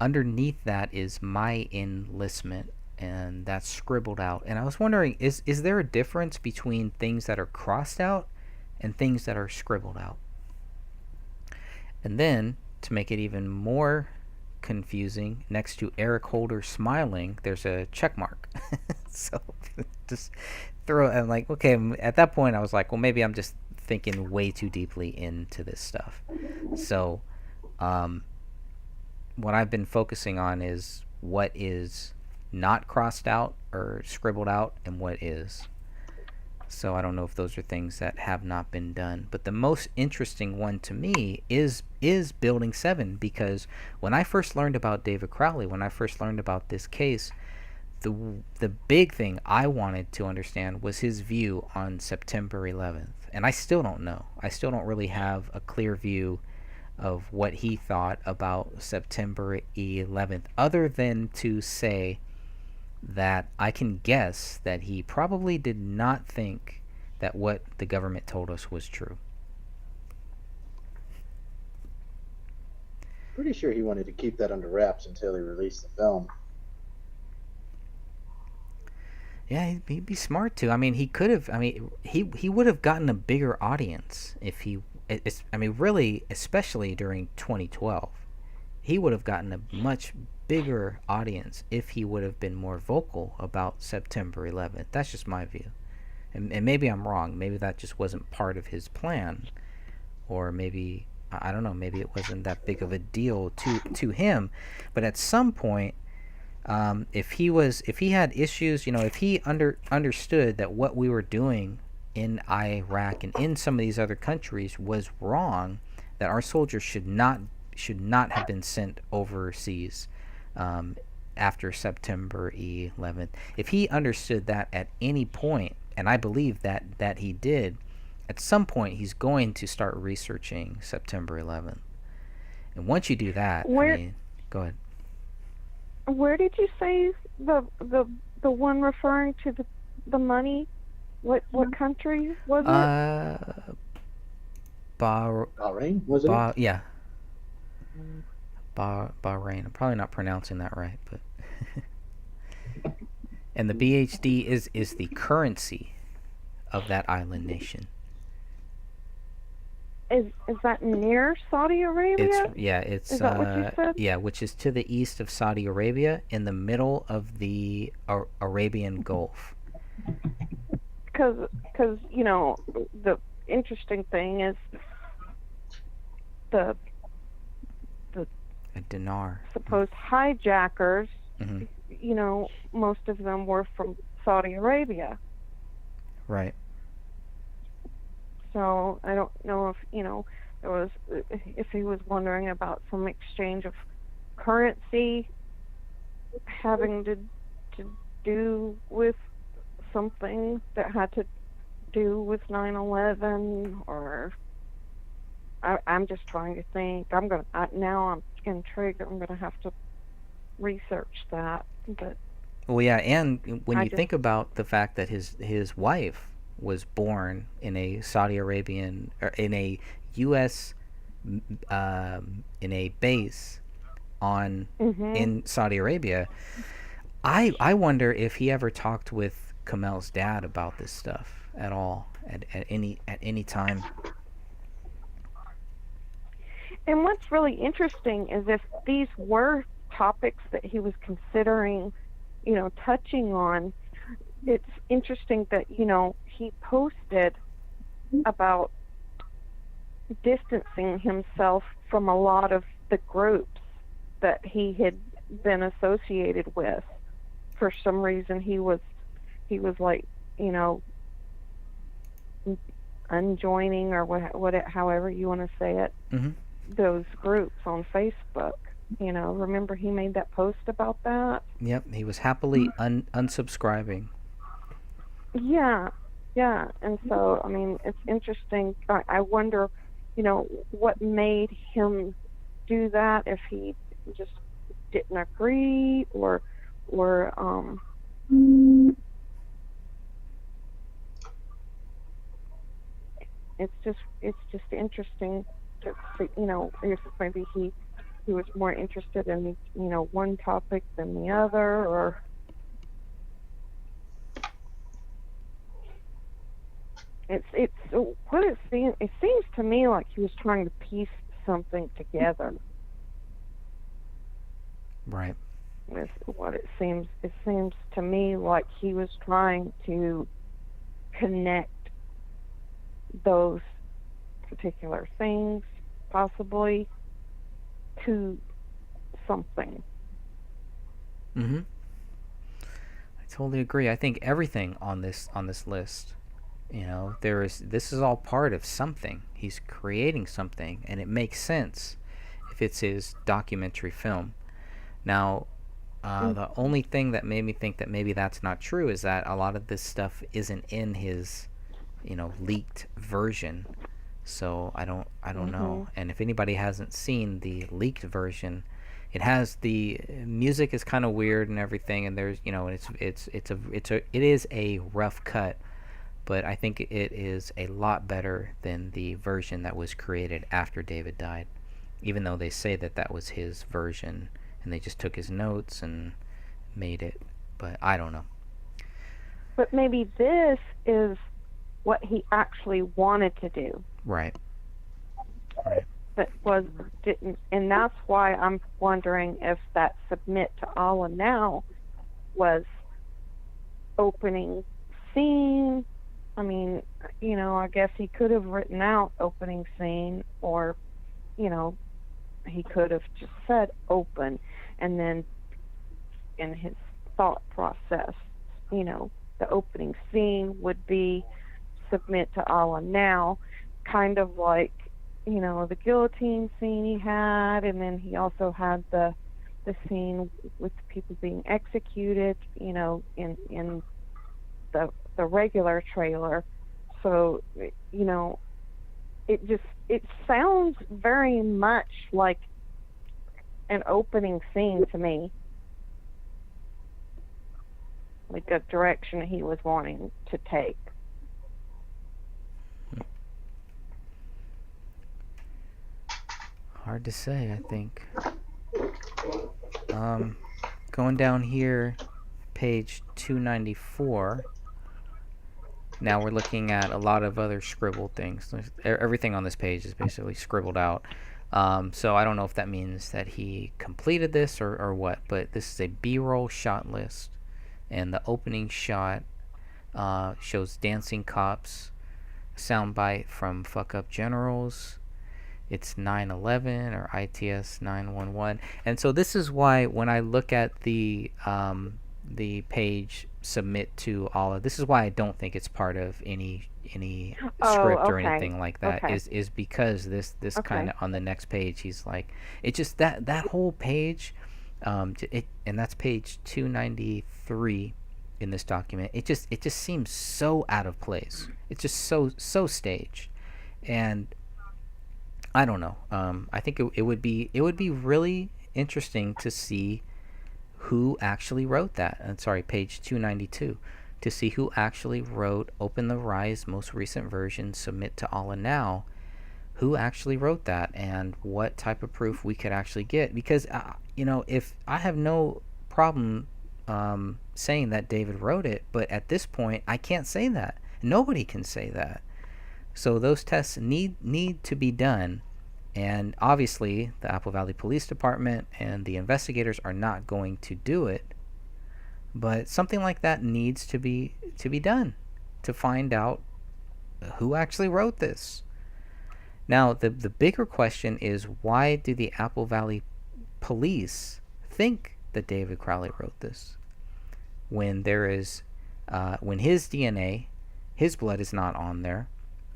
Underneath that is my enlistment, and that's scribbled out. And I was wondering, is there a difference between things that are crossed out and things that are scribbled out? And then, to make it even more confusing, next to Eric Holder smiling, there's a check mark. So just throw it. I'm like, okay, at that point I was like, well, maybe I'm just thinking way too deeply into this stuff. So what I've been focusing on is what is not crossed out or scribbled out and what is. So I don't know if those are things that have not been done. But the most interesting one to me is Building 7, because when I first learned about David Crowley, when I first learned about this case, the big thing I wanted to understand was his view on September 11th. And I still don't know. I still don't really have a clear view of what he thought about September 11th, other than to say that I can guess that he probably did not think that what the government told us was true. Pretty sure he wanted to keep that under wraps until he released the film. Yeah, he'd be smart too. I mean, he could have. I mean, he would have gotten a bigger audience if he. I mean, really, especially during 2012, he would have gotten a much bigger audience if he would have been more vocal about September 11th. That's just my view, and maybe I'm wrong. Maybe that just wasn't part of his plan, or maybe I don't know. Maybe it wasn't that big of a deal to him. But at some point, if he had issues, if he understood that what we were doing in Iraq and in some of these other countries was wrong, that our soldiers should not have been sent overseas after September 11th. If he understood that at any point, and I believe that he did, at some point he's going to start researching September 11th. And once you do that, I mean, go ahead. Where did you say the one referring to the money? What country was it? Bahrain, was it? Yeah. Bahrain. I'm probably not pronouncing that right, but and the BHD is the currency of that island nation. Is that near Saudi Arabia? It's is that what you said? Yeah, which is to the east of Saudi Arabia, in the middle of the Arabian Gulf. Because the interesting thing is the a dinar. Supposed hijackers. Mm-hmm. Most of them were from Saudi Arabia. Right. So I don't know if there was, if he was wondering about some exchange of currency having to do with something that had to do with 9/11, or I'm just trying to think. Now I'm intrigued. I'm gonna have to research that. But Well, yeah, and when I you just think about the fact that his wife was born in a Saudi Arabian or in a U.S. In a base on mhm. in Saudi Arabia, I wonder if he ever talked with Kamel's dad about this stuff at all at any time. And what's really interesting is if these were topics that he was considering, touching on, it's interesting that, he posted about distancing himself from a lot of the groups that he had been associated with. For some reason he was like, unjoining, or however you want to say it, Mm-hmm. those groups on Facebook. Remember he made that post about that? Yep, he was happily unsubscribing. Yeah, yeah. And so, I mean, it's interesting. I wonder, what made him do that, if he just didn't agree, or it's just interesting to see, if maybe he was more interested in, one topic than the other, or it's what it seems to me like he was trying to piece something together. Right. With what it seems to me like he was trying to connect those particular things, possibly, to something. Mm-hmm. I totally agree. I think everything on this list, this is all part of something. He's creating something, and it makes sense if it's his documentary film. Now, Mm. the only thing that made me think that maybe that's not true is that a lot of this stuff isn't in his, leaked version. So I don't know. Mhm. And if anybody hasn't seen the leaked version, it has the music is kind of weird and everything, and there's it is a rough cut, but I think it is a lot better than the version that was created after David died. Even though they say that that was his version and they just took his notes and made it, but I don't know. But maybe this is what he actually wanted to do, Right. Right. but didn't, and that's why I'm wondering if that submit to Allah now was opening scene. I mean, I guess he could have written out opening scene, or, he could have just said open, and then in his thought process, the opening scene would be submit to Allah now, kind of like, the guillotine scene he had, and then he also had the scene with people being executed, in the regular trailer. So, it sounds very much like an opening scene to me, like a direction he was wanting to take. Hard to say, I think. Going down here, page 294. Now we're looking at a lot of other scribbled things. Everything on this page is basically scribbled out. So I don't know if that means that he completed this or what, but this is a B-roll shot list. And the opening shot shows dancing cops, soundbite from Fuck Up Generals. It's 9/11 or ITS 911. And so this is why when I look at the page submit to Allah, this is why I don't think it's part of any any Oh, script or okay. anything like that. Okay. Is because this kind Okay. of on the next page, he's like, it just that whole page, and that's page 293 in this document. It just seems so out of place. It's just so staged, and I don't know. I think it would be really interesting to see who actually wrote that. Sorry, page 292. To see who actually wrote "Open the Rise" most recent version, submit to Allah now. Who actually wrote that, and what type of proof we could actually get? Because if I have no problem saying that David wrote it, but at this point, I can't say that. Nobody can say that. So those tests need to be done, and obviously the Apple Valley Police Department and the investigators are not going to do it. But something like that needs to be done to find out who actually wrote this. Now, the bigger question is, why do the Apple Valley Police think that David Crowley wrote this when when his DNA, his blood is not on there,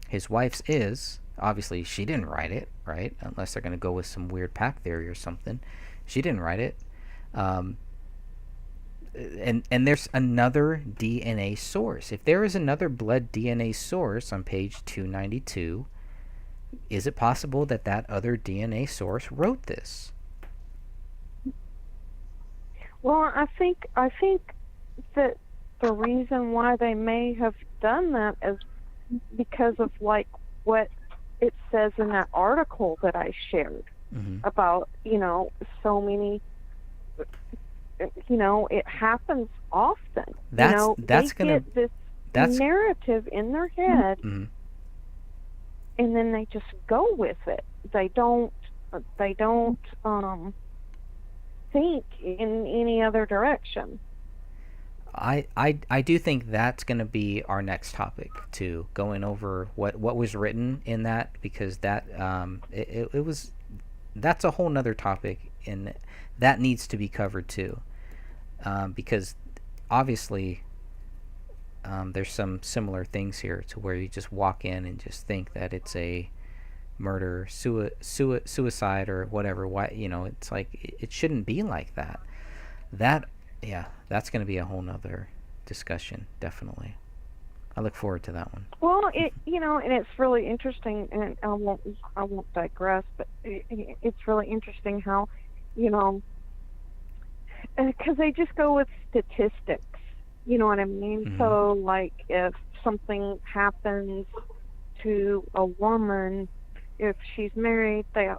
his wife's is. Obviously, she didn't write it, right? Unless they're going to go with some weird pack theory or something. She didn't write it. Um, and there's another DNA source. If there is another blood DNA source on page 292, is it possible that that other DNA source wrote this? Well, I think that the reason why they may have done that is because of like what it says in that article that I shared Mm-hmm. about, so many, it happens often. That's They gonna get this that's narrative in their head, mm-hmm. and then they just go with it. They don't think in any other direction. I do think that's going to be our next topic too, going over what was written in that, because that it was, that's a whole nother topic, and that needs to be covered too, because obviously there's some similar things here to where you just walk in and just think that it's a murder, suicide, or whatever. Why, it's like it shouldn't be like that. That, yeah, that's going to be a whole nother discussion, definitely. I look forward to that one. Well, and it's really interesting, and I won't digress, but it's really interesting how, because they just go with statistics. You know what I mean? Mm-hmm. So, like, if something happens to a woman, if she's married, they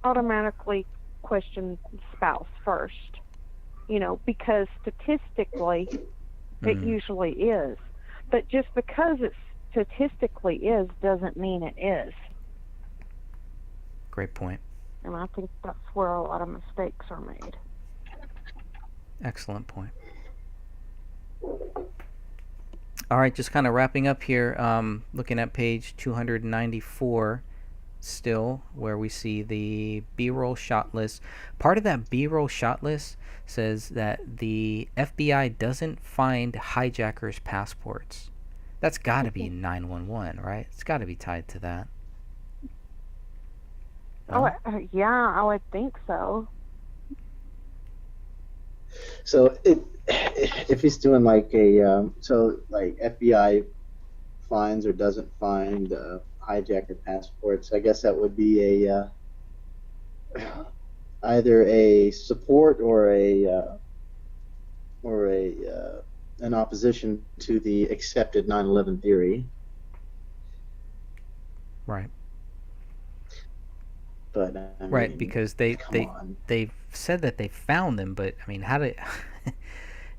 automatically question the spouse first. Because statistically, it usually is. But just because it statistically is doesn't mean it is. Great point. And I think that's where a lot of mistakes are made. Excellent point. All right, just kind of wrapping up here, looking at page 294 still, where we see the B-roll shot list. Part of that B-roll shot list says that the FBI doesn't find hijackers' passports. That's got to be 911, right? It's got to be tied to that. No? Yeah, I would think so. So if he's doing like like FBI finds or doesn't find hijacker passports, I guess that would be a either a support or an opposition to the accepted 9/11 theory. Right. But right, because they've said that they found them, but I mean, how did?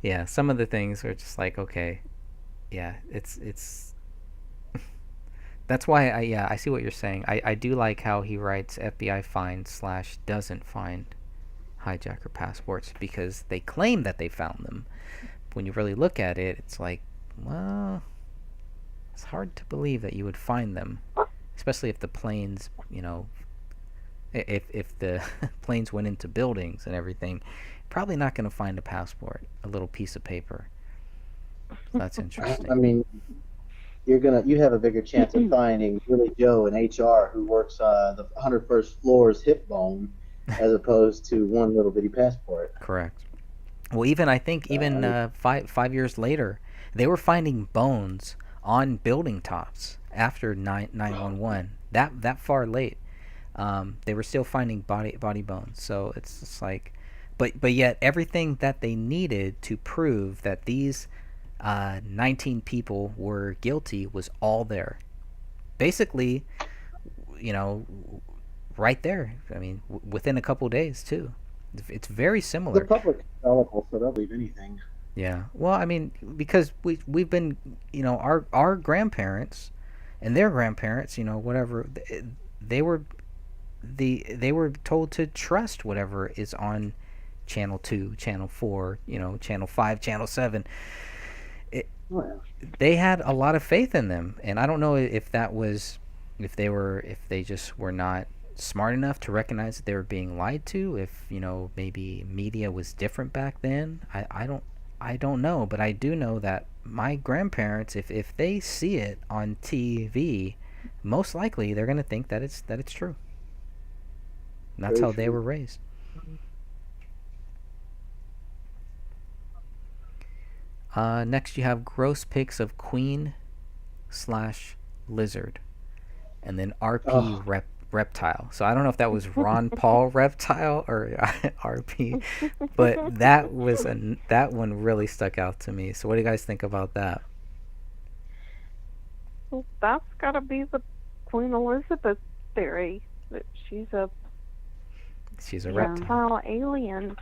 Yeah, some of the things are just like, okay, yeah, it's. That's why I see what you're saying. I do like how he writes FBI finds / doesn't find hijacker passports, because they claim that they found them. When you really look at it, it's like, well, it's hard to believe that you would find them, especially if the planes, if the planes went into buildings and everything, probably not going to find a passport, a little piece of paper. So that's interesting. I mean, you have a bigger chance of finding Billy Joe in HR who works the 101st floor's hip bone as opposed to one little bitty passport. Correct. Well, even I think So, I even mean, 5 years later, they were finding bones on building tops after 911. That far late, they were still finding body bones. So it's just like, but yet everything that they needed to prove that these 19 people were guilty was all there. Basically, you know, right there. I mean, within a couple days too. It's very the similar. public is fallible, so they'll believe anything. Yeah. Well, I mean, because we've been, our grandparents and their grandparents, whatever, they were they were told to trust whatever is on channel 2, channel 4, channel 5, channel 7. It, Well, they had a lot of faith in them, and I don't know if that was if they just were not smart enough to recognize that they were being lied to, if maybe media was different back then. I don't know, but I do know that my grandparents, if they see it on TV, most likely they're going to think that it's true. And that's very how they true. were raised. Next, you have gross pics of Queen slash Lizard, and then RP Oh, Reptile. So I don't know if that was Ron Paul Reptile or RP, but that one really stuck out to me. So what do you guys think about that? Well, that's got to be the Queen Elizabeth theory that she's a She's a Yeah. reptile. reptile alien.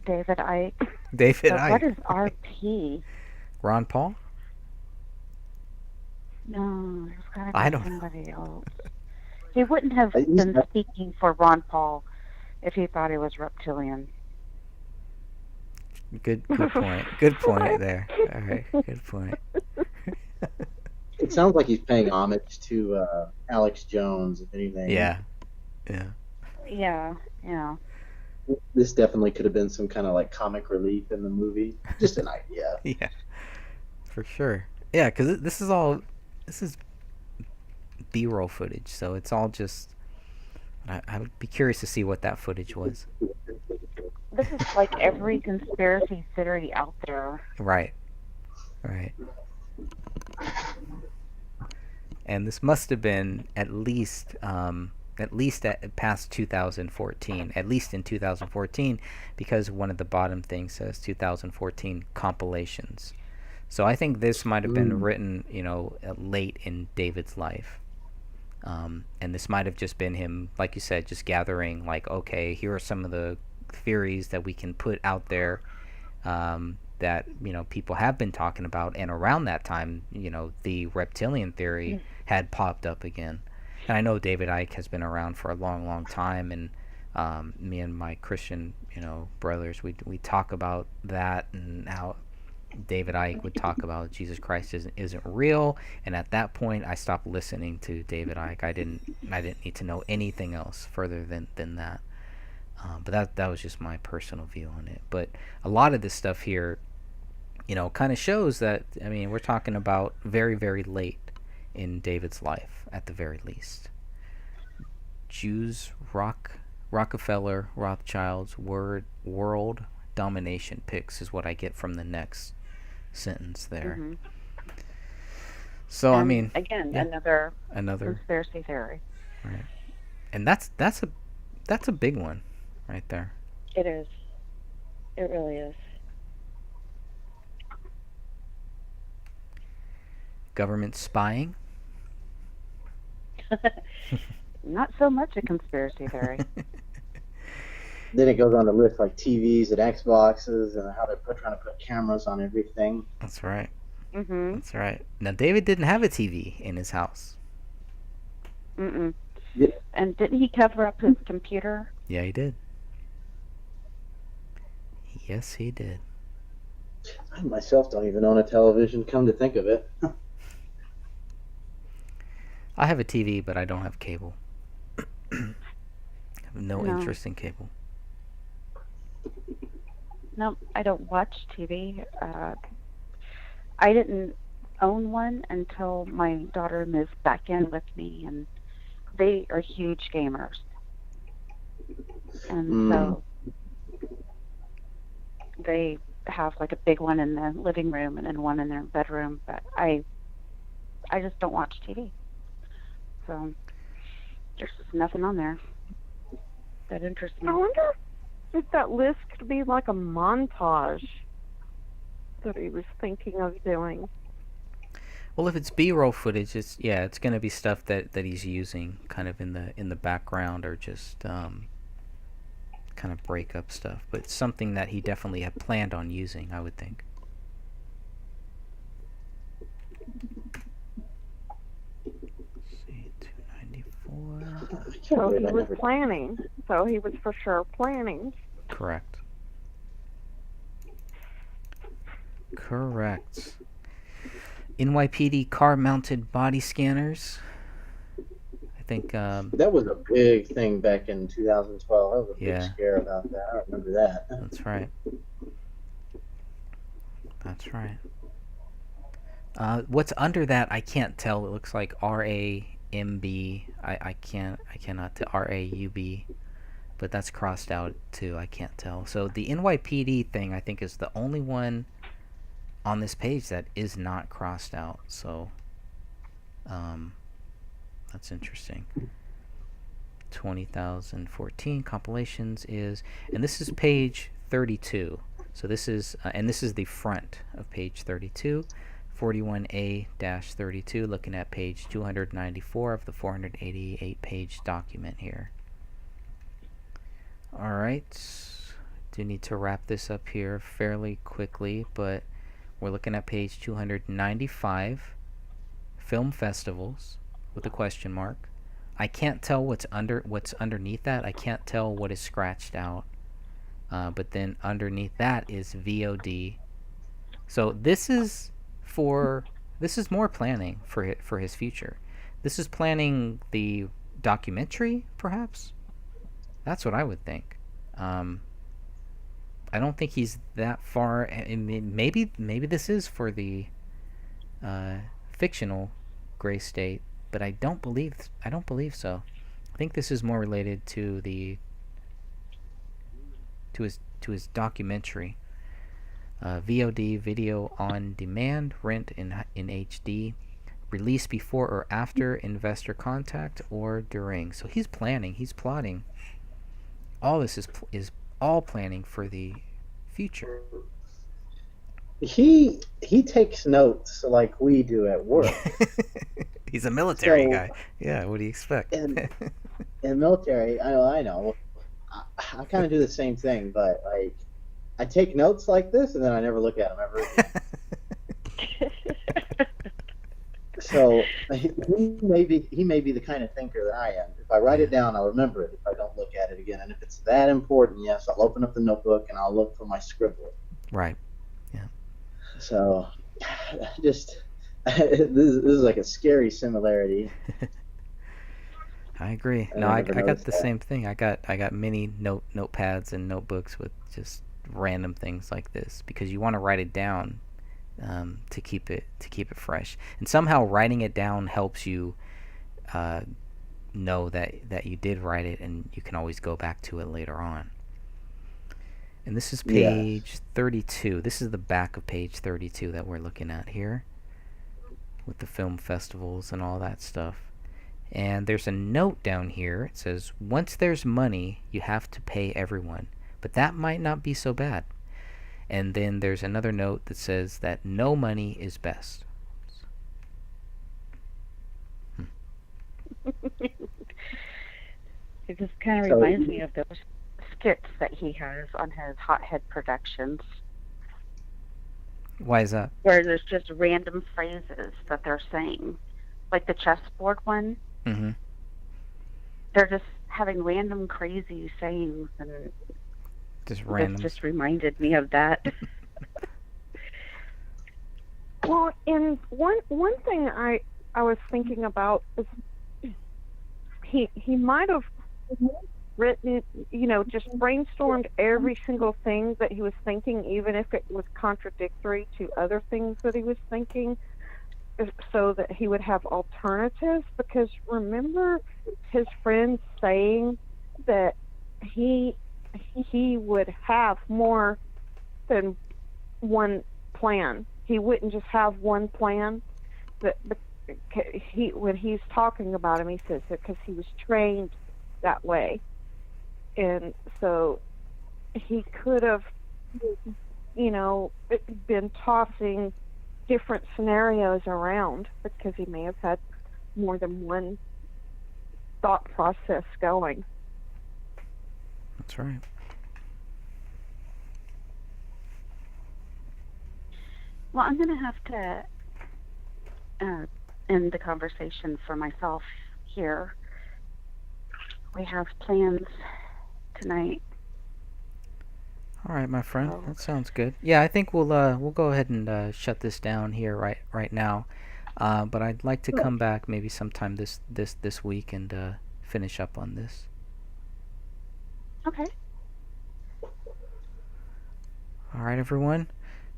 David Icke. David But what is Icke. RP? Ron Paul? No, there's got to I be don't know. somebody else. He wouldn't have he's been not- speaking for Ron Paul if he thought he was reptilian. Good point. Good point there. All right. Good point. it sounds like he's paying homage to Alex Jones, if anything. Yeah. Yeah. Yeah. This definitely could have been some kind of like comic relief in the movie. Just an idea. Yeah. For sure. Yeah, because this is B-roll footage, so it's all just. I would be curious to see what that footage was. This is like every conspiracy theory out there. Right. Right. And this must have been at least at past 2014, at least in 2014, because one of the bottom things says 2014 compilations. So I think this might have been written, late in David's life. And this might have just been him, like you said, just gathering, like, okay, here are some of the theories that we can put out there, that people have been talking about. And around that time, the reptilian theory had popped up again. And I know David Icke has been around for a long, long time, and me and my Christian, brothers, we talk about that, and how David Icke would talk about Jesus Christ isn't real. And at that point, I stopped listening to David Icke. I didn't need to know anything else further than that. But that was just my personal view on it. But a lot of this stuff here, kind of shows that, I mean, we're talking about very, very late in David's life, at the very least. Jews, Rockefeller, Rothschilds, world domination pics is what I get from the next sentence there. Mm-hmm. So, I mean, again, yeah. another another, conspiracy theory. right? And that's a big one, right there. It is. It really is. Government spying. Not so much a conspiracy theory. Then it goes on to list like TVs and Xboxes and how they're trying to put cameras on everything. That's right. Mm-hmm. That's right. Now, David didn't have a TV in his house. Mm-mm. Yeah. And didn't he cover up his computer? Yeah, he did. Yes, he did. I myself don't even own a television, come to think of it. I have a TV, but I don't have cable. I have no No. interest in cable. No, I don't watch TV. I didn't. own one until my daughter moves back in with me, and they are huge gamers. And so they have like a big one in the living room and then one in their bedroom, but I just don't watch TV. So there's just nothing on there that interests me. I wonder if that list could be like a montage that he was thinking of doing. Well, if it's B-roll footage, it's going to be stuff that he's using kind of in the background, or just kind of break up stuff. But it's something that he definitely had planned on using, I would think. Let's see, 294. So he was planning. So he was for sure planning. Correct. Correct. NYPD car-mounted body scanners. I think that was a big thing back in 2012. That was a big Yeah. scare about that. I remember that. that's right. That's right. What's under that? I can't tell. It looks like RAMB. I cannot tell. RAUB, but that's crossed out too. I can't tell. So the NYPD thing, I think, is the only one on this page that is not crossed out. So that's interesting. 20,014 compilations is, and this is page 32. So this is, and this is the front of page 32, 41A-32, looking at page 294 of the 488-page document here. All right, do need to wrap this up here fairly quickly, but we're looking at page 295, film festivals with a question mark. I can't tell what's underneath that. I can't tell what is scratched out. But then underneath that is VOD. So this is more planning for his future. This is planning the documentary, perhaps. That's what I would think. I don't think he's that far. I mean, maybe this is for the fictional Gray State, but I don't believe so. I think this is more related to his documentary. VOD, video on demand, rent in HD, release before or after investor contact or during. So he's planning, he's plotting. All this is all planning for the future. He takes notes like we do at work. He's a military guy. Yeah, what do you expect? In military, I know. I kind of do the same thing, but like I take notes like this and then I never look at them ever again. So he may be the kind of thinker that I am. If I write it down, I'll remember it. If I don't look at it again, and if it's that important, yes, I'll open up the notebook and I'll look for my scribble. Right. Yeah. So, just this is like a scary similarity. I agree. No, I got the same thing. I got many notepads and notebooks with just random things like this because you want to write it down to keep it fresh. And somehow writing it down helps you know that you did write it, and you can always go back to it later on. And this is page 32. This is the back of page 32 that we're looking at here with the film festivals and all that stuff. And there's a note down here. It says, once there's money, you have to pay everyone. But that might not be so bad. And then there's another note that says that no money is best. It just kind of reminds me of those skits that he has on his Hothead Productions. Why is that? Where there's just random phrases that they're saying. Like the chessboard one. Mm-hmm. They're just having random crazy sayings, and just random. It just reminded me of that. Well, and one thing I was thinking about is he might have written, just brainstormed every single thing that he was thinking, even if it was contradictory to other things that he was thinking. so that he would have alternatives. Because remember his friends saying that he would have more than one plan. He wouldn't just have one plan. That when he's talking about him, he says that because he was trained that way, and so he could have, been tossing different scenarios around because he may have had more than one thought process going. That's right. Well, I'm going to have to end the conversation for myself here. We have plans tonight. All right, my friend. So, That sounds good. Yeah, I think we'll go ahead and shut this down here right now. But I'd like to come back maybe sometime this week and finish up on this. okay. All right, everyone.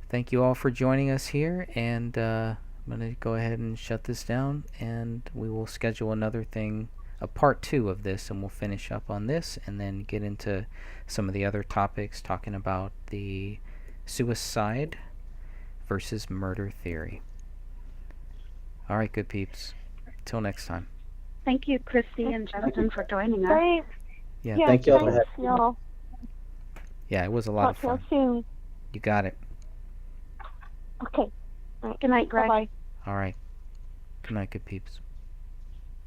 Thank you all for joining us here, and I'm gonna go ahead and shut this down, and we will schedule another thing, a part 2 of this, and we'll finish up on this, and then get into some of the other topics, talking about the suicide versus murder theory. All right, good peeps. Till next time. Thank you, Christy and Justin, for joining us. Thanks. Yeah, Yeah, thank you all for thanks, y'all. Yeah, it was a lot of Talk to y'all fun. soon. You got it. Okay. Good night, Greg. Bye-bye. All right. Good night, good peeps.